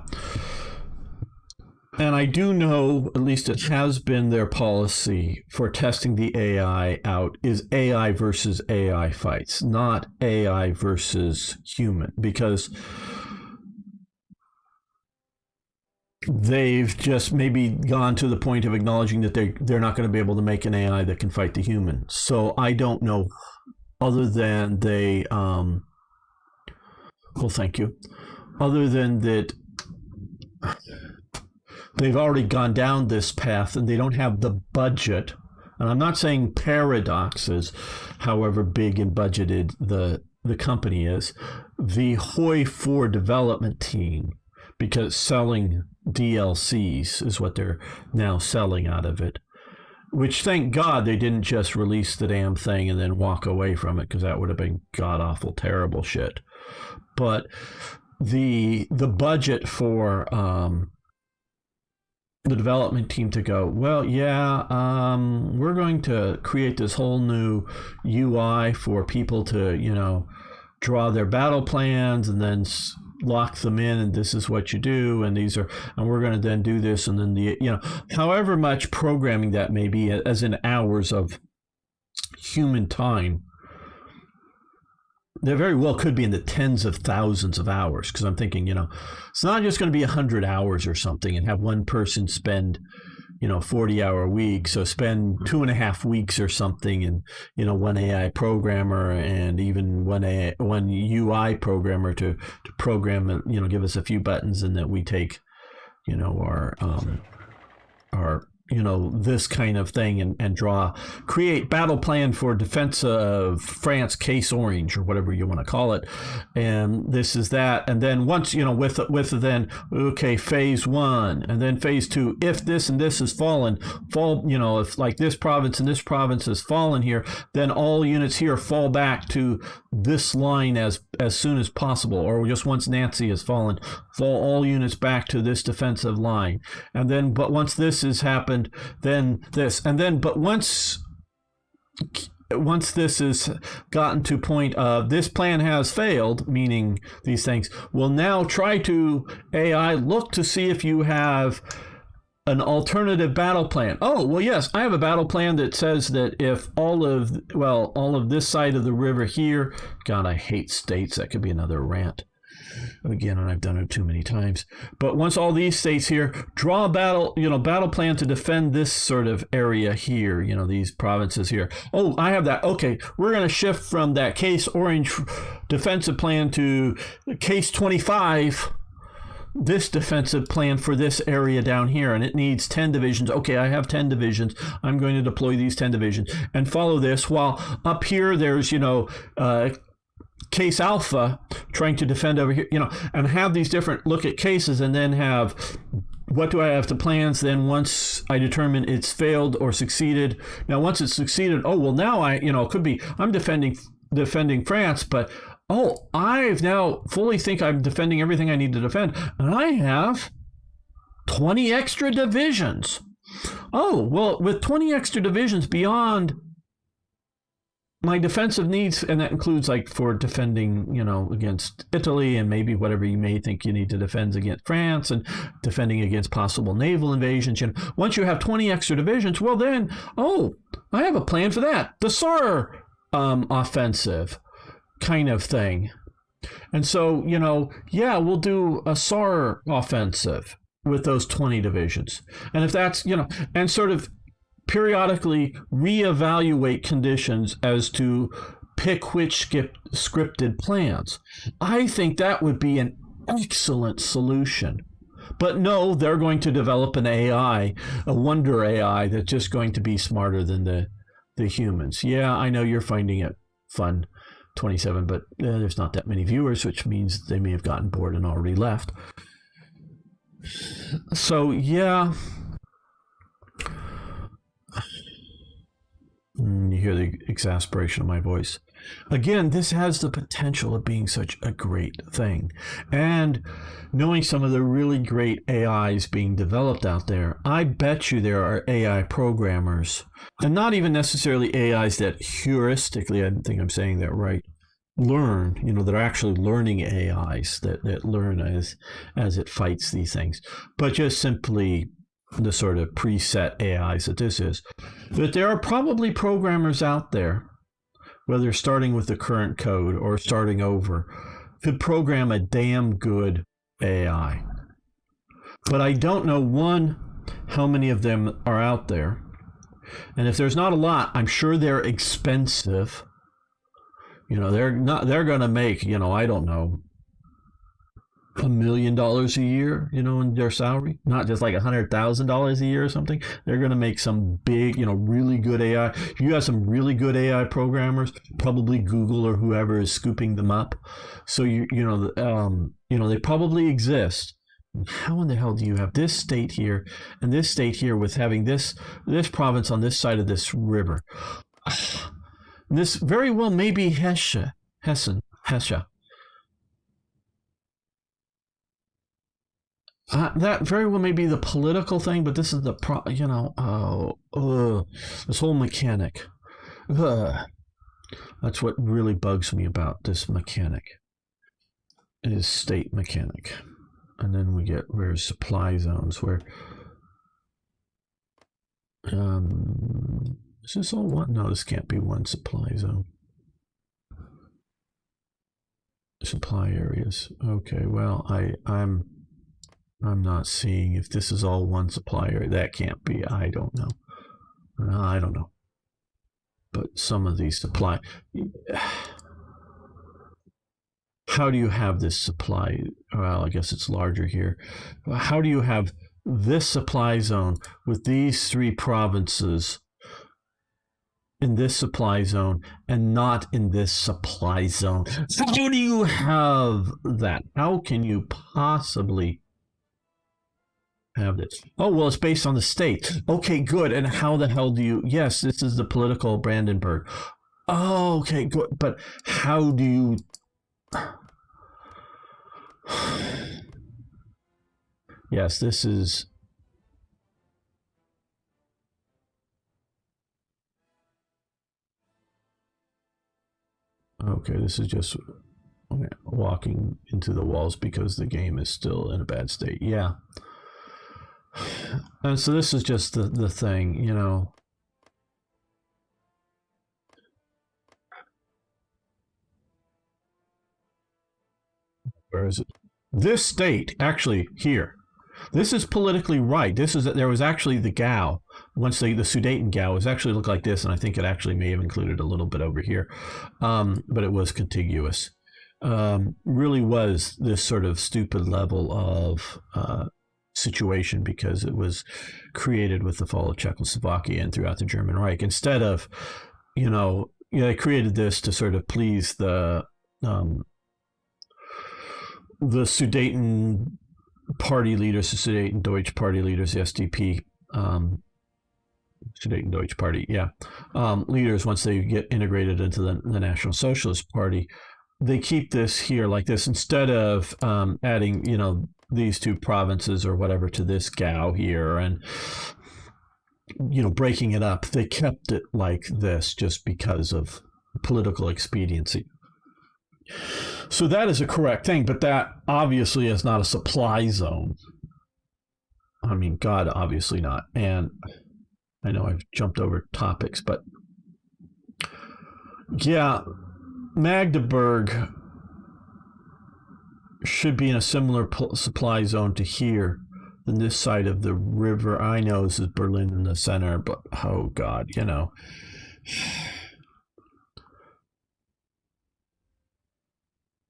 And I do know, at least it has been their policy for testing the AI out, is AI versus AI fights, not AI versus human, because they've just maybe gone to the point of acknowledging that they're not going to be able to make an AI that can fight the human. So I don't know, other than they, well, thank you. Other than that, they've already gone down this path and they don't have the budget. And I'm not saying Paradox is, however big and budgeted the company is. The HOI 4 development team, because selling DLCs is what they're now selling out of it. Which, thank God, they didn't just release the damn thing and then walk away from it, because that would have been god-awful terrible shit. But the budget for the development team to go, well, yeah, we're going to create this whole new UI for people to, draw their battle plans and then lock them in, and this is what you do, and we're going to then do this, and then however much programming that may be, as in hours of human time. There very well could be in the tens of thousands of hours, because I'm thinking, it's not just going to be 100 hours or something and have one person spend, 40-hour week. So spend 2.5 weeks or something, and, one AI programmer and even one UI programmer to program and, give us a few buttons, and that we take, our this kind of thing and create battle plan for defense of France, case orange, or whatever you want to call it. And this is that. And then once, with then, okay, phase 1 and then phase 2, if this and this has if like this province and this province has fallen here, then all units here fall back to this line as soon as possible, or just once Nancy has fallen, fall all units back to this defensive line. And then, but once this has happened, then this, and then, but once this has gotten to point of this plan has failed, meaning these things, will now try to AI look to see if you have an alternative battle plan. Oh, well, yes, I have a battle plan that says that if all of this side of the river here, God, I hate states. That could be another rant. Again, and I've done it too many times. But once all these states here, draw a battle plan to defend this sort of area here, these provinces here. Oh, I have that. Okay, we're going to shift from that case orange defensive plan to case 25, this defensive plan for this area down here, and it needs 10 divisions. Okay, I have 10 divisions. I'm going to deploy these 10 divisions and follow this, while up here there's, case alpha trying to defend over here, and have these different look at cases, and then have, what do I have to plans? Then once I determine it's failed or succeeded, now once it's succeeded, oh, well, now it could be I'm defending France, but I've now fully think I'm defending everything I need to defend, and I have 20 extra divisions. Oh, well, with 20 extra divisions beyond my defensive needs, and that includes like for defending, against Italy and maybe whatever you may think you need to defend against France and defending against possible naval invasions. Once you have 20 extra divisions, well then, I have a plan for that. The SAR offensive kind of thing. And so, we'll do a SAR offensive with those 20 divisions. And if that's, and sort of periodically reevaluate conditions as to pick which scripted plans. I think that would be an excellent solution. But no, they're going to develop an AI, a wonder AI that's just going to be smarter than the humans. Yeah, I know you're finding it fun, 27, but there's not that many viewers, which means they may have gotten bored and already left. So, yeah. You hear the exasperation of my voice. Again, this has the potential of being such a great thing. And knowing some of the really great AIs being developed out there, I bet you there are AI programmers, and not even necessarily AIs that heuristically, I think I'm saying that right, learn, that are actually learning AIs that learn as it fights these things, but just simply the sort of preset AIs that this is, that there are probably programmers out there, whether starting with the current code or starting over, could program a damn good AI. But I don't know, one, how many of them are out there. And if there's not a lot, I'm sure they're expensive. They're going to make, I don't know, $1 million a year, in their salary, not just like $100,000 a year or something. They're going to make some big, really good AI. You have some really good AI programmers, probably Google or whoever is scooping them up. So they probably exist. How in the hell do you have this state here and this state here with having this province on this side of this river? This very well may be Hesse. That very well may be the political thing, but this is the this whole mechanic. That's what really bugs me about this mechanic. It is state mechanic. And then we get where's supply zones, where is this all one? No, this can't be one supply zone. Supply areas. Okay, well, I'm not seeing if this is all one supplier. That can't be. I don't know. I don't know. But some of these supply. How do you have this supply? Well, I guess it's larger here. How do you have this supply zone with these three provinces in this supply zone and not in this supply zone? How do you have that? How can you possibly have this? Oh, well, it's based on the state. Okay, good. And how the hell do you? Yes, this is the political Brandenburg. Oh, okay, good. But how do you? Yes, this is. Okay, this is just walking into the walls because the game is still in a bad state. Yeah. And so this is just the thing, Where is it? This state, actually, here. This is politically right. There was actually the Gau. Once the Sudeten Gau was actually looked like this, and I think it actually may have included a little bit over here, but it was contiguous. Really was this sort of stupid level of situation because it was created with the fall of Czechoslovakia and throughout the German Reich. Instead of, they created this to sort of please the Sudeten party leaders, the Sudeten Deutsch party leaders, the SDP, Sudeten Deutsch party, leaders, once they get integrated into the National Socialist Party, they keep this here like this instead of adding, these two provinces or whatever to this Gau here and, breaking it up. They kept it like this just because of political expediency. So that is a correct thing, but that obviously is not a supply zone. I mean, God, obviously not. And I know I've jumped over topics, but yeah, Magdeburg should be in a similar supply zone to here than this side of the river. I know this is Berlin in the center, but oh God, you know.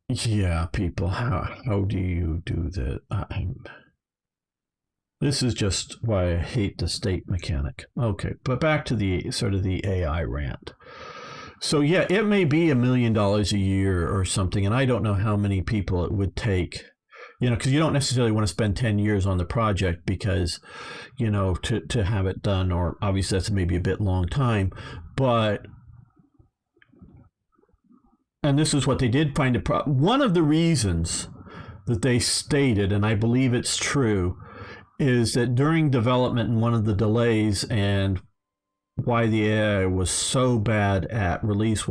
Yeah, people, how do you do that? This is just why I hate the state mechanic. Okay, but back to the sort of the AI rant. So yeah, it may be $1 million a year or something, and I don't know how many people it would take, you know, because you don't necessarily want to spend 10 years on the project because, you know, to have it done, or obviously that's maybe a bit long time, but, and this is what they did find one of the reasons that they stated, and I believe it's true, is that during development, and one of the delays and why the AI was so bad at release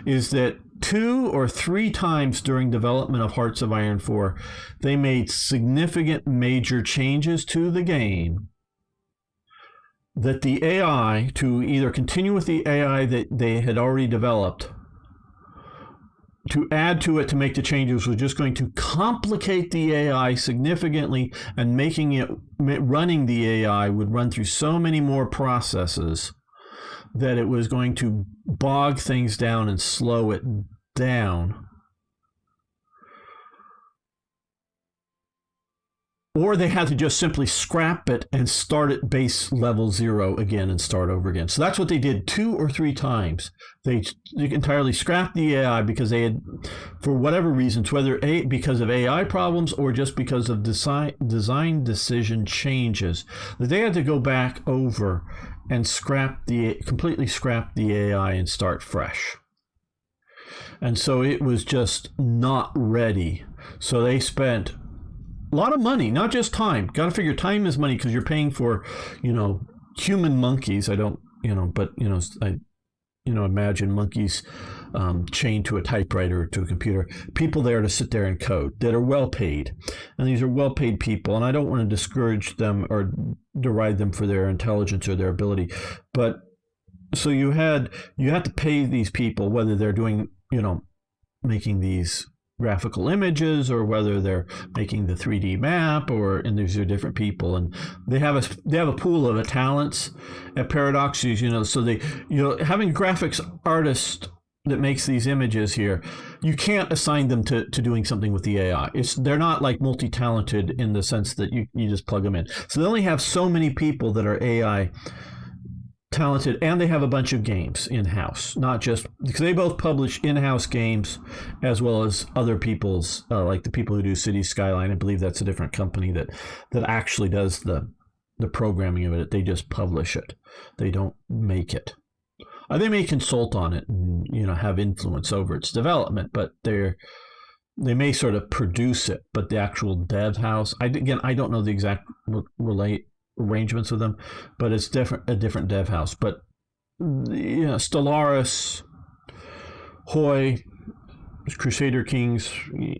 is that 2 or 3 times during development of Hearts of Iron 4, they made significant major changes to the game that the AI, to either continue with the AI that they had already developed, to add to it to make the changes was just going to complicate the AI significantly, and making it, running the AI would run through so many more processes that it was going to bog things down and slow it down. Or they had to just simply scrap it and start at base level 0 again and start over again. So that's what they did 2 or 3 times. They entirely scrapped the AI because they had, for whatever reasons, whether because of AI problems or just because of design decision changes, that they had to go back over and completely scrap the AI and start fresh. And so it was just not ready. So they spent a lot of money, not just time. Got to figure time is money because you're paying for, you know, human monkeys. I don't, you know, but, you know, imagine monkeys chained to a typewriter or to a computer. People there to sit there and code that are well paid. And these are well paid people. And I don't want to discourage them or deride them for their intelligence or their ability. But so you had to pay these people, whether they're doing, you know, making these graphical images or whether they're making the 3D map, and these are different people, and they have a pool of talents at Paradox, you know, so they, you know, having graphics artist that makes these images here, you can't assign them to doing something with the AI. They're not like multi-talented in the sense that you just plug them in. So they only have so many people that are AI talented, and they have a bunch of games in-house, not just because they both publish in-house games as well as other people's, like the people who do City Skyline. I believe that's a different company that actually does the programming of it. They just publish it. They don't make it. They may consult on it and, you know, have influence over its development, but they may sort of produce it. But the actual dev house, I don't know the exact arrangements with them, but it's a different dev house. But you know, Stellaris, HOI, Crusader Kings,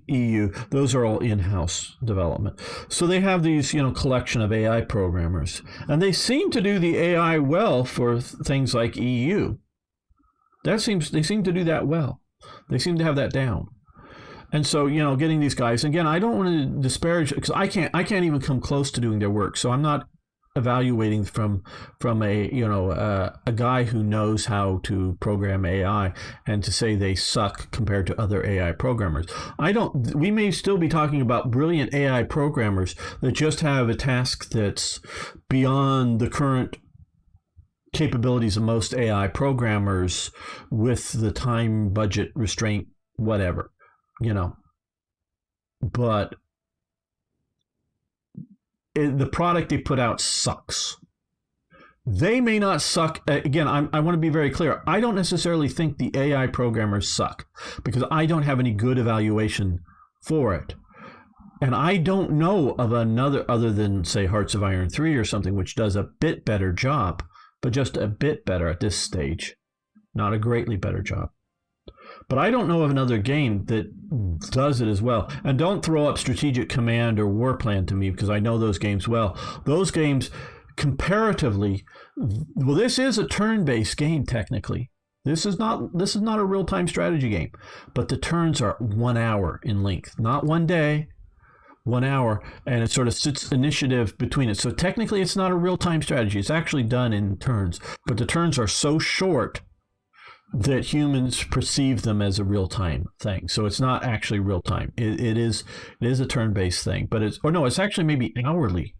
EU, those are all in-house development. So they have these, you know, collection of AI programmers, and they seem to do the AI well for things like EU. They seem to do that well. They seem to have that down. And so, you know, getting these guys, again, I don't want to disparage, because I can't even come close to doing their work. So I'm not evaluating from a, you know, a guy who knows how to program AI and to say they suck compared to other AI programmers. We may still be talking about brilliant AI programmers that just have a task that's beyond the current capabilities of most AI programmers with the time, budget, restraint, whatever, you know. But the product they put out sucks. They may not suck. Again, I want to be very clear. I don't necessarily think the AI programmers suck because I don't have any good evaluation for it. And I don't know of another, other than, say, Hearts of Iron 3 or something, which does a bit better job, but just a bit better at this stage. not a greatly better job. But I don't know of another game that does it as well. And don't throw up Strategic Command or War Plan to me, because I know those games well. Those games, comparatively, well, this is a turn-based game technically. This is not a real-time strategy game, but the turns are 1 hour in length, not 1 day, 1 hour, and it sort of sits initiative between it. So technically, it's not a real-time strategy. It's actually done in turns, but the turns are so short that humans perceive them as a real-time thing. So it's not actually real-time. It is a turn-based thing, but it's actually maybe hourly.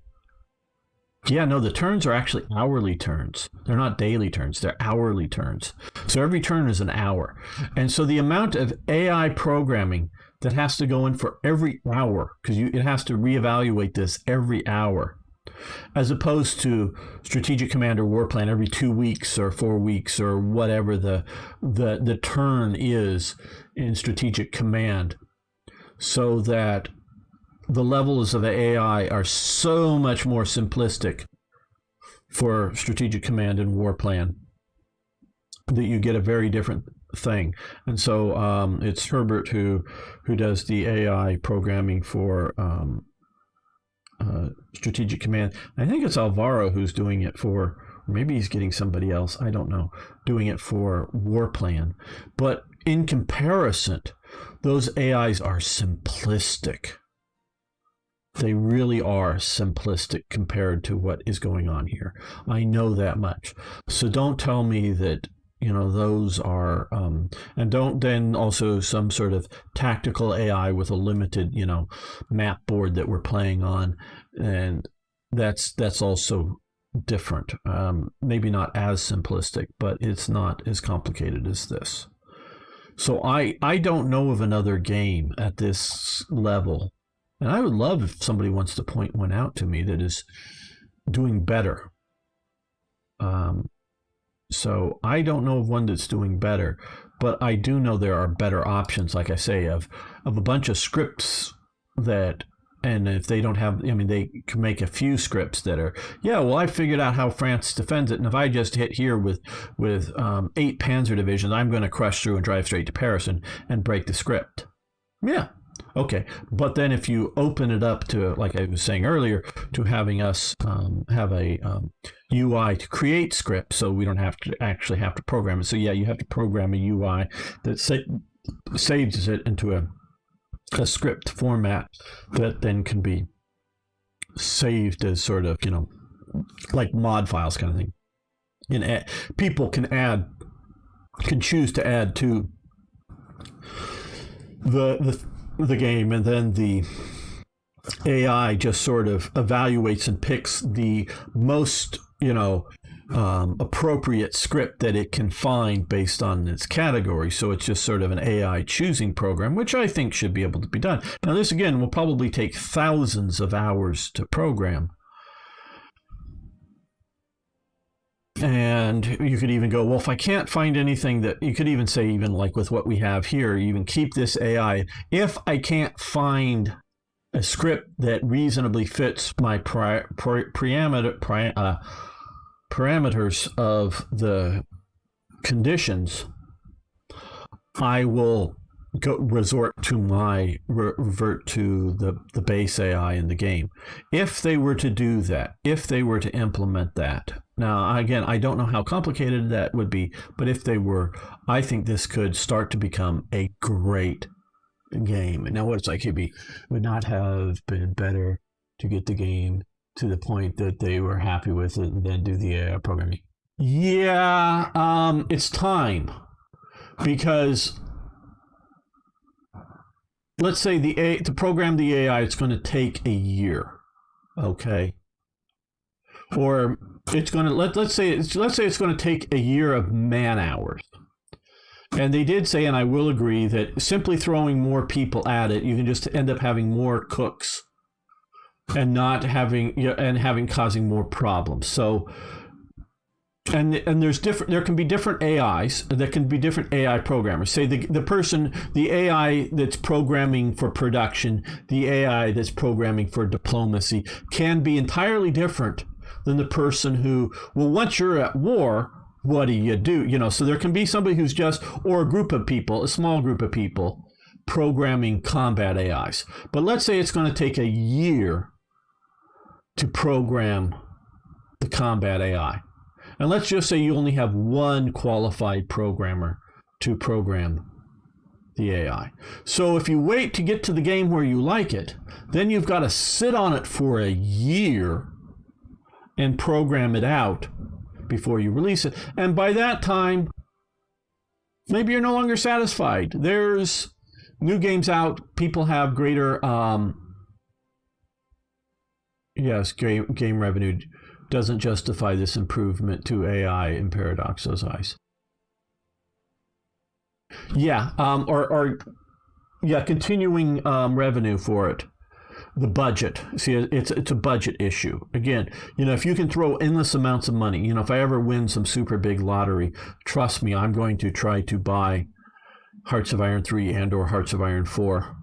Yeah, no, the turns are actually hourly turns. They're not daily turns. They're hourly turns. So every turn is an hour. And so the amount of AI programming that has to go in for every hour, because it has to reevaluate this every hour, as opposed to Strategic Command or War Plan every 2 weeks or 4 weeks or whatever the turn is in Strategic Command, so that the levels of AI are so much more simplistic for Strategic Command and War Plan that you get a very different thing. And so it's Herbert who does the AI programming for Strategic Command. I think it's Alvaro who's doing it for, or maybe he's getting somebody else, I don't know, doing it for War Plan. But in comparison, those AIs are simplistic. They really are simplistic compared to what is going on here. I know that much. So don't tell me that, those are, and don't then also some sort of tactical AI with a limited, map board that we're playing on. And that's also different. Maybe not as simplistic, but it's not as complicated as this. So I don't know of another game at this level. And I would love if somebody wants to point one out to me that is doing better. So I don't know of one that's doing better, but I do know there are better options, like I say, of a bunch of scripts that, and if they don't have, they can make a few scripts that are, I figured out how France defends it, and if I just hit here with 8 Panzer divisions, I'm going to crush through and drive straight to Paris and break the script. Yeah. Okay, but then if you open it up to, like I was saying earlier, to having us have a UI to create scripts, so we don't have to program it. So you have to program a UI that saves it into a script format that then can be saved as sort of, like mod files kind of thing. And people can choose to add to the game, and then the AI just sort of evaluates and picks the most appropriate script that it can find based on its category. So it's just sort of an AI choosing program, which I think should be able to be done. Now this again will probably take thousands of hours to program. And you could even go, well, if I can't find anything that, you could even say, even like with what we have here, you even keep this AI. If I can't find a script that reasonably fits my parameters of the conditions, I will revert to the base AI in the game. If they were to do that, if they were to implement that. Now, again, I don't know how complicated that would be, but if they were, I think this could start to become a great game. And now what's like, would not have been better to get the game to the point that they were happy with it and then do the AI programming? Yeah, it's time. Because let's say to program the AI, it's going to take a year, okay? Or it's going to let's say it's going to take a year of man hours. And they did say, and I will agree, that simply throwing more people at it, you can just end up having more cooks and not having causing more problems. So and there can be different AIs, there can be different AI programmers. Say the AI that's programming for production, the AI that's programming for diplomacy can be entirely different than the person who, well, once you're at war, what do? You know, so there can be somebody who's just, or a group of people, a small group of people, programming combat AIs. But let's say it's going to take a year to program the combat AI. And let's just say you only have one qualified programmer to program the AI. So if you wait to get to the game where you like it, then you've got to sit on it for a year and program it out before you release it. And by that time, maybe you're no longer satisfied. There's new games out. People have greater, game revenue doesn't justify this improvement to AI in Paradox's eyes. Continuing revenue for it. The budget. See, it's a budget issue. Again, you know, if you can throw endless amounts of money, you know, if I ever win some super big lottery, trust me, I'm going to try to buy Hearts of Iron 3 and or Hearts of Iron 4.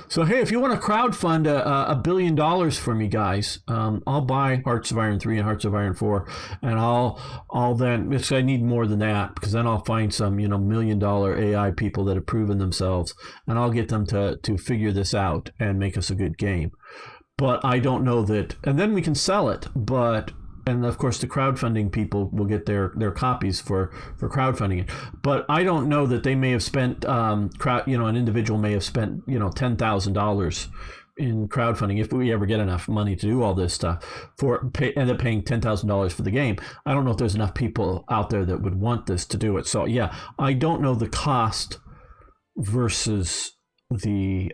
So, hey, if you want to crowdfund $1 billion for me, guys, I'll buy Hearts of Iron 3 and Hearts of Iron 4, and I'll then, because I need more than that, because then I'll find some, you know, $1 million AI people that have proven themselves, and I'll get them to figure this out and make us a good game. But I don't know that, and then we can sell it, and of course the crowdfunding people will get their copies for crowdfunding it. But I don't know that they may have spent, an individual may have spent, you know, $10,000 in crowdfunding, if we ever get enough money to do all this stuff, end up paying $10,000 for the game. I don't know if there's enough people out there that would want this to do it. So yeah, I don't know the cost versus the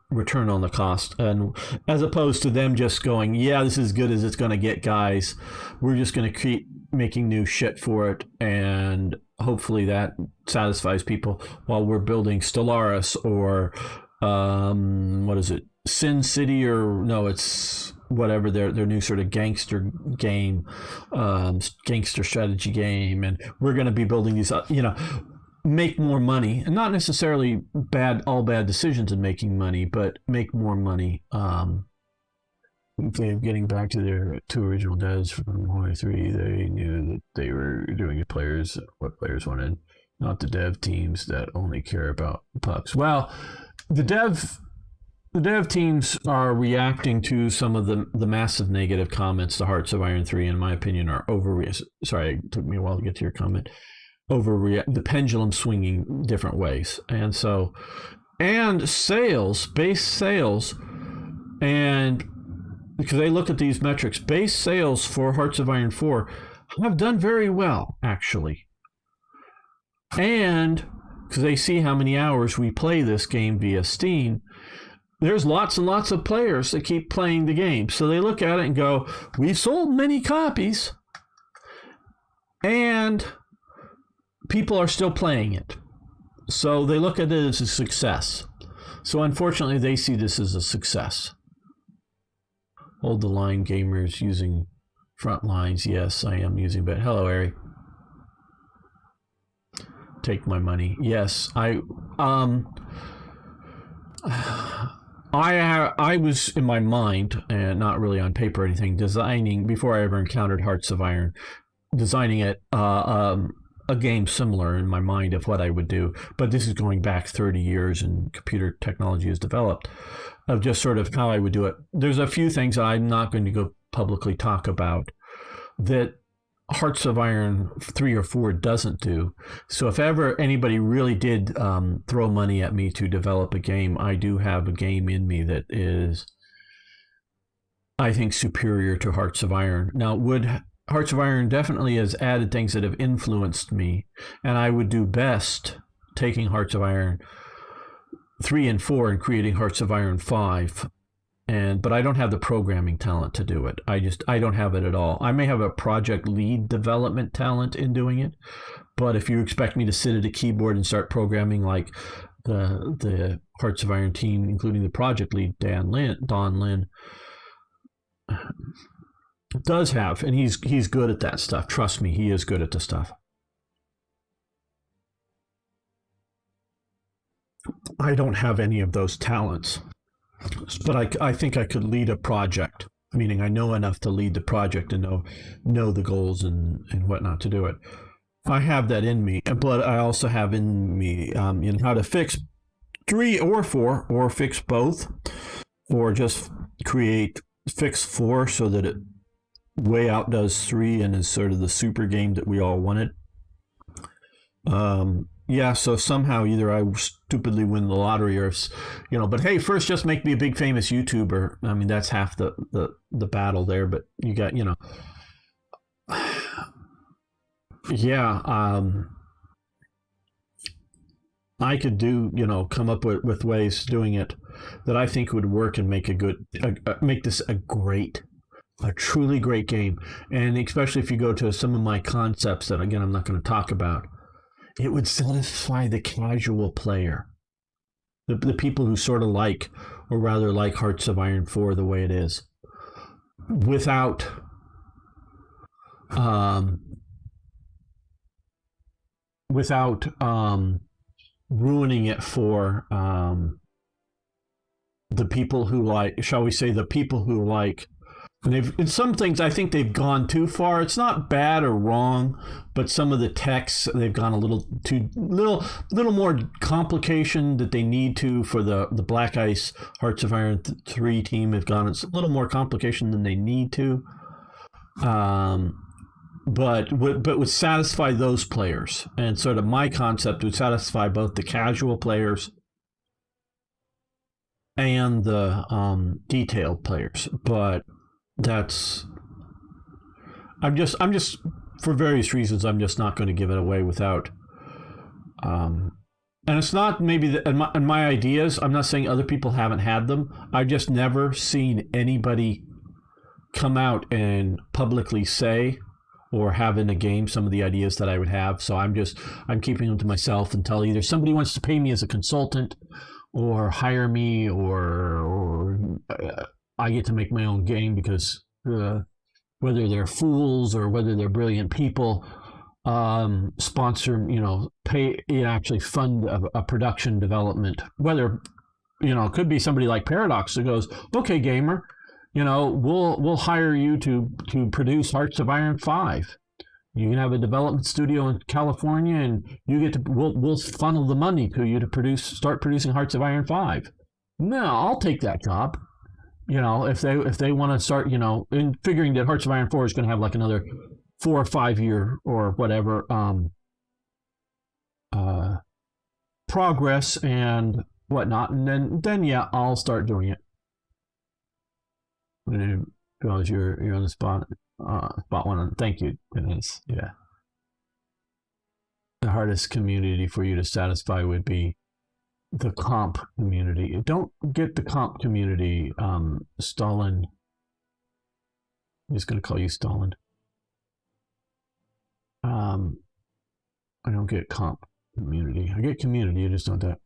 return on the cost, and as opposed to them just going, yeah, this is as good as it's going to get, guys, we're just going to keep making new shit for it, and hopefully that satisfies people while we're building Stellaris or what is it, Sin City, or no, it's whatever their new sort of gangster game, gangster strategy game, and we're going to be building these, make more money, and not necessarily all bad decisions in making money, but make more money. Getting back to their two original devs from HOI 3, they knew that they were doing what players wanted, not the dev teams that only care about pucks. Well, the dev teams are reacting to some of the massive negative comments the Hearts of Iron 3, in my opinion, are sorry, it took me a while to get to your comment. The pendulum swinging different ways, and base sales, and because they look at these metrics, base sales for Hearts of Iron 4 have done very well, actually, and because they see how many hours we play this game via Steam, there's lots and lots of players that keep playing the game, so they look at it and go, we've sold many copies, and people are still playing it. So they look at it as a success. So unfortunately, they see this as a success. Hold the line, gamers using front lines. Yes, I am using, but hello, Ari. Take my money. Yes, I was in my mind, and not really on paper or anything, designing, before I ever encountered Hearts of Iron, designing it, a game similar in my mind of what I would do, but this is going back 30 years and computer technology has developed, of just sort of how I would do it. There's a few things that I'm not going to go publicly talk about that Hearts of Iron 3 or 4 doesn't do. So if ever anybody really did throw money at me to develop a game, I do have a game in me that is, I think, superior to Hearts of Iron. Now, Hearts of Iron definitely has added things that have influenced me, and I would do best taking Hearts of Iron 3 and 4 and creating Hearts of Iron 5. But I don't have the programming talent to do it. I don't have it at all. I may have a project lead development talent in doing it, but if you expect me to sit at a keyboard and start programming like the Hearts of Iron team, including the project lead, Don Lin, does have, and he's good at that stuff. Trust me, he is good at the stuff. I don't have any of those talents, but I think I could lead a project, meaning I know enough to lead the project and know the goals and whatnot to do it. I have that in me, but I also have in me how to fix 3 or 4, or fix both, or just fix 4 so that it way outdoes 3 and is sort of the super game that we all wanted. Yeah, so somehow either I stupidly win the lottery, or but hey, first just make me a big famous YouTuber. I mean, that's half the battle there, but you got, yeah, I could come up with ways doing it that I think would work and make make this a truly great game. And especially if you go to some of my concepts that, again, I'm not going to talk about, it would satisfy the casual player, the people who sort of like, or rather like, Hearts of Iron 4 the way it is, without ruining it for the people who like, shall we say, the people who like. And in some things, I think they've gone too far. It's not bad or wrong, but some of the texts, they've gone a little more complication that they need to for the Black Ice Hearts of Iron 3 team. Have gone, it's a little more complication than they need to. But would satisfy those players, and sort of my concept would satisfy both the casual players and the detailed players. But I'm just for various reasons, I'm just not going to give it away without. And it's not maybe in my ideas. I'm not saying other people haven't had them. I've just never seen anybody come out and publicly say or have in a game some of the ideas that I would have. So I'm keeping them to myself until either somebody wants to pay me as a consultant, or hire me, or I get to make my own game, because whether they're fools or whether they're brilliant people, sponsor, pay, actually fund a production development. Whether, it could be somebody like Paradox that goes, okay, gamer, we'll hire you to produce Hearts of Iron 5. You can have a development studio in California, and we'll funnel the money to you to start producing Hearts of Iron 5. No, I'll take that job. If they want to start, in figuring that Hearts of Iron 4 is going to have like another 4 or 5 year or whatever progress and whatnot, and then yeah, I'll start doing it. Because you're on the spot one. Thank you. Goodness. Yeah. The hardest community for you to satisfy would be the comp community. Don't get the comp community, Stalin. I'm just going to call you Stalin. I don't get comp community. I get community. I just don't that.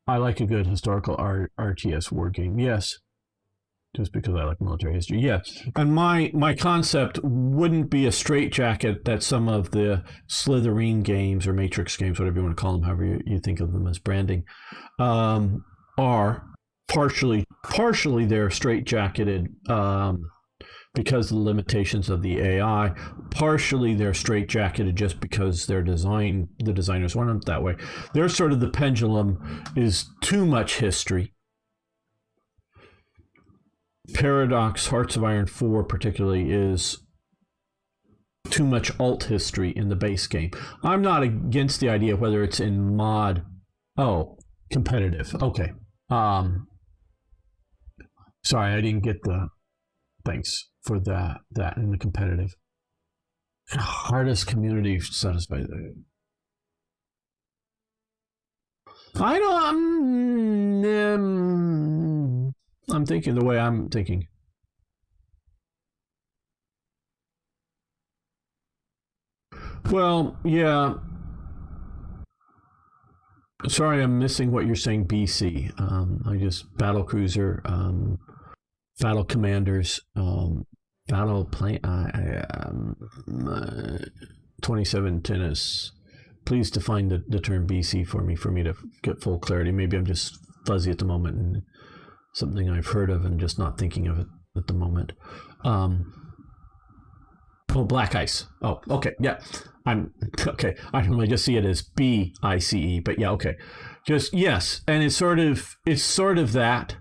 I like a good historical RTS war game. Yes. Just because I like military history. Yeah. And my concept wouldn't be a straitjacket that some of the Slytherin games or Matrix games, whatever you want to call them, however you think of them as branding, are partially they're straitjacketed because of the limitations of the AI. Partially they're straitjacketed just because the designers want them that way. They're sort of the pendulum is too much history. Paradox Hearts of Iron 4 particularly is too much alt history in the base game. I'm not against the idea whether it's in mod. Oh, competitive. Okay. Sorry, I didn't get the thanks for that in the competitive. Hardest community satisfied. I don't. I'm thinking the way I'm thinking. Well, yeah. Sorry, I'm missing what you're saying, BC. I just battle cruiser, battle commanders, battle plane. 27 tennis. Please define the term BC for me to get full clarity. Maybe I'm just fuzzy at the moment and something I've heard of and just not thinking of it at the moment. Oh, Black Ice. Oh, okay. Yeah. I'm okay. I normally just see it as BICE, but yeah, okay. Just yes. And it's sort of that.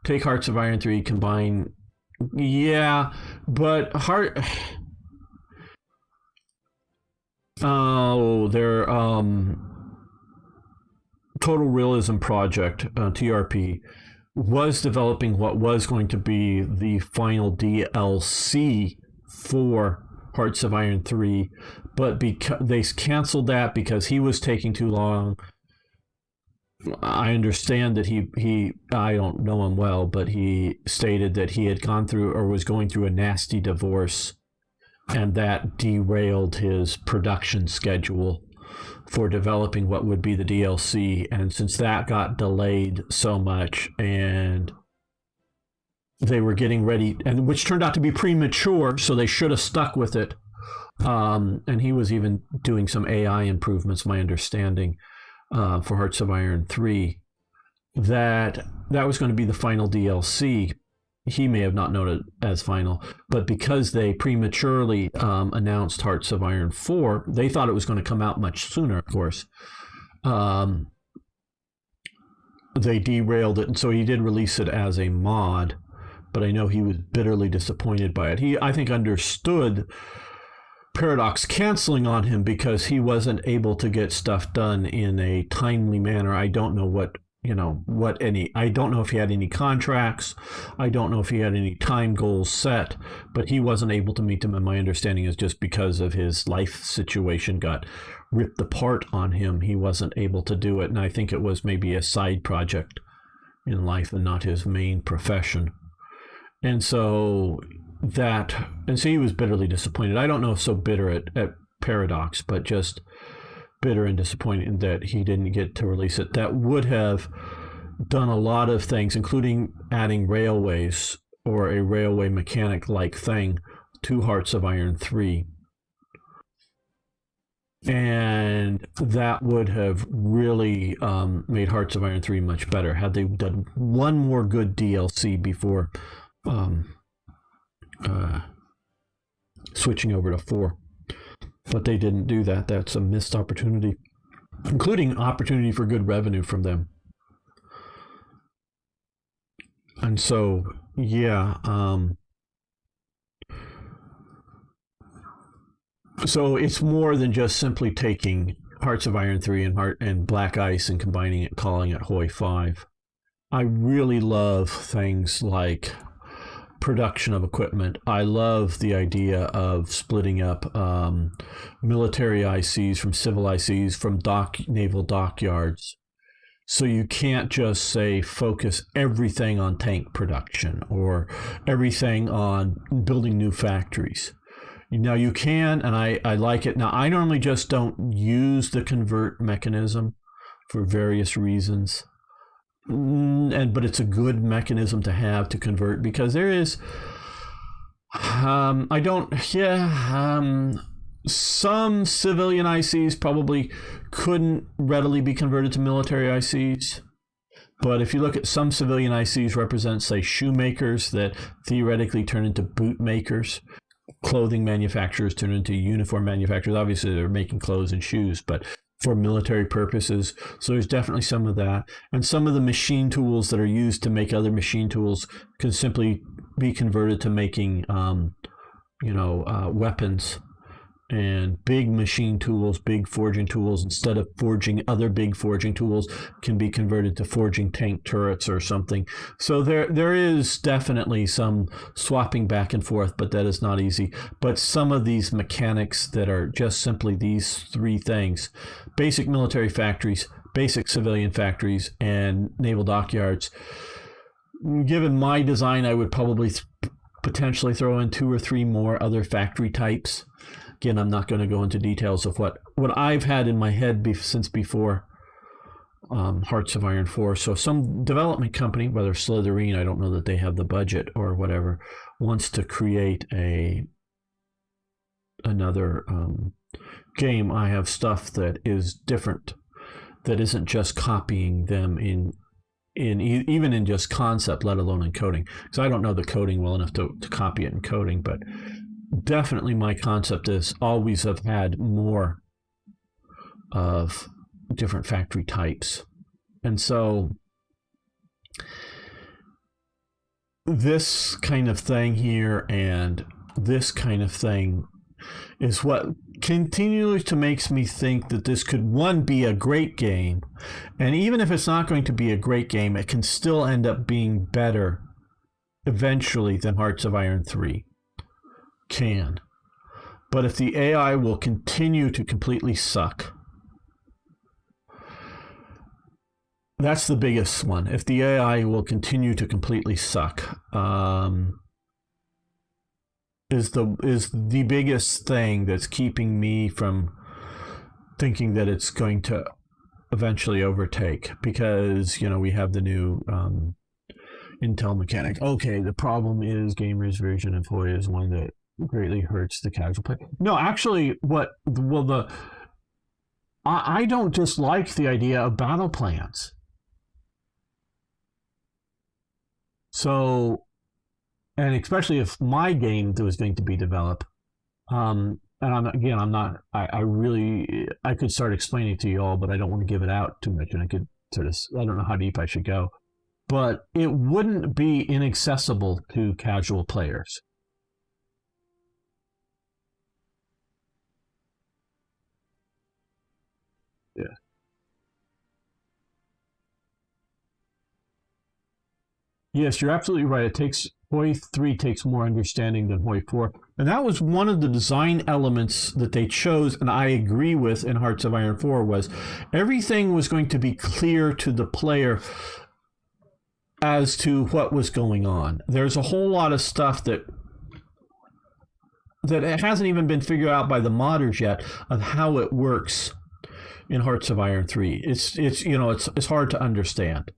Take Hearts of Iron 3, combine yeah, but their Total Realism Project, TRP, was developing what was going to be the final DLC for Hearts of Iron 3, but because they canceled that because he was taking too long. I understand that he I don't know him well, but he stated that he had gone through or was going through a nasty divorce, and that derailed his production schedule for developing what would be the DLC. And since that got delayed so much, and they were getting ready, and which turned out to be premature, so they should have stuck with it. And he was even doing some AI improvements, my understanding, for Hearts of Iron 3, that was going to be the final DLC. He may have not known it as final, but because they prematurely announced Hearts of Iron 4, they thought it was going to come out much sooner, of course. They derailed it, and so he did release it as a mod, but I know he was bitterly disappointed by it. He, I think, understood Paradox canceling on him because he wasn't able to get stuff done in a timely manner. I don't know I don't know if he had any contracts. I don't know if he had any time goals set, but he wasn't able to meet them. And my understanding is just because of his life situation got ripped apart on him, he wasn't able to do it. And I think it was maybe a side project in life and not his main profession. And so he was bitterly disappointed. I don't know if so bitter at Paradox, but just bitter and disappointed that he didn't get to release it. That would have done a lot of things, including adding railways or a railway mechanic-like thing to Hearts of Iron 3. And that would have really made Hearts of Iron 3 much better had they done one more good DLC before switching over to 4. But they didn't do that. That's a missed opportunity, including opportunity for good revenue from them. And so, yeah. So it's more than just simply taking Hearts of Iron 3 and Black Ice and combining it, calling it HOI 5. I really love things like production of equipment. I love the idea of splitting up military ICs from civil ICs from naval dockyards. So you can't just say focus everything on tank production or everything on building new factories. Now you can, and I like it. Now I normally just don't use the convert mechanism for various reasons. But it's a good mechanism to have to convert because there is some civilian ICs probably couldn't readily be converted to military ICs. But if you look at some civilian ICs represent, say, shoemakers that theoretically turn into boot makers. Clothing manufacturers turn into uniform manufacturers. Obviously, they're making clothes and shoes, but for military purposes. So there's definitely some of that. And some of the machine tools that are used to make other machine tools can simply be converted to making, weapons and big machine tools, big forging tools, instead of forging other big forging tools, can be converted to forging tank turrets or something. So there is definitely some swapping back and forth, but that is not easy. But some of these mechanics that are just simply these three things: basic military factories, basic civilian factories, and naval dockyards. Given my design, I would probably potentially throw in 2 or 3 more other factory types. Again, I'm not going to go into details of what I've had in my head since before Hearts of Iron 4. So some development company, whether Slytherin, I don't know that they have the budget or whatever, wants to create another game. I have stuff that is different, that isn't just copying them even in just concept, let alone in coding. Because I don't know the coding well enough to copy it in coding, but definitely my concept is always have had more of different factory types. And so this kind of thing here and this kind of thing is what continually to makes me think that this could, one, be a great game. And even if it's not going to be a great game, it can still end up being better eventually than Hearts of Iron 3 can. But if the AI will continue to completely suck, that's the biggest one. If the AI will continue to completely suck, is the biggest thing that's keeping me from thinking that it's going to eventually overtake. Because, you know, we have the new Intel mechanic. Okay, the problem is gamers' version of HOI is one that greatly hurts the casual player. No, actually, I don't dislike the idea of battle plans. So, and especially if my game was going to be developed, and I could start explaining it to you all, but I don't want to give it out too much, and I don't know how deep I should go, but it wouldn't be inaccessible to casual players. Yeah. Yes, you're absolutely right. HOI 3 takes more understanding than HOI 4. And that was one of the design elements that they chose, and I agree with in Hearts of Iron 4, was everything was going to be clear to the player as to what was going on. There's a whole lot of stuff that it hasn't even been figured out by the modders yet of how it works in Hearts of Iron 3. It's hard to understand.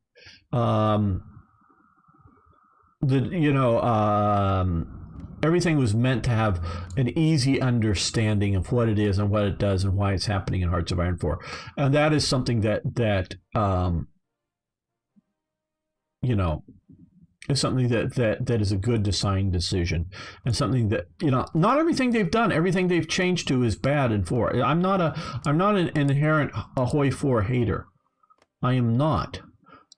Everything was meant to have an easy understanding of what it is and what it does and why it's happening in Hearts of Iron 4. And that is something that is something that is a good design decision, and something that, not everything they've done, everything they've changed to is bad in 4. I'm not an inherent HOI 4 hater. I am not.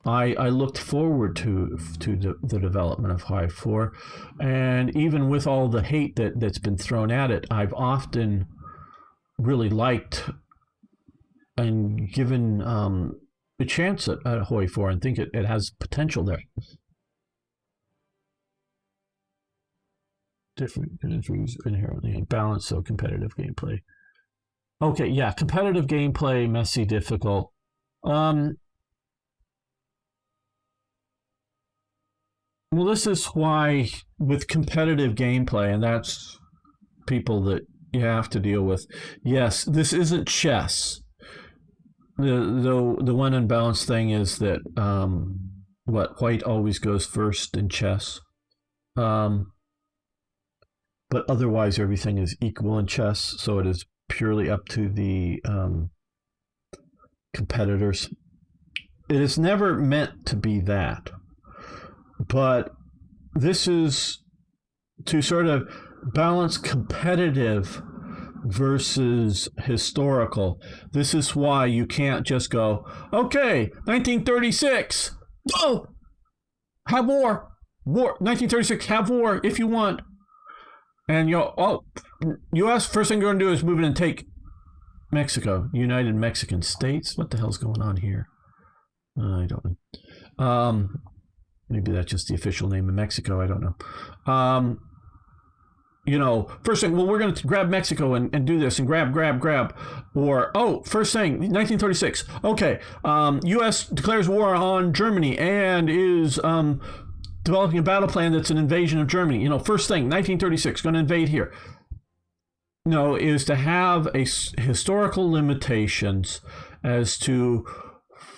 I looked forward to the development of HOI 4, and even with all the hate that's been thrown at it, I've often really liked and given a chance at HOI 4 and think it has potential there. Different countries inherently unbalanced, so competitive gameplay. Okay, yeah, competitive gameplay, messy, difficult. Well, this is why with competitive gameplay, and that's people that you have to deal with. Yes, this isn't chess. The one unbalanced thing is that white always goes first in chess. But otherwise everything is equal in chess, so it is purely up to the competitors. It is never meant to be that. But this is to sort of balance competitive versus historical. This is why you can't just go, okay, 1936, oh, have war, 1936, have war if you want. And U.S., first thing you're going to do is move in and take Mexico, United Mexican States. What the hell's going on here? I don't know. Maybe that's just the official name of Mexico. I don't know. First thing, well, we're going to grab Mexico and do this and grab. Or, first thing, 1936. Okay, U.S. declares war on Germany and is developing a battle plan that's an invasion of Germany. First thing, 1936, going to invade here. Is to have a historical limitations as to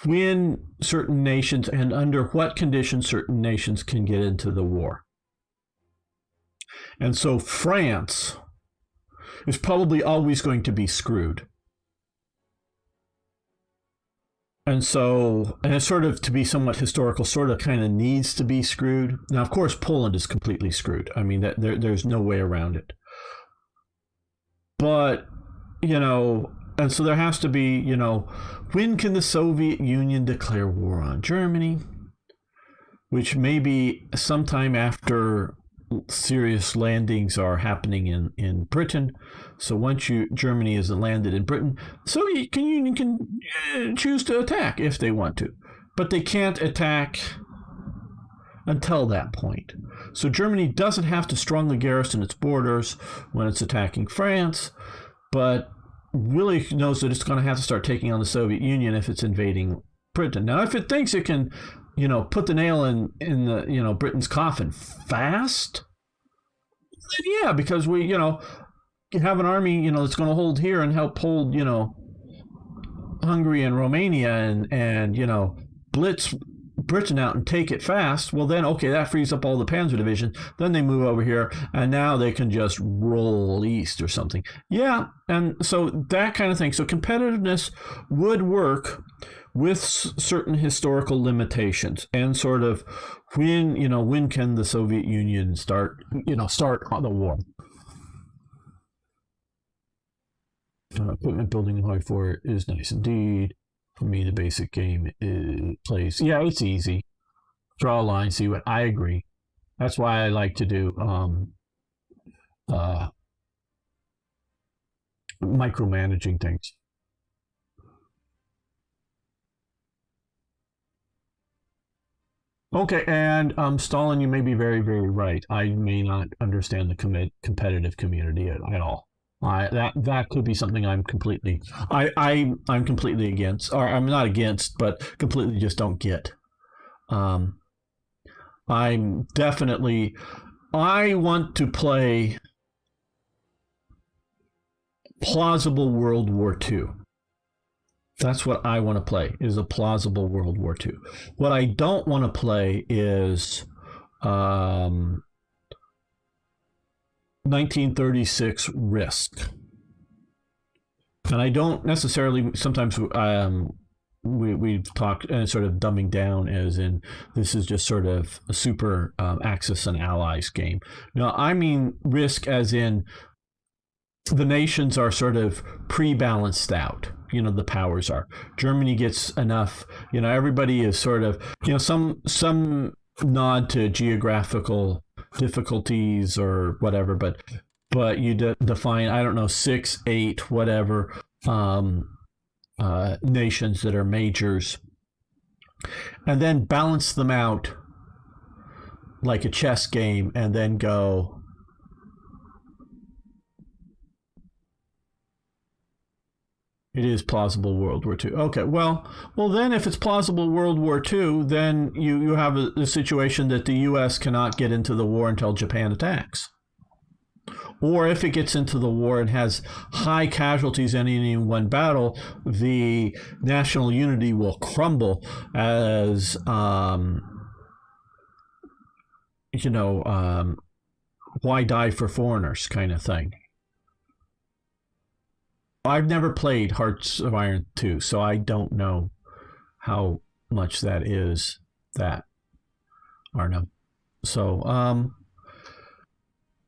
when certain nations and under what conditions certain nations can get into the war. And so France is probably always going to be screwed. And it's sort of, to be somewhat historical, sort of kind of needs to be screwed. Now, of course, Poland is completely screwed. I mean, there's no way around it. but, and so there has to be, when can the Soviet Union declare war on Germany? Which may be sometime after serious landings are happening in Britain. So once Germany is landed in Britain, the Soviet Union can choose to attack if they want to. But they can't attack until that point. So Germany doesn't have to strongly garrison its borders when it's attacking France, but really knows that it's going to have to start taking on the Soviet Union if it's invading Britain. Now, if it thinks it can, put the nail in the, Britain's coffin fast, then yeah, because we, have an army, that's going to hold here and help hold, Hungary and Romania and blitz Britain out and take it fast, well then, okay, that frees up all the Panzer Division. Then they move over here, and now they can just roll east or something. Yeah, and so that kind of thing. So competitiveness would work with certain historical limitations, and sort of when can the Soviet Union start on the war? Equipment building in HOI 4 is nice indeed. For me, the basic game plays. Yeah, it's easy. Draw a line, see what. I agree. That's why I like to do micromanaging things. Okay, and Stalin, you may be very, very right. I may not understand the competitive community at all. That could be something I'm completely against, or I'm not against, but completely just don't get. I'm definitely, I want to play plausible World War II. That's what I want to play, is a plausible World War II. What I don't want to play is 1936 Risk. And I don't necessarily, sometimes we've talked sort of dumbing down as in this is just sort of a super Axis and Allies game. No, I mean Risk as in the nations are sort of pre-balanced out. The powers are. Germany gets enough, everybody is sort of, some nod to geographical difficulties or whatever, but you define, I don't know, 6, 8, whatever, nations that are majors, and then balance them out like a chess game, and then go, it is plausible World War II. Okay, well, then if it's plausible World War II, then you have a situation that the U.S. cannot get into the war until Japan attacks. Or if it gets into the war and has high casualties in any one battle, the national unity will crumble as, why die for foreigners kind of thing. I've never played Hearts of Iron 2, so I don't know how much that is that, Arno. So,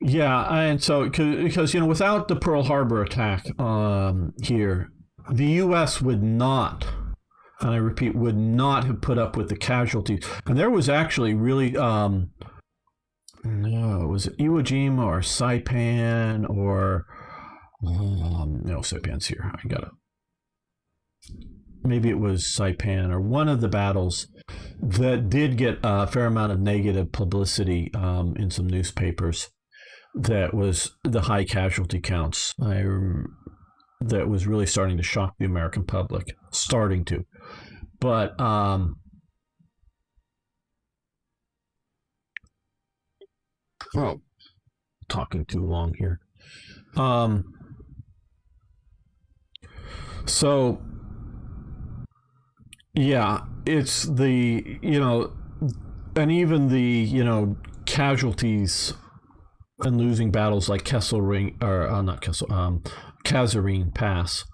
yeah, and so, because, without the Pearl Harbor attack here, the U.S. would not, and I repeat, would not have put up with the casualties. And there was actually really, was it Iwo Jima or Saipan or... no, Saipan's here. Maybe it was Saipan or one of the battles that did get a fair amount of negative publicity in some newspapers. That was the high casualty counts. That was really starting to shock the American public. Starting to. But talking too long here. So, yeah, it's the, and even the, casualties and losing battles like Kesselring, or not Kessel, Kasserine Pass,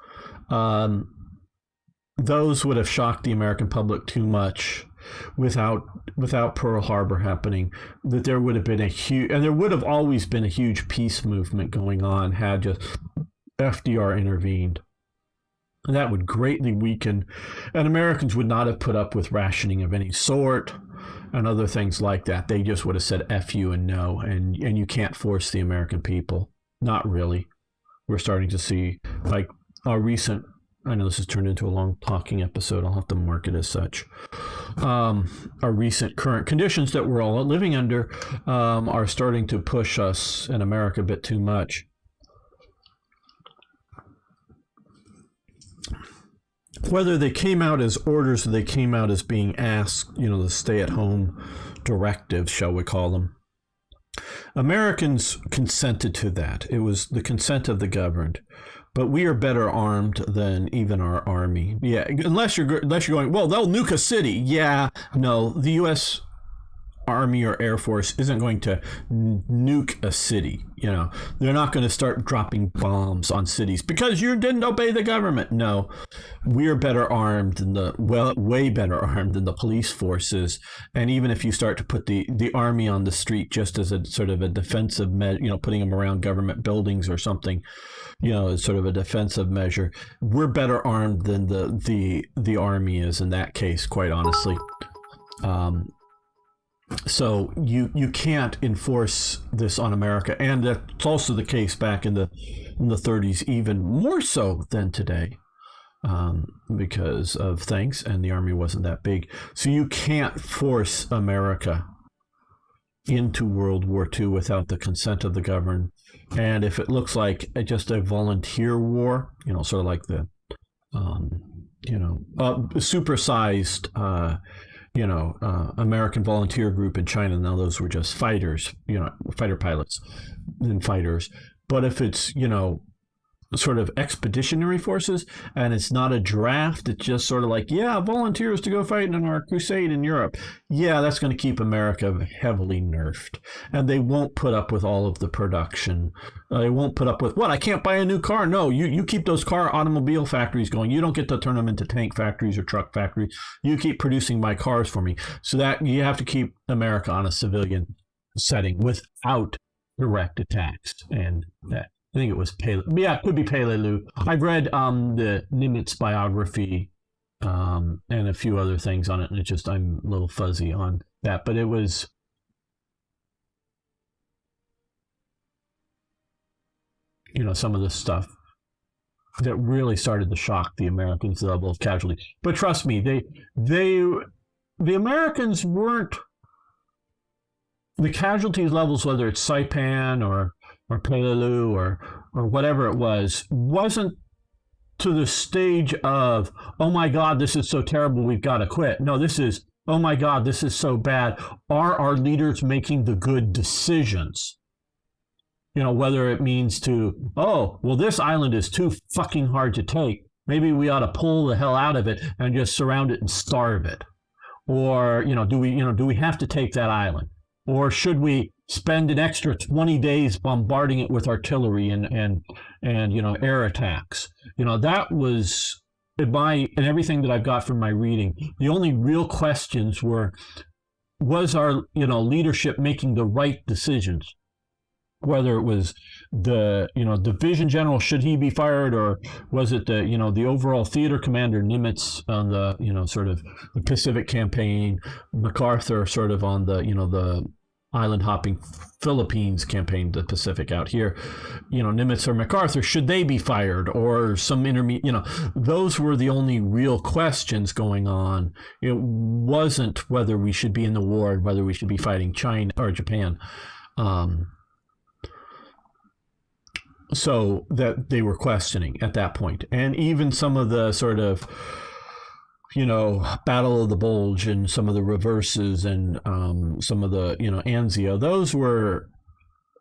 those would have shocked the American public too much without Pearl Harbor happening, that there would have been and there would have always been a huge peace movement going on had just FDR intervened. And that would greatly weaken, and Americans would not have put up with rationing of any sort and other things like that. They just would have said F you and no, and you can't force the American people. Not really. We're starting to see, like, our recent, I know this has turned into a long talking episode, I'll have to mark it as such. Our recent current conditions that we're all living under are starting to push us in America a bit too much. Whether they came out as orders or they came out as being asked, the stay-at-home directives, shall we call them, Americans consented to that. It was the consent of the governed. But we are better armed than even our army. Yeah, unless you're going, well, they'll nuke a city. Yeah, no, the U.S. Army or Air Force isn't going to nuke a city. They're not going to start dropping bombs on cities because you didn't obey the government. No, we're better armed than way better armed than the police forces. And even if you start to put the army on the street just as a sort of a defensive measure, putting them around government buildings or something, as sort of a defensive measure, we're better armed than the army is in that case, quite honestly. So you can't enforce this on America, and that's also the case back in the 30s, even more so than today, because of things, and the army wasn't that big. So you can't force America into World War II without the consent of the governed. And if it looks like just a volunteer war, sort of like the supersized American volunteer group in China. Now those were just fighters, fighter pilots and fighters. But if it's, sort of expeditionary forces and it's not a draft, it's just sort of like, volunteers to go fight in our crusade in Europe. Yeah, that's going to keep America heavily nerfed. And they won't put up with all of the production. They won't put up with, I can't buy a new car. No, you keep those automobile factories going. You don't get to turn them into tank factories or truck factories. You keep producing my cars for me. So that you have to keep America on a civilian setting without direct attacks. And that, I think it was it could be Peleliu. I've read the Nimitz biography and a few other things on it, and I'm a little fuzzy on that. But it was some of the stuff that really started to shock the Americans, the level of casualty. But trust me, the Americans weren't, the casualty levels, whether it's Saipan or Peleliu or whatever it was, wasn't to the stage of, oh my God, this is so terrible, we've got to quit. No, this is, oh my God, this is so bad. Are our leaders making the good decisions? Whether it means to, this island is too fucking hard to take. Maybe we ought to pull the hell out of it and just surround it and starve it. Or, do we have to take that island? Or should we spend an extra 20 days bombarding it with artillery and air attacks? That was, in everything that I've got from my reading, the only real questions was our leadership making the right decisions? Whether it was the division general, should he be fired, or was it the overall theater commander Nimitz on the sort of the Pacific campaign, MacArthur sort of on the island hopping Philippines campaign, the Pacific out here, Nimitz or MacArthur, should they be fired, or some intermediate, those were the only real questions going on. It wasn't whether we should be in the war, whether we should be fighting China or Japan. So that they were questioning at that point. And even some of the sort of, Battle of the Bulge and some of the reverses and some of the, Anzio, those were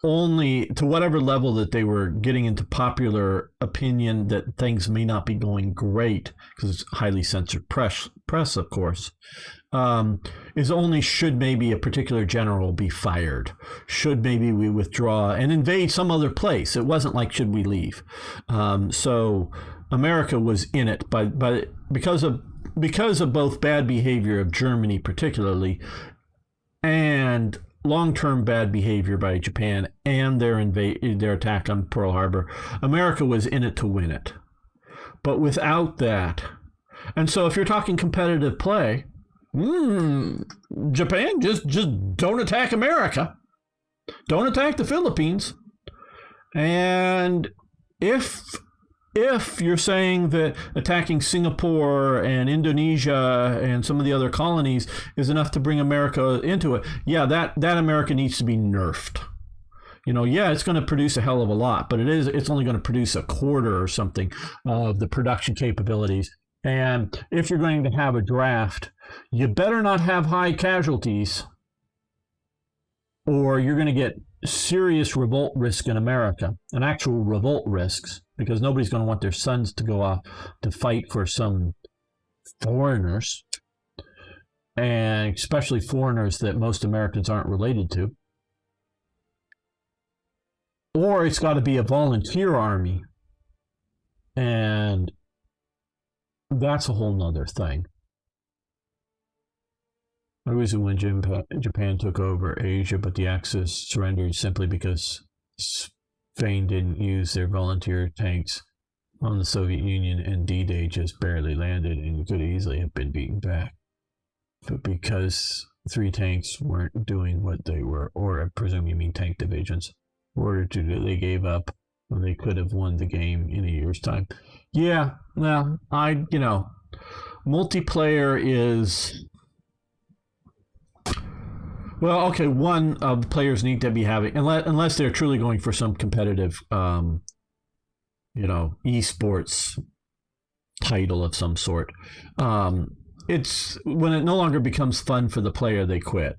only to whatever level that they were getting into popular opinion that things may not be going great, because it's highly censored press, of course, is only should maybe a particular general be fired, should maybe we withdraw and invade some other place. It wasn't like should we leave. So America was in it, but because of both bad behavior of Germany particularly, and long-term bad behavior by Japan and their attack on Pearl Harbor, America was in it to win it. But without that, and so if you're talking competitive play, Japan, just don't attack America. Don't attack the Philippines. And if you're saying that attacking Singapore and Indonesia and some of the other colonies is enough to bring America into it, yeah, that America needs to be nerfed. Yeah, it's going to produce a hell of a lot, but it's only going to produce a quarter or something of the production capabilities. And if you're going to have a draft, you better not have high casualties, or you're going to get serious revolt risk in America, and actual revolt risks, because nobody's going to want their sons to go off to fight for some foreigners, and especially foreigners that most Americans aren't related to. Or it's got to be a volunteer army, and that's a whole nother thing. It was when Japan took over Asia, but the Axis surrendered simply because Spain didn't use their volunteer tanks on the Soviet Union, and D-Day just barely landed and could easily have been beaten back. But because 3 tanks weren't doing what they were, or I presume you mean tank divisions, they gave up when they could have won the game in a year's time. Yeah, well, multiplayer is... Well, okay, one of the players need to be having, unless they're truly going for some competitive, esports title of some sort. It's when it no longer becomes fun for the player, they quit.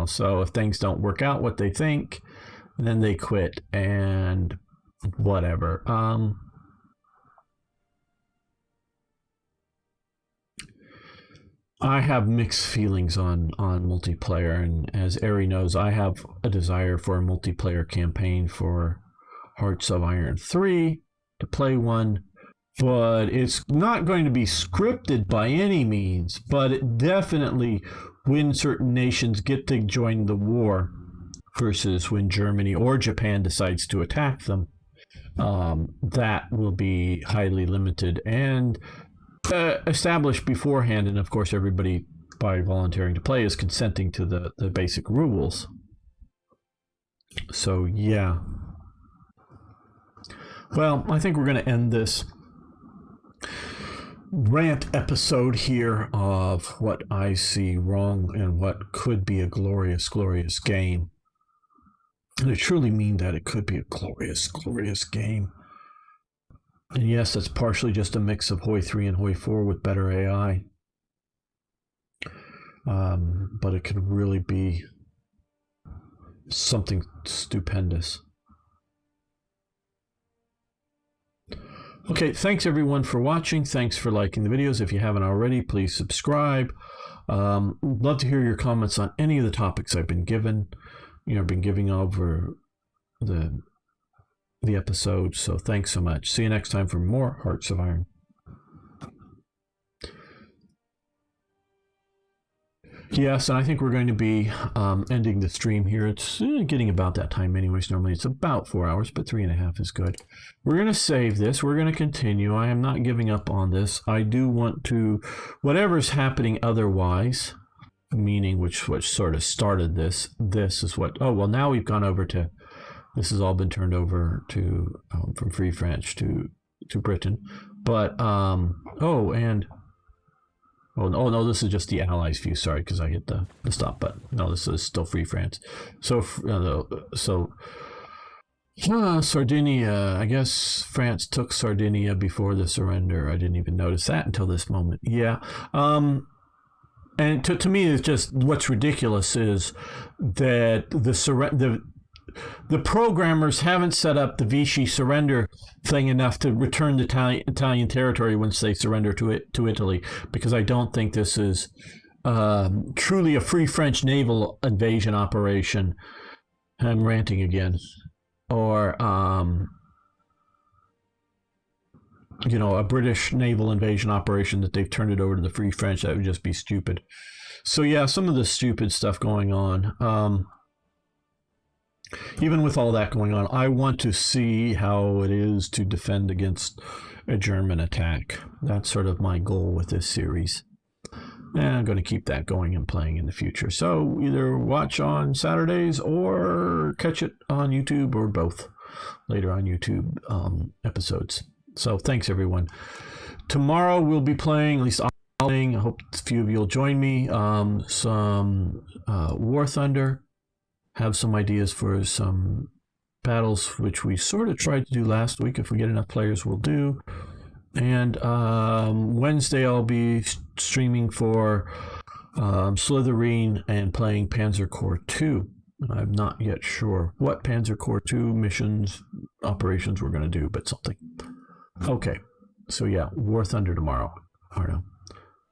So if things don't work out what they think, then they quit and whatever. I have mixed feelings on multiplayer, and as Ari knows, I have a desire for a multiplayer campaign for Hearts of Iron 3 to play one, but it's not going to be scripted by any means, but it definitely, when certain nations get to join the war versus when Germany or Japan decides to attack them, that will be highly limited and established beforehand, and of course everybody, by volunteering to play, is consenting to the basic rules. So yeah, well, I think we're going to end this rant episode here of what I see wrong and what could be a glorious game. And I truly mean that. It could be a glorious game. And yes, that's partially just a mix of HOI 3 and HOI 4 with better AI. But it could really be something stupendous. Okay, thanks everyone for watching. Thanks for liking the videos. If you haven't already, please subscribe. Love to hear your comments on any of the topics I've been given. I've been giving over the episode. So thanks so much. See you next time for more Hearts of Iron. Yes, and I think we're going to be ending the stream here. It's getting about that time anyways. Normally it's about 4 hours, but 3.5 is good. We're going to save this. We're going to continue. I am not giving up on this. I do want to, whatever's happening otherwise, meaning which sort of started this is what, now we've gone over to, this has all been turned over to, from Free France to Britain. But, no, this is just the Allies view. Sorry, because I hit the stop button. No, this is still Free France. Sardinia. I guess France took Sardinia before the surrender. I didn't even notice that until this moment. Yeah. And to me, it's just what's ridiculous is that the programmers haven't set up the Vichy surrender thing enough to return the Italian territory once they surrender to Italy, because I don't think this is truly a Free French naval invasion operation. I'm ranting again. Or a British naval invasion operation that they've turned it over to the Free French. That would just be stupid. So yeah, some of the stupid stuff going on. even with all that going on, I want to see how it is to defend against a German attack. That's sort of my goal with this series. And I'm going to keep that going and playing in the future. So either watch on Saturdays or catch it on YouTube, or both later on YouTube episodes. So thanks, everyone. Tomorrow we'll be playing, at least I'm playing, I hope a few of you will join me, some War Thunder. Have some ideas for some battles, which we sort of tried to do last week. If we get enough players, we'll do. And Wednesday I'll be streaming for Slytherin and playing Panzer Corps 2. I'm not yet sure what Panzer Corps 2 missions, operations we're going to do, but something. Okay, so yeah, War Thunder tomorrow. Arno.